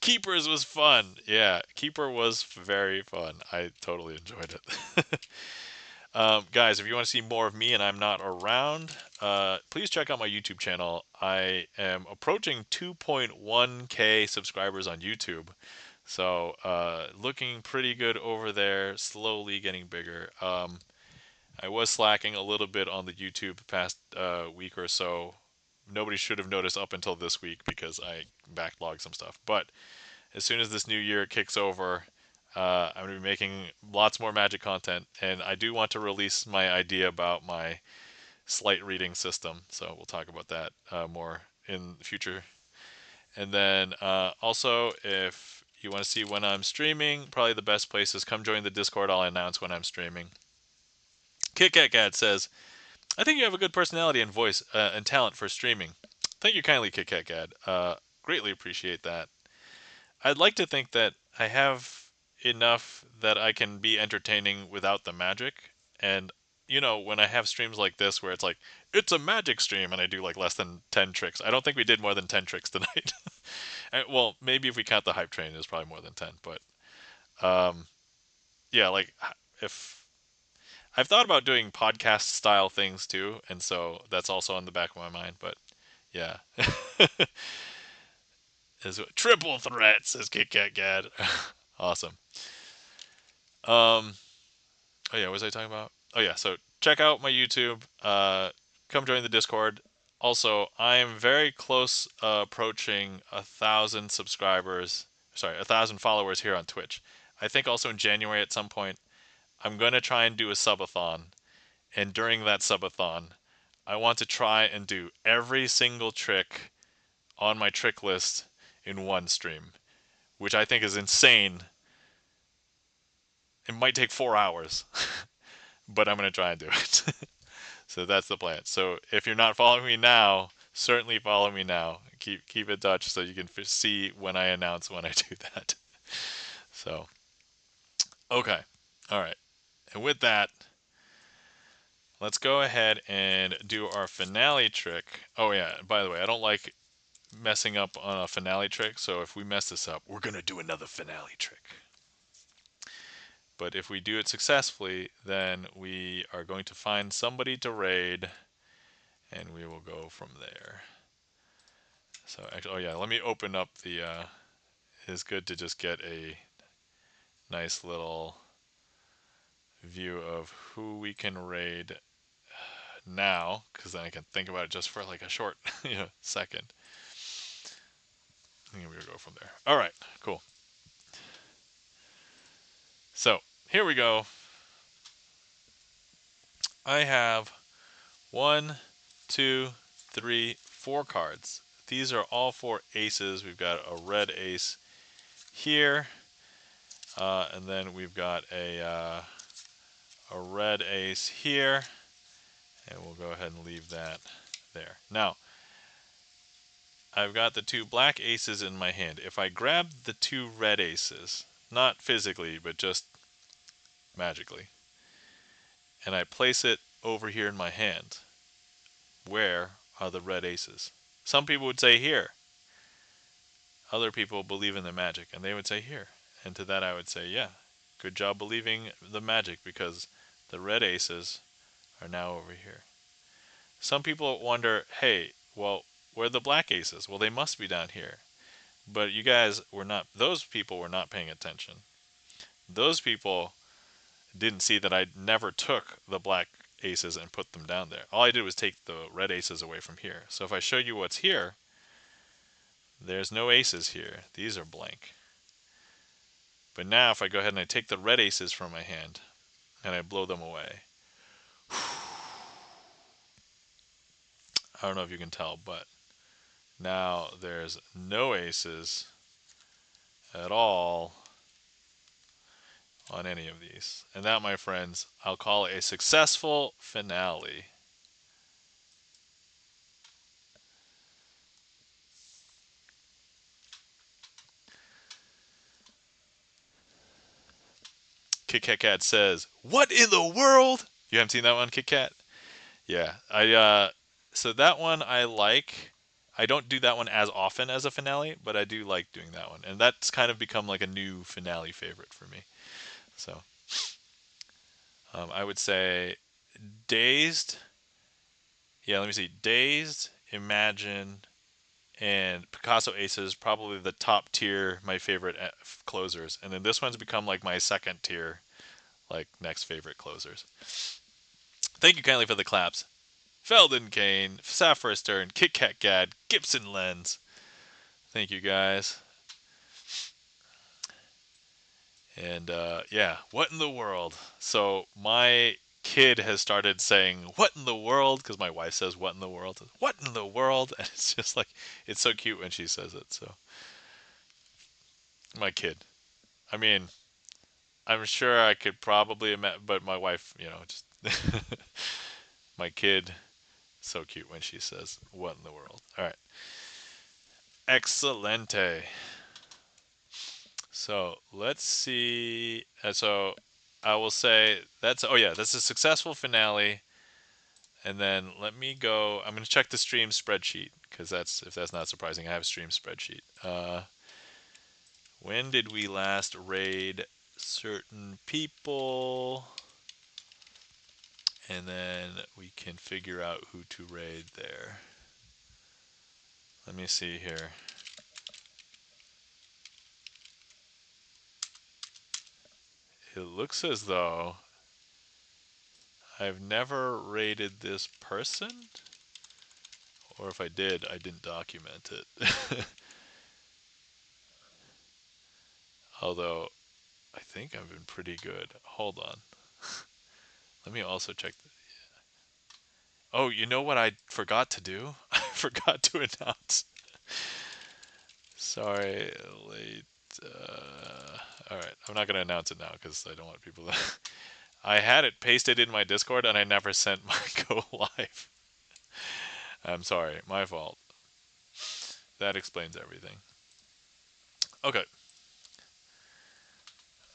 Keepers was fun. Yeah, Keeper was very fun. I totally enjoyed it. Guys, if you want to see more of me and I'm not around, please check out my YouTube channel. I am approaching 2.1K subscribers on YouTube. So, looking pretty good over there, slowly getting bigger. I was slacking a little bit on the YouTube past week or so. Nobody should have noticed up until this week because I backlogged some stuff. But as soon as this new year kicks over, I'm going to be making lots more Magic content, and I do want to release my idea about my sleight reading system. So we'll talk about that more in the future. And then also, if you want to see when I'm streaming, probably the best place is come join the Discord. I'll announce when I'm streaming. KitKatGad says, I think you have a good personality and voice and talent for streaming. Thank you kindly, KitKatGad. Greatly appreciate that. I'd like to think that I have enough that I can be entertaining without the magic. And, when I have streams like this where it's like, it's a magic stream, and I do like less than 10 tricks. I don't think we did more than 10 tricks tonight. Well, maybe if we count the hype train, it was probably more than 10. But, um, yeah, like, if I've thought about doing podcast style things too. And so that's also on the back of my mind. But, yeah. Triple threat, says KitKatGad. Awesome. Um, oh yeah, what was I talking about? Oh yeah, so check out my YouTube. Come join the Discord. Also, I am very close approaching 1,000 subscribers. Sorry, 1,000 followers here on Twitch. I think also in January at some point, I'm gonna try and do a subathon, and during that subathon, I want to try and do every single trick on my trick list in one stream, which I think is insane. It might take 4 hours, but I'm gonna try and do it. So that's the plan. So if you're not following me now, certainly follow me now. Keep in touch so you can see when I announce when I do that. So okay, all right. And with that, let's go ahead and do our finale trick. Oh yeah, by the way, I don't like messing up on a finale trick. So if we mess this up, we're gonna do another finale trick. But if we do it successfully, then we are going to find somebody to raid, and we will go from there. So actually, oh yeah, let me open up the. It's good to just get a nice little view of who we can raid now, because then I can think about it just for like a short, second. And we'll go from there. All right, cool. So here we go. I have 1, 2, 3, 4 cards. These are all 4 aces. We've got a red ace here, and then we've got a red ace here, and we'll go ahead and leave that there. Now, I've got the 2 black aces in my hand. If I grab the 2 red aces, not physically, but just magically, and I place it over here in my hand, where are the red aces? Some people would say here. Other people believe in the magic, and they would say here. And to that I would say, yeah, good job believing the magic, because the red aces are now over here. Some people wonder, hey, well, where are the black aces? Well, they must be down here. But you guys were not, those people were not paying attention. Those people didn't see that I never took the black aces and put them down there. All I did was take the red aces away from here. So if I show you what's here, there's no aces here. These are blank. But now if I go ahead and I take the red aces from my hand and I blow them away, I don't know if you can tell, but now there's no aces at all on any of these. And that, my friends, I'll call a successful finale. Kit Kat Cat says, "What in the world?" You haven't seen that one, Kit Kat? Yeah, so that one I like. I don't do that one as often as a finale, but I do like doing that one, and that's kind of become like a new finale favorite for me. So I would say Dazed. Yeah, let me see. Dazed, Imagine, and Picasso Aces probably the top tier, my favorite closers, and then this one's become like my second tier, like next favorite closers. Thank you kindly for the claps. Felden Kane, Sapphire Stern, Kit Kat Gad, Gibson Lens. Thank you guys. And yeah, what in the world? So my kid has started saying "What in the world?" because my wife says "What in the world?" What in the world? And it's just like it's so cute when she says it. So my kid. I mean, I'm sure I could probably imagine, but my wife, just my kid. So cute when she says "What in the world?" All right, excelente. So let's see. So I will say that's oh yeah, that's a successful finale. And then let me go. I'm going to check the stream spreadsheet because that's if that's not surprising. I have a stream spreadsheet. When did we last raid certain people? And then we can figure out who to raid there. Let me see here. It looks as though I've never raided this person, or if I did, I didn't document it. Although I think I've been pretty good. Hold on. Let me also check. Oh, you know what I forgot to do? I forgot to announce. Sorry, late. All right, I'm not gonna announce it now because I don't want people to. I had it pasted in my Discord and I never sent my go live. I'm sorry, my fault. That explains everything. Okay.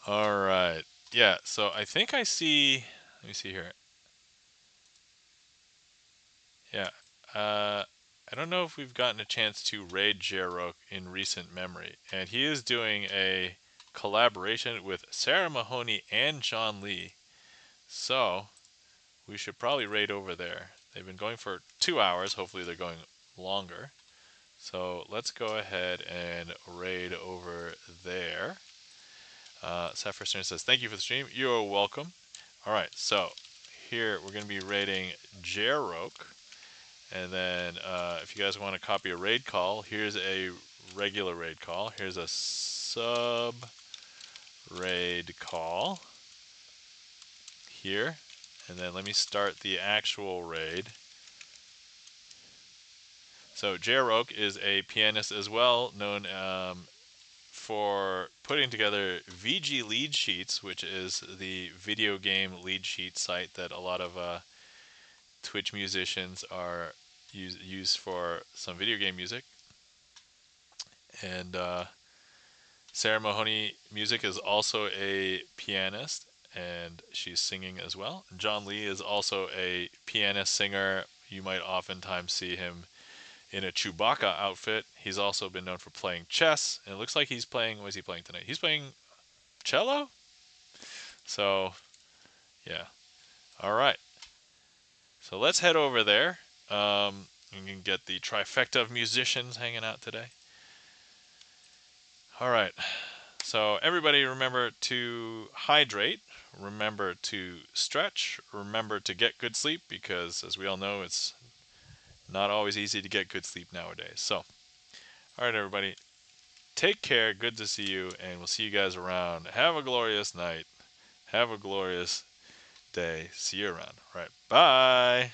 All right. Yeah. So I think I see. Let me see here. Yeah. I don't know if we've gotten a chance to raid Jerok in recent memory, and he is doing a collaboration with Sarah Mahoney and John Lee. So we should probably raid over there. They've been going for 2 hours. Hopefully they're going longer. So let's go ahead and raid over there. Sapphire Stern says, "Thank you for the stream." You're welcome. All right, so here we're going to be raiding Jerok. And then if you guys want to copy a raid call, here's a regular raid call. Here's a sub raid call here. And then let me start the actual raid. So Jerok is a pianist as well, known for putting together VG lead sheets, which is the video game lead sheet site that a lot of Twitch musicians are use for some video game music. And Sarah Mahoney Music is also a pianist, and she's singing as well. John Lee is also a pianist singer. You might oftentimes see him in a Chewbacca outfit. He's also been known for playing chess, and it looks like he's playing. What is he playing tonight? He's playing cello. So, yeah. All right. So let's head over there. You can get the trifecta of musicians hanging out today. All right. So everybody remember to hydrate, remember to stretch, remember to get good sleep because as we all know it's not always easy to get good sleep nowadays. So, all right everybody, take care, good to see you and we'll see you guys around. Have a glorious night. Have a glorious day. See you around. All right. Bye.